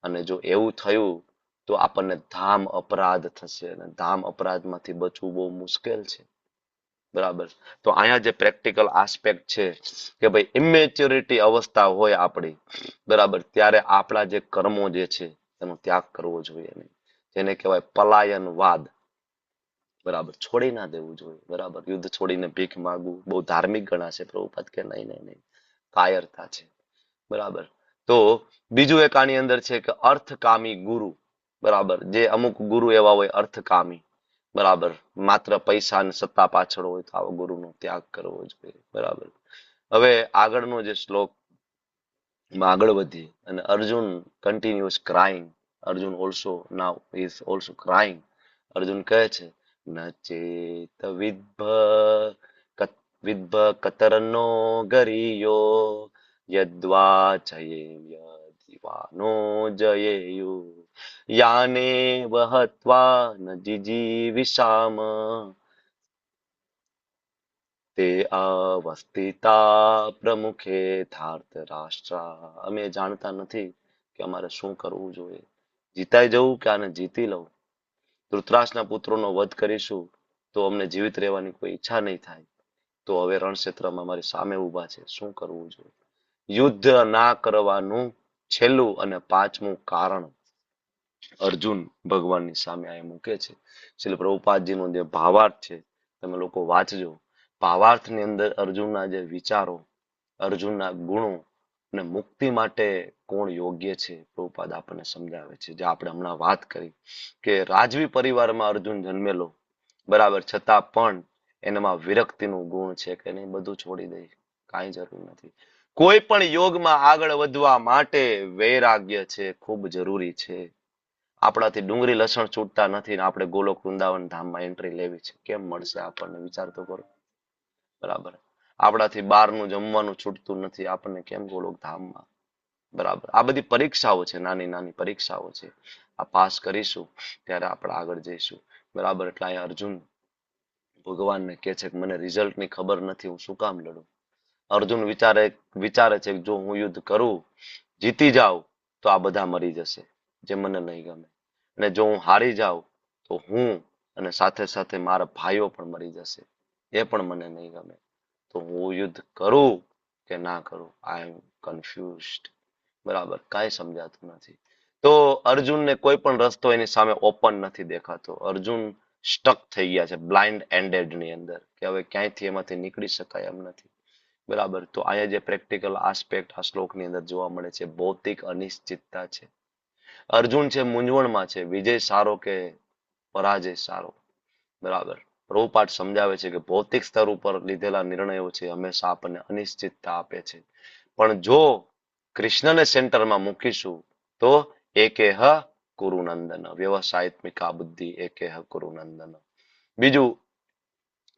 અને જો એવું થયું તો આપણને ધામ અપરાધ થશે, અને ધામ અપરાધમાંથી બચવું બહુ મુશ્કેલ છે. બરાબર. તો અહીંયા જે પ્રેક્ટિકલ આસ્પેક્ટ છે કે ભાઈ ઇમેચ્યોરિટી અવસ્થા હોય આપણી, બરાબર, ત્યારે આપણા જે કર્મો જે છે એનો ત્યાગ કરવો જોઈએ નહીં. જેને કહેવાય પલાયનવાદ. બરાબર. છોડી ના દેવું જોઈએ. બરાબર. યુદ્ધ છોડીને ભીખ માંગવું બહુ ધાર્મિક ગણાશે. પ્રભુપાદ કે નહીં નહીં નહીં, કાયરતા છે. બરાબર. તો બીજું એક આની અંદર છે કે અર્થકામી ગુરુ. બરાબર. જે અમુક ગુરુ એવા હોય અર્થકામી. બરાબર. માત્ર પૈસા અને સત્તા પાછળ હોય તો આવા ગુરુનો ત્યાગ કરવો જોઈએ. બરાબર. હવે આગળનો જે શ્લોક આગળ વધીએ, અને Arjun continuous crying. Arjun also now is also crying. Arjun કહે છે, નચેત વિદ્ભ કતરનો ગરિયો યદ્વા જયેવાનો જયેયુ યાને વહત્વા ન જીજીવિષામ તે અવસ્થિતા પ્રમુખે ધાર્ત રાષ્ટ્રા. અમે જાણતા નથી કે અમારે શું કરવું જોઈએ. જીતાઈ જવું કે આને જીતી લઉં? ધૃતરાષ્ટ્રના પુત્રોનો વધ કરીશું તો અમને જીવિત રહેવાની કોઈ ઈચ્છા નહીં થાય. તો હવે રણક્ષેત્રમાં મારી સામે ઊભા છે, શું કરવું જોઈએ? યુદ્ધ ના કરવાનું છેલ્લું અને 5મું કારણ અર્જુન ભગવાનની સામે આ મૂકે છે. શ્રીલ પ્રભુપાદજીનો જે ભાવાર્થ છે તમે લોકો વાંચજો. ભાવાર્થની અંદર અર્જુનના જે વિચારો, અર્જુનના ગુણો અને મુક્તિ માટે કોણ યોગ્ય છે, પ્રભુપાદ આપણને સમજાવે છે. જે આપણે હમણાં વાત કરી કે રાજવી પરિવારમાં અર્જુન જન્મેલો, બરાબર, છતાં પણ એનામાં વિરક્તિનું ગુણ છે કે નહીં, બધું છોડી દે, કાંઈ જરૂર નથી. કોઈ પણ યોગમાં આગળ વધવા માટે વૈરાગ્ય છે, ખૂબ જરૂરી છે. આપણાથી ડુંગળી લસણ છૂટતા નથી ને આપણે ગોલોક વૃંદાવન ધામમાં એન્ટ્રી લેવી છે, કેમ મળશે આપણને? વિચાર તો કરો. બરાબર, આપણાથી બહારનું જમવાનું છૂટતું નથી, આપણને કેમ ગોલોક ધામમાં? બરાબર, આ બધી પરીક્ષાઓ છે, નાની નાની પરીક્ષાઓ છે. આ પાસ કરીશું ત્યારે આપણે આગળ જઈશું. બરાબર, એટલે અહીંયા અર્જુન ભગવાનને કહે છે કે મને રિઝલ્ટની ખબર નથી, હું શું કામ લડું? અર્જુન વિચારે છે કે જો હું યુદ્ધ કરું, જીતી જાઉં તો આ બધા મરી જશે, જે મને નહીં ગમે. અને જો હું હારી જાઉં તો હું અને સાથે સાથે મારા ભાઈઓ પણ મરી જશે, એ પણ મને નહીં ગમે. તો હું યુદ્ધ કરું કે ના કરું? આઈ એમ કન્ફ્યુઝડ. બરાબર, કાંઈ સમજાતું નથી. તો અર્જુનને કોઈ પણ રસ્તો એની સામે ઓપન નથી દેખાતો. અર્જુન સ્ટક થઈ ગયા છે બ્લાઇન્ડ એન્ડેડ ની અંદર, કે હવે ક્યાંયથી એમાંથી નીકળી શકાય એમ નથી. બરાબર, તો અહીંયા જે પ્રેક્ટિકલ આસ્પેક્ટ આ શ્લોકની અંદર જોવા મળે છે, ભૌતિક અનિશ્ચિતતા છે. અર્જુન છે મૂંઝવણમાં છે, વિજય સારો કે પરાજય સારો? બરાબર, પ્રભુપાદ સમજાવે છે કે ભૌતિક સ્તર ઉપર લીધેલા નિર્ણયો છે હંમેશા આપણને અનિશ્ચિતતા આપે છે. પણ જો કૃષ્ણને સેન્ટરમાં મૂકીશું તો એકેહ કુરુનંદન, વ્યવસાયત્મિકા બુદ્ધિ એકેહ કુરુનંદન. બીજું,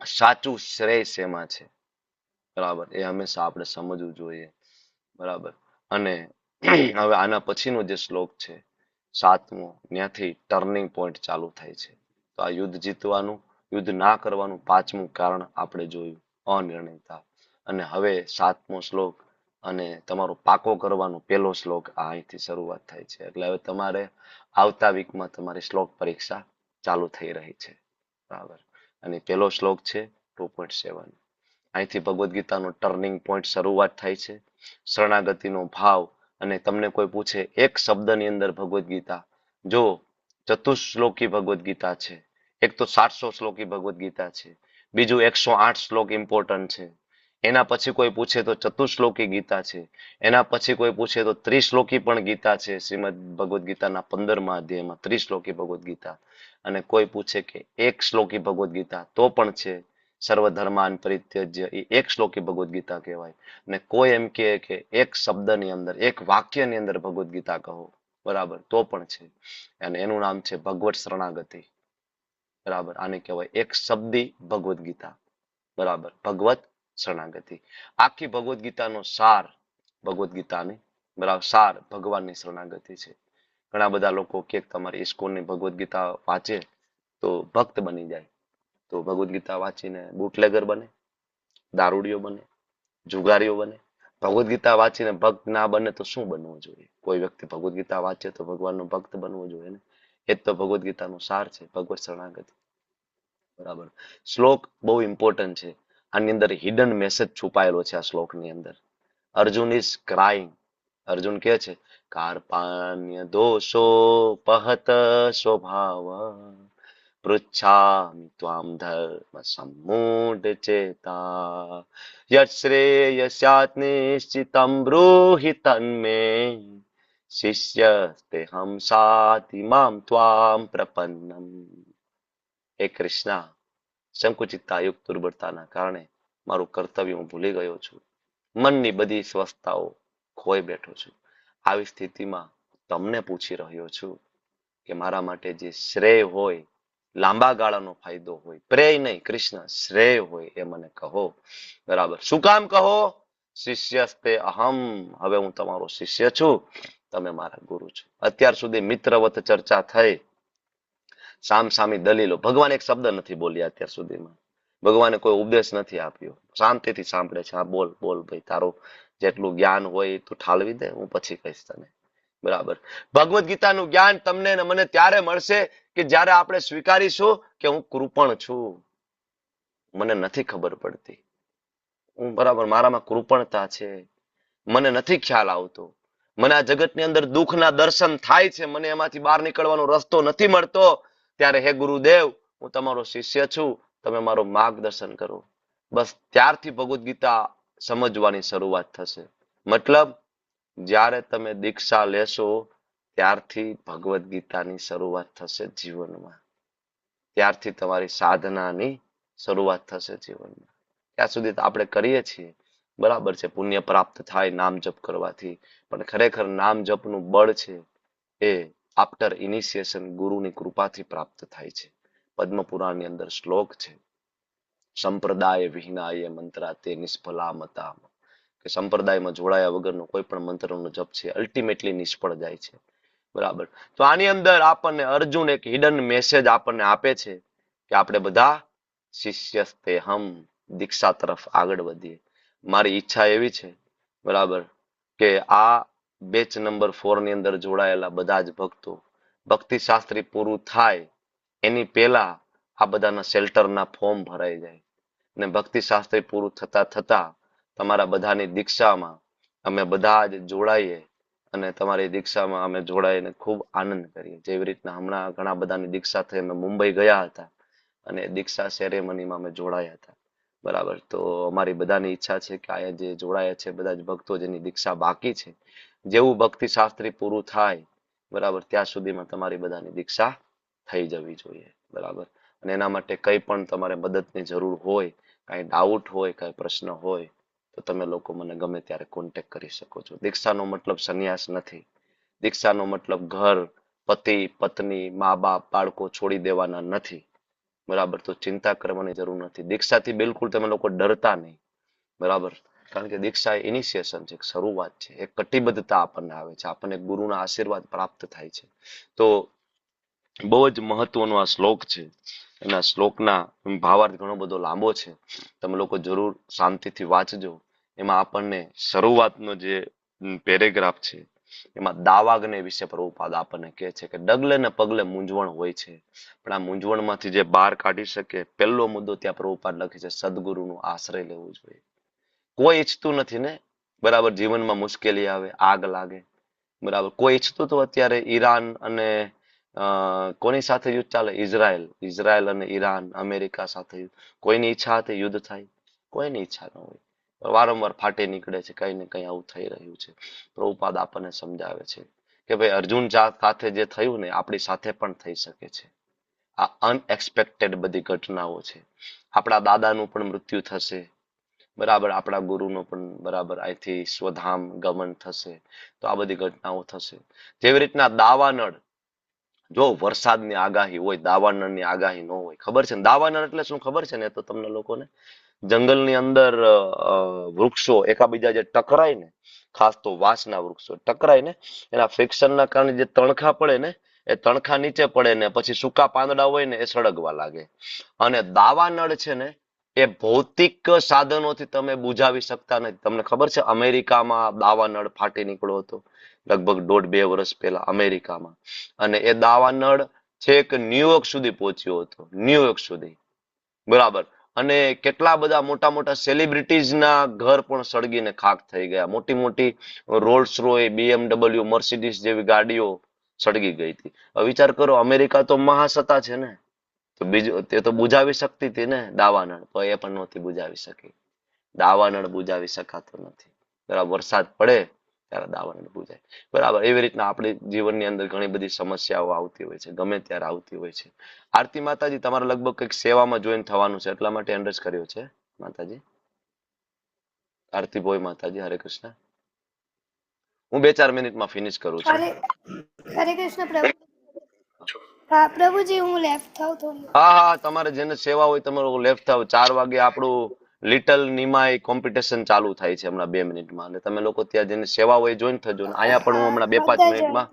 સાચું શ્રેય શેમાં છે? બરાબર, એ હંમેશા આપણે સમજવું જોઈએ. બરાબર, અને હવે આના પછીનો જે શ્લોક છે 7મો, ત્યાંથી ટર્નિંગ પોઈન્ટ ચાલુ થાય છે. તો આ યુદ્ધ જીતવાનું, યુદ્ધ ના કરવાનું 5મું કારણ આપણે જોયું, અનિર્ણયતા. અને હવે 7મો શ્લોક અને તમારો પાકો કરવાનો પહેલો શ્લોક આ અહીંથી શરૂઆત થાય છે. એટલે હવે તમારે આવતા વીકમાં તમારી શ્લોક પરીક્ષા ચાલુ થઈ રહી છે. બરાબર, અને પહેલો શ્લોક છે 2.7. અહીંથી ભગવદ્ ગીતાનો ટર્નિંગ પોઈન્ટ શરૂઆત થાય છે, શરણાગતિનો ભાવ. અને તમને કોઈ પૂછે એક શબ્દની અંદર ભગવદ્ ગીતા, જો ચતુશ્લોકી ભગવદ્ ગીતા છે, એક તો 700 શ્લોકી ભગવદ્ ગીતા છે, બીજું 108 શ્લોક ઇમ્પોર્ટન્ટ છે, એના પછી કોઈ પૂછે તો ચતુશ્લોકી ગીતા છે, એના પછી કોઈ પૂછે તો 30 શ્લોકી પણ ગીતા છે, શ્રીમદ ભગવદ્ ગીતાના 15મા અધ્યાયમાં 30 શ્લોકી ભગવદ્ ગીતા. અને કોઈ પૂછે કે એક શ્લોકી ભગવદ્ ગીતા તો પણ છે, સર્વધર્માન પરિત્યજ્ય, એ એક શ્લોકી ભગવદ્ ગીતા કહેવાય. ને કોઈ એમ કહે કે એક શબ્દની અંદર, એક વાક્યની અંદર ભગવદ્ ગીતા કહો, બરાબર, તો પણ છે. અને એનું નામ છે ભગવત શરણાગતિ. બરાબર, આને કહેવાય એક શબ્દી ભગવદ્ ગીતા. બરાબર, ભગવત શરણાગતિ. આખી ભગવદ્ ગીતાનો સાર, ભગવદ્ ગીતાની બરાબર સાર ભગવાનની શરણાગતિ છે. ઘણા બધા લોકો કે તમારી ઇસ્કોનની ભગવદ્ ગીતા વાંચે તો ભક્ત બની જાય. તો ભગવદ્ ગીતા વાંચીને બુટલેગર બને, દારૂડિયો બને, જુગારીઓ બને? ભગવદ્ ગીતા વાંચીને ભક્ત ના બને તો શું બનવું જોઈએ? કોઈ વ્યક્તિ ભગવદ્ ગીતા વાંચે તો ભગવાનનો ભક્ત બનવો જોઈએ ને. એ જ તો ભગવદ્ ગીતાનો સાર છે, ભગવત શરણાગતિ. બરાબર, શ્લોક બહુ ઇમ્પોર્ટન્ટ છે. આની અંદર હિડન મેસેજ છુપાયેલો છે આ શ્લોકની અંદર. Arjun is crying. અર્જુન કહે છે કાર્પાન્ય દોષો પહત સ્વભાવ પૃચ્છામિ ત્વામ ધર્મ સમૂઢ ચેતા યશ્રેયસ્યાત નિશ્ચિતમ બ્રૂહિ તન્મે શિષ્યસ્તેહં સાતિ મામ ત્વામ પ્રપન્નમ. હે કૃષ્ણ, સંકુચિતતા યુક્ત દુર્બળતાના કારણે મારું કર્તવ્ય હું ભૂલી ગયો છું, મનની બધી સ્વસ્થતાઓ ખોઈ બેઠો છું. આવી સ્થિતિમાં તમને પૂછી રહ્યો છું કે મારા માટે જે શ્રેય હોય, લાંબા ગાળાનો ફાયદો હોય, પ્રેય નહીં કૃષ્ણ, શ્રેય હોય એ મને કહો. બરાબર, શું કામ કહો? શિષ્યસ્તે અહમ, હવે હું તમારો શિષ્ય છું, તમે મારા ગુરુ છો. અત્યાર સુધી મિત્રવત ચર્ચા થઈ, સામસામી દલીલો. ભગવાન એક શબ્દ નથી બોલ્યા અત્યાર સુધીમાં. ભગવાને કોઈ ઉપદેશ નથી આપ્યો, શાંતિથી સાંભળે છે. હા બોલ બોલ ભાઈ, તારું જેટલું જ્ઞાન હોય તું ઠાલવી દે, હું પછી કહીશ તને. બરાબર, ભગવદ્ ગીતાનું જ્ઞાન તમને ને મને ત્યારે મળશે કે જ્યારે આપણે સ્વીકારીશું કે હું કૃપણ છું, મને નથી ખબર પડતી, હું બરાબર મારામાં કૃપણતા છે, મને નથી ખ્યાલ આવતો, મને આ જગતની અંદર દુઃખના દર્શન થાય છે, મને એમાંથી બહાર નીકળવાનો રસ્તો નથી મળતો. ત્યારે હે ગુરુદેવ, હું તમારો શિષ્ય છું, તમે મારું માર્ગદર્શન કરો. બસ ત્યારથી ભગવદ્ ગીતા સમજવાની શરૂઆત થશે. મતલબ જ્યારે તમે દીક્ષા લેશો ત્યારથી ભગવદ્ ગીતાની શરૂઆત થશે જીવનમાં. ત્યારથી તમારી સાધનાની શરૂઆત થશે જીવનમાં. ત્યાં સુધી આપણે કરીએ છીએ, બરાબર છે, પુણ્ય પ્રાપ્ત થાય નામ જપ કરવાથી, પણ ખરેખર નામ જપનું બળ છે એ આફ્ટર ઇનિશિયેશન ગુરુની કૃપાથી પ્રાપ્ત થાય છે. પદ્મ પુરાણની અંદર શ્લોક છે, સંપ્રદાય વિહીનાય મંત્રાતે નિષ્ફલા મતા, કે સંપ્રદાયમાં જોડાયા વગરનો કોઈ પણ મંત્રનો જપ છે અલ્ટિમેટલી નિષ્ફળ જાય છે. બરાબર. તો આની અંદર આપણને અર્જુન એક હિડન મેસેજ આપણને આપે છે કે આપણે બધા શિષ્યસ્તે હમ, દીક્ષા તરફ આગળ વધીએ. મારી ઈચ્છા એવી છે, બરાબર, કે આ બેચ નંબર 4 ની અંદર જોડાયેલા બધા જ ભક્તો ભક્તિ શાસ્ત્રી પૂરું થાય એની પહેલા આ બધાના શેલ્ટરના ફોર્મ ભરાઈ જાય, અને ભક્તિ શાસ્ત્રી પૂરું થતા થતા તમારા બધાની દીક્ષામાં અમે બધા જ જોડાઈએ, અને તમારી દીક્ષામાં અમે જોડાઈને ખૂબ આનંદ કરીએ. જેવી રીતના હમણાં ઘણા બધાની દીક્ષા થઈ, અમે મુંબઈ ગયા હતા અને દીક્ષા સેરેમનીમાં અમે જોડાયા હતા. બરાબર. તો અમારી બધાની ઈચ્છા છે કે અહીંયા જે જોડાયા છે બધા જ ભક્તો જેની દીક્ષા બાકી છે, જેવું ભક્તિ શાસ્ત્રી પૂરું થાય, બરાબર, ત્યાં સુધીમાં તમારી બધાની દીક્ષા થઈ જવી જોઈએ. બરાબર. અને એના માટે કંઈ પણ તમારે મદદની જરૂર હોય, કાંઈ ડાઉટ હોય, કાંઈ પ્રશ્ન હોય, તો તમે લોકો મને ગમે ત્યારે કોન્ટેક્ટ કરી શકો છો. દીક્ષાનો મતલબ સંન્યાસ નથી. દીક્ષાનો મતલબ ઘર, પતિ, પત્ની, મા બાપ, બાળકો છોડી દેવાના નથી. બરાબર. તો ચિંતા કરવાની જરૂર નથી. દીક્ષાથી બિલકુલ તમે લોકો ડરતા નહીં. બરાબર. કારણ કે દીક્ષા એ ઇનિશિયેશન છે, એક શરૂઆત છે, એક કટિબદ્ધતા આપણને આવે છે, આપણને ગુરુના આશીર્વાદ પ્રાપ્ત થાય છે. તો બહુ જ મહત્વનો આ શ્લોક છે. એના શ્લોકના ભાવાર્થ ઘણો બધો લાંબો છે, તમે લોકો જરૂર શાંતિથી વાંચજો. એમાં આપણને શરૂઆતનો જે પેરેગ્રાફ છે એમાં દાવાગ્ને વિશે પ્રભુપાદ આપણને કહે છે કે ડગલે ને પગલે મૂંઝવણ હોય છે, પણ આ મૂંઝવણમાંથી જે બહાર કાઢી શકે પહેલો મુદ્દો ત્યાં પ્રભુપાદ લખે છે, સદગુરુનો આશ્રય લેવો જોઈએ. કોઈ ઈચ્છતું નથી ને, બરાબર, જીવનમાં મુશ્કેલી આવે, આગ લાગે, બરાબર. કોઈ ઈચ્છતું તો અત્યારે ઈરાન અને કોની સાથે યુદ્ધ ચાલે? ઇઝરાયલ અને ઈરાન, અમેરિકા સાથે કોઈની ઈચ્છા હતી યુદ્ધ થાય? કોઈની ઈચ્છા ન હોય. વારંવાર ફાટી નીકળે છે, કઈ ને કઈ આવું થઈ રહ્યું છે. પ્રભુપાદ આપણને સમજાવે છે કે ભાઈ અર્જુન સાથે જે થયું ને આપણી સાથે પણ થઈ શકે છે. આ અનએક્સપેક્ટેડ બધી ઘટનાઓ છે. આપણા દાદાનું પણ મૃત્યુ થશે, બરાબર, આપણા ગુરુનો પણ, બરાબર, અહીંથી સ્વધામ ગમન થશે. તો આ બધી ઘટનાઓ થશે. જેવી રીતના દાવાનળ, જો વરસાદની આગાહી હોય, દાવાનળની આગાહી ન હોય, ખબર છે ને દાવાનળ એટલે શું ખબર છે ને? તો તમને લોકોને જંગલની અંદર વૃક્ષો એકાબીજા જે ટકરાય ને, ખાસ તો વાંસના વૃક્ષો ટકરાય ને, એના ફ્રિક્શનના કારણે જે તણખા પડે ને, એ તણખા નીચે પડે ને પછી સૂકા પાંદડા હોય ને એ સળગવા લાગે. અને દાવાનળ છે ને એ ભૌતિક સાધનોથી તમે બુઝાવી શકતા નથી. તમને ખબર છે અમેરિકામાં દાવાનળ ફાટી નીકળ્યો હતો લગભગ 1.5-2 વર્ષ પહેલા અમેરિકામાં, અને એ દાવાનળ છેક ન્યુયોર્ક સુધી પહોંચ્યો હતો, ન્યુયોર્ક સુધી, બરાબર. અને કેટલા બધા મોટા મોટા સેલિબ્રિટીઝના ઘર પણ સળગીને ખાક થઈ ગયા. મોટી મોટી રોલ્સ રોય, BMW, મર્સિડીઝ જેવી ગાડીઓ સળગી ગઈ હતી. વિચાર કરો, અમેરિકા તો મહાસત્તા છે ને, તો બીજું તે તો બુઝાવી શકતી હતી ને દાવાનળ, તો એ પણ નહોતી બુઝાવી શકી. દાવાનળ બુઝાવી શકાતો નથી. બરાબર. વરસાદ પડે ત્યારે દાવાનળ બુઝાય. બરાબર. એવી રીતના આપણી જીવનની અંદર ઘણી બધી સમસ્યાઓ આવતી હોય છે, ગમે ત્યારે આવતી હોય છે. આરતી માતાજી, તમારે લગભગ કંઈક સેવામાં જોઈન થવાનું છે, એટલા માટે એન્ડર્સ કર્યો છે માતાજી. આરતી ભોય માતાજી, હરે કૃષ્ણ. હું 2-4 મિનિટમાં ફિનિશ કરું છું. હરે કૃષ્ણ પ્રભુ. હા પ્રભુજી, હું લેફ્ટ થાવ થોડી. હા, તમારે જેને સેવા હોય તમે લેફ્ટ થાવ. 4 વાગે આપણું લિટલ નિમાય કોમ્પિટિશન ચાલુ થાય છે હમણાં 2 મિનિટમાં, એટલે તમે લોકો ત્યાં જેને સેવા હોય જોઈન થજો. અહીંયા પણ હું હમણાં 2-5 મિનિટમાં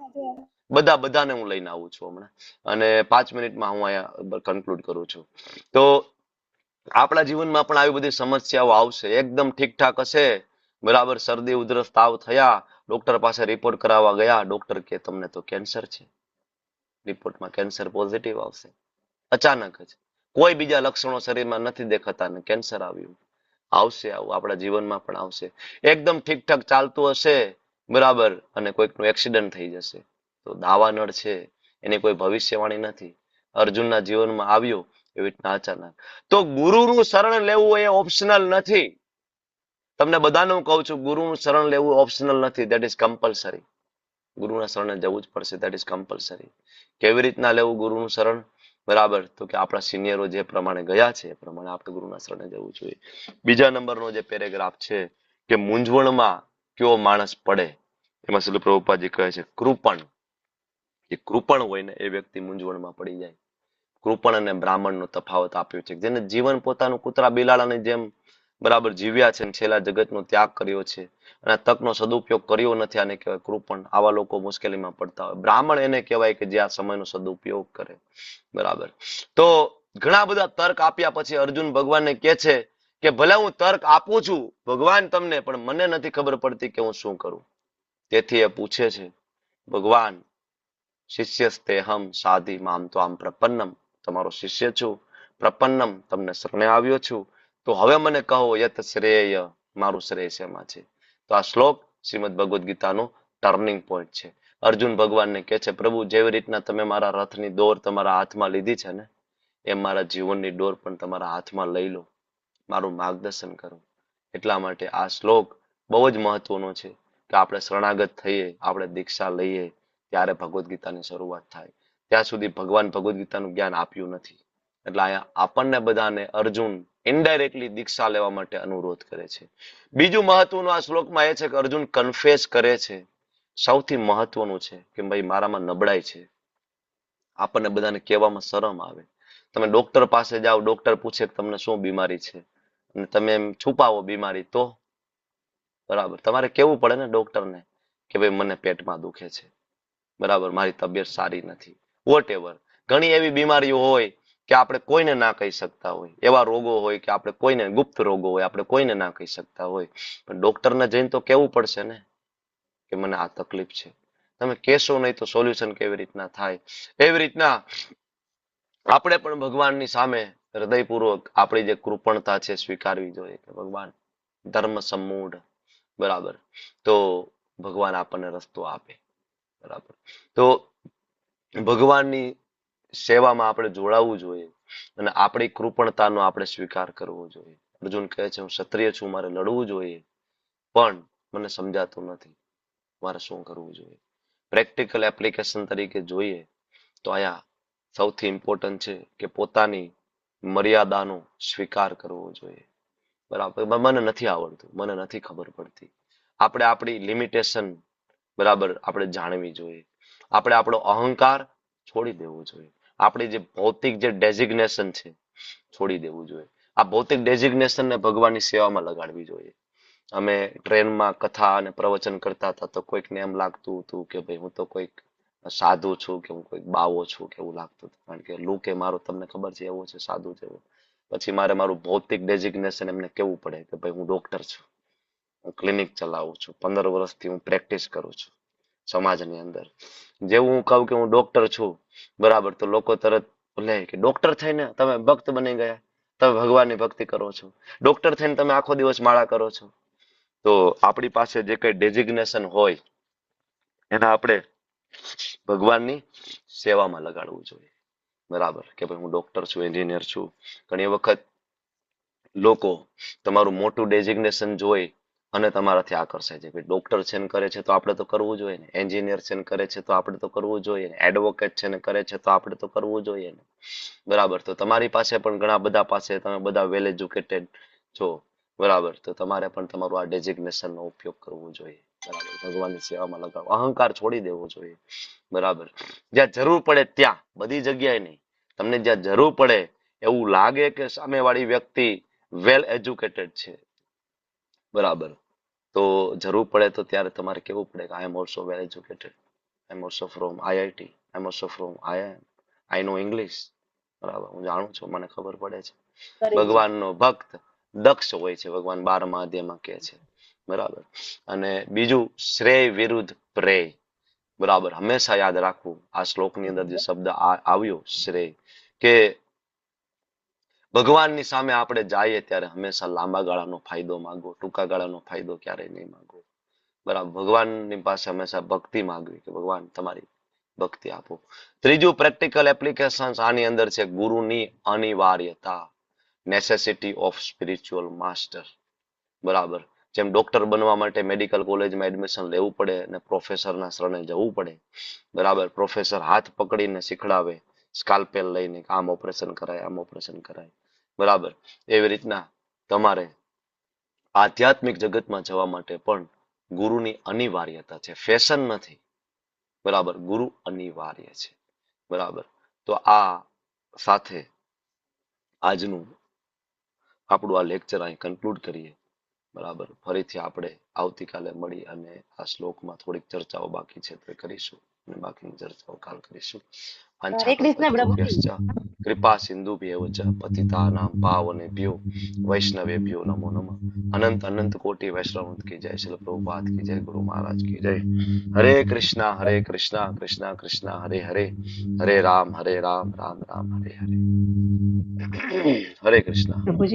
બધાને હું લઈને આવું છું હમણાં, અને 5 મિનિટમાં હું અહીંયા કન્ક્લુડ કરું છું. તો આપણા જીવનમાં પણ આવી બધી સમસ્યાઓ આવશે. એકદમ ઠીકઠાક હશે, બરાબર, શરદી ઉધરસ તાવ થયા, ડોક્ટર પાસે રિપોર્ટ કરાવવા ગયા, ડોક્ટર કે તમને તો કેન્સર છે. રિપોર્ટમાં કેન્સર પોઝિટિવ આવશે. અચાનક જ કોઈ બીજા લક્ષણો શરીરમાં નથી દેખાતા ને કેન્સર આવ્યું. આવશે, આવું આપણા જીવનમાં પણ આવશે. એકદમ ઠીકઠાક ચાલતું હશે, બરાબર, અને કોઈકનું એક્સિડન્ટ થઈ જશે. તો દાવાનળ છે એની કોઈ ભવિષ્યવાણી નથી. અર્જુનના જીવનમાં આવ્યો એવી રીતના અચાનક. તો ગુરુનું શરણ લેવું એ ઓપ્શનલ નથી. તમને બધાને હું કહું છું, ગુરુનું શરણ લેવું ઓપ્શનલ નથી, દેટ ઇઝ કમ્પલસરી. ગુરુના શરણે જવું જ પડશે, દેટ ઇઝ કમ્પલસરી. કેવી રીતના લેવું ગુરુનું શરણ? બરાબર, તો કે આપણા સિનિયરો જે પ્રમાણે ગયા છે એ પ્રમાણે આપણે ગુરુના શરણે જવું જોઈએ. બીજા નંબરનો જે પેરેગ્રાફ છે કે મૂંઝવણમાં કયો માણસ પડે, એમાં શ્રીલ પ્રભુપાદજી કહે છે કૃપણ. જે કૃપણ હોય ને એ વ્યક્તિ મૂંઝવણમાં પડી જાય. કૃપણ અને બ્રાહ્મણનો તફાવત આપ્યો છે. જેને જીવન પોતાનું કૂતરા બિલાડાની જેમ બરાબર જીવ્યા છે, છેલ્લા જગતનો ત્યાગ કર્યો છે અને તકનો સદુપયોગ કર્યો નથી, આને કહેવાય કૃપણ. આવા લોકો મુશ્કેલીમાં પડતા હોય. બ્રાહ્મણ એને કહેવાય કે જે આ સમયનો સદુપયોગ કરે. બરાબર. તો ઘણા બધા તર્ક આપ્યા પછી અર્જુન ભગવાનને કહે છે કે ભલે હું તર્ક આપું છું ભગવાન તમને, પણ મને નથી ખબર પડતી કે હું શું કરું. તેથી એ પૂછે છે ભગવાન શિષ્યસ્તેહમ સાધી મામ તો આમ પ્રપન્નમ, તમારો શિષ્ય છું, પ્રપન્નમ તમને શરણે આવ્યો છું, તો હવે મને કહો યત શ્રેય, મારું શ્રેય શેમાં છે. તો આ શ્લોક શ્રીમદ ભગવદ્ ગીતાનો ટર્નિંગ પોઈન્ટ છે. અર્જુન ભગવાનને કહે છે પ્રભુ જેવી રીતના તમે મારા રથની દોર તમારા હાથમાં લીધી છે ને, એમ મારા જીવનની ડોર પણ તમારા હાથમાં લઈ લો, મારું માર્ગદર્શન કરો. એટલા માટે આ શ્લોક બહુ જ મહત્વનો છે કે આપણે શરણાગત થઈએ, આપણે દીક્ષા લઈએ, ત્યારે ભગવદ્ ગીતાની શરૂઆત થાય. ત્યાં સુધી ભગવાન ભગવદ્ ગીતાનું જ્ઞાન આપ્યું નથી. એટલે અહીંયા આપણને બધાને અર્જુન ઇનડાયરેક્ટલી દીક્ષા લેવા માટે અનુરોધ કરે છે. બીજું મહત્વનું આ શ્લોકમાં એ છે કે અર્જુન કન્ફેસ કરે છે, સૌથી મહત્વનું છે કે ભાઈ મારામાં નબળાઈ છે. આપણને બધાને કહેવામાં શરમ આવે. તમે ડોક્ટર પાસે જાઓ, ડોક્ટર પૂછે કે તમને શું બીમારી છે અને તમે એમ છુપાવો બીમારી, તો બરાબર તમારે કેવું પડે ને ડોક્ટરને કે ભાઈ મને પેટમાં દુખે છે, બરાબર મારી તબિયત સારી નથી, વોટ એવર. ઘણી એવી બીમારીઓ હોય કે આપણે કોઈને ના કહી શકતા હોય, એવા રોગો હોય કે આપણે કોઈને, ગુપ્ત રોગો હોય આપણે કોઈને ના કહી શકતા હોય, પણ ડોક્ટરને જઈને તો કેવું પડશે ને કે મને આ તકલીફ છે. તમે કહેશો નહીં તો સોલ્યુશન કેવી રીતના થાય? એવી રીતના આપણે પણ ભગવાનની સામે હૃદયપૂર્વક આપણી જે કૃપણતા છે સ્વીકારવી જોઈએ કે ભગવાન ધર્મ સંમૂઢ, બરાબર, તો ભગવાન આપણને રસ્તો આપે. બરાબર. તો ભગવાનની સેવામાં આપણે જોડાવવું જોઈએ અને આપણી કૃપણતાનો આપણે સ્વીકાર કરવો જોઈએ. અર્જુન કહે છે હું ક્ષત્રિય છું, મારે લડવું જોઈએ, પણ મને સમજાતું નથી મારે શું કરવું જોઈએ. પ્રેક્ટિકલ એપ્લિકેશન તરીકે જોઈએ તો અહીંયા સૌથી ઇમ્પોર્ટન્ટ છે કે પોતાની મર્યાદાનો સ્વીકાર કરવો જોઈએ. બરાબર, મને નથી આવડતું, મને નથી ખબર પડતી. આપણે આપણી લિમિટેશન બરાબર આપણે જાણવી જોઈએ. આપણે આપણો અહંકાર છોડી દેવો જોઈએ. આપણી જે ભૌતિક જે ડેઝિગ્નેશન છે છોડી દેવું જોઈએ. આ ભૌતિક ડેઝિગ્નેશનને ભગવાનની સેવામાં લગાડવી જોઈએ. અમે ટ્રેનમાં કથા અને પ્રવચન કરતા હતા તો કોઈકને એમ લાગતું હતું કે ભાઈ હું તો કોઈક સાધુ છું કે હું કોઈક બાવો છું કે એવું લાગતું હતું, કારણ કે લુક એ મારો તમને ખબર છે એવો છે સાધુ જેવો. પછી મારે મારું ભૌતિક ડેઝિગ્નેશન એમને કેવું પડે કે ભાઈ હું ડોક્ટર છું, હું ક્લિનિક ચલાવું છું, 15 વર્ષથી હું પ્રેક્ટિસ કરું છું સમાજની અંદર. જેવું હું કહું કે હું ડોક્ટર છું, બરાબર, તો લોકો તરત લે કે ડોક્ટર થઈને તમે ભક્ત બની ગયા, તમે ભગવાનની ભક્તિ કરો છો, ડોક્ટર થઈને તમે આખો દિવસ માળા કરો છો. તો આપણી પાસે જે કઈ ડેઝિગ્નેશન હોય એને આપણે ભગવાનની સેવામાં લગાડવું જોઈએ. બરાબર, કે ભાઈ હું ડોક્ટર છું, એન્જિનિયર છું. ઘણી વખત લોકો તમારું મોટું ડેઝિગ્નેશન જોઈ અને તમારાથી આકર્ષાય છે. ભાઈ ડોક્ટર છે ને કરે છે તો આપણે તો કરવું જોઈએ ને, એન્જિનિયર છે ને કરે છે તો આપણે તો કરવું જોઈએ ને, એડવોકેટ છે ને કરે છે તો આપણે તો કરવું જોઈએ ને. બરાબર, તો તમારી પાસે પણ ઘણા બધા પાસે તમે બધા વેલ એજ્યુકેટેડ છો, બરાબર, તો તમારે પણ તમારું આ ડેઝિગ્નેશનનો ઉપયોગ કરવો જોઈએ. બરાબર, ભગવાનની સેવામાં લગાવો, અહંકાર છોડી દેવો જોઈએ. બરાબર, જ્યાં જરૂર પડે ત્યાં, બધી જગ્યાએ નહીં, તમને જ્યાં જરૂર પડે એવું લાગે કે સામેવાળી વ્યક્તિ વેલ એજ્યુકેટેડ છે, બરાબર, તો જરૂર પડે તો ત્યારે તમારે કેવું પડે કે I am also well educated, I am also from IIT, I am also from IIM, I know English, બરાબર, હું જાણું છું, મને ખબર પડે છે. ભગવાનનો ભક્ત દક્ષ હોય છે, ભગવાન 12મા અધ્યાયમાં કહે છે. બરાબર, અને બીજું શ્રેય વિરુદ્ધ પ્રેય, બરાબર, હંમેશા યાદ રાખવું. આ શ્લોકની અંદર જે શબ્દ આવ્યો શ્રેય, કે ભગવાનની સામે આપણે જઈએ ત્યારે હંમેશા લાંબા ગાળાનો ફાયદો માંગવો, ટૂંકા ગાળાનો ફાયદો ક્યારેય નહીં માંગવો. બરાબર, ભગવાનની પાસે હંમેશા ભક્તિ માંગવી કે ભગવાન તમારી ભક્તિ આપો. ત્રીજું પ્રેક્ટિકલ એપ્લિકેશન આની અંદર છે ગુરુની અનિવાર્યતા, નેસેસિટી ઓફ સ્પિરિચ્યુઅલ માસ્ટર. બરાબર. જેમ ડોક્ટર બનવા માટે મેડિકલ કોલેજમાં એડમિશન લેવું પડે અને પ્રોફેસરના શરણે જવું પડે. બરાબર. પ્રોફેસર હાથ પકડીને શીખડાવે, સ્કાલ્પેલ લઈને આમ ઓપરેશન કરાય, આમ ઓપરેશન કરાય. બરાબર. એવી રીતના તમારે આધ્યાત્મિક જગતમાં જવા માટે પણ ગુરુની અનિવાર્યતા છે, ફેશન નથી. બરાબર. ગુરુ અનિવાર્ય છે. બરાબર. તો આ સાથે આજનું આપણું આ લેક્ચર અહીં કન્ક્લુડ કરીએ. બરાબર. ફરીથી આપણે આવતીકાલે મળી અને આ શ્લોકમાં થોડીક ચર્ચાઓ બાકી છે તે કરીશું અને બાકીની ચર્ચાઓ કાલ કરીશું. હરે કૃષ્ણ પ્રભુજી. કૃપા સિંધુભ્યેવ ચ પતિતાનાં પાવનેભ્યો વૈષ્ણવેભ્યો નમો નમઃ. અનંત અનંત કોટી વૈષ્ણવ કી જય. શ્રીલ પ્રભુપાદ કી જય. ગુરુ મહારાજ કી જય. હરે કૃષ્ણ કૃષ્ણ કૃષ્ણ હરે હરે, હરે રામ રામ રામ હરે હરે. હરે કૃષ્ણ. પ્રભુજી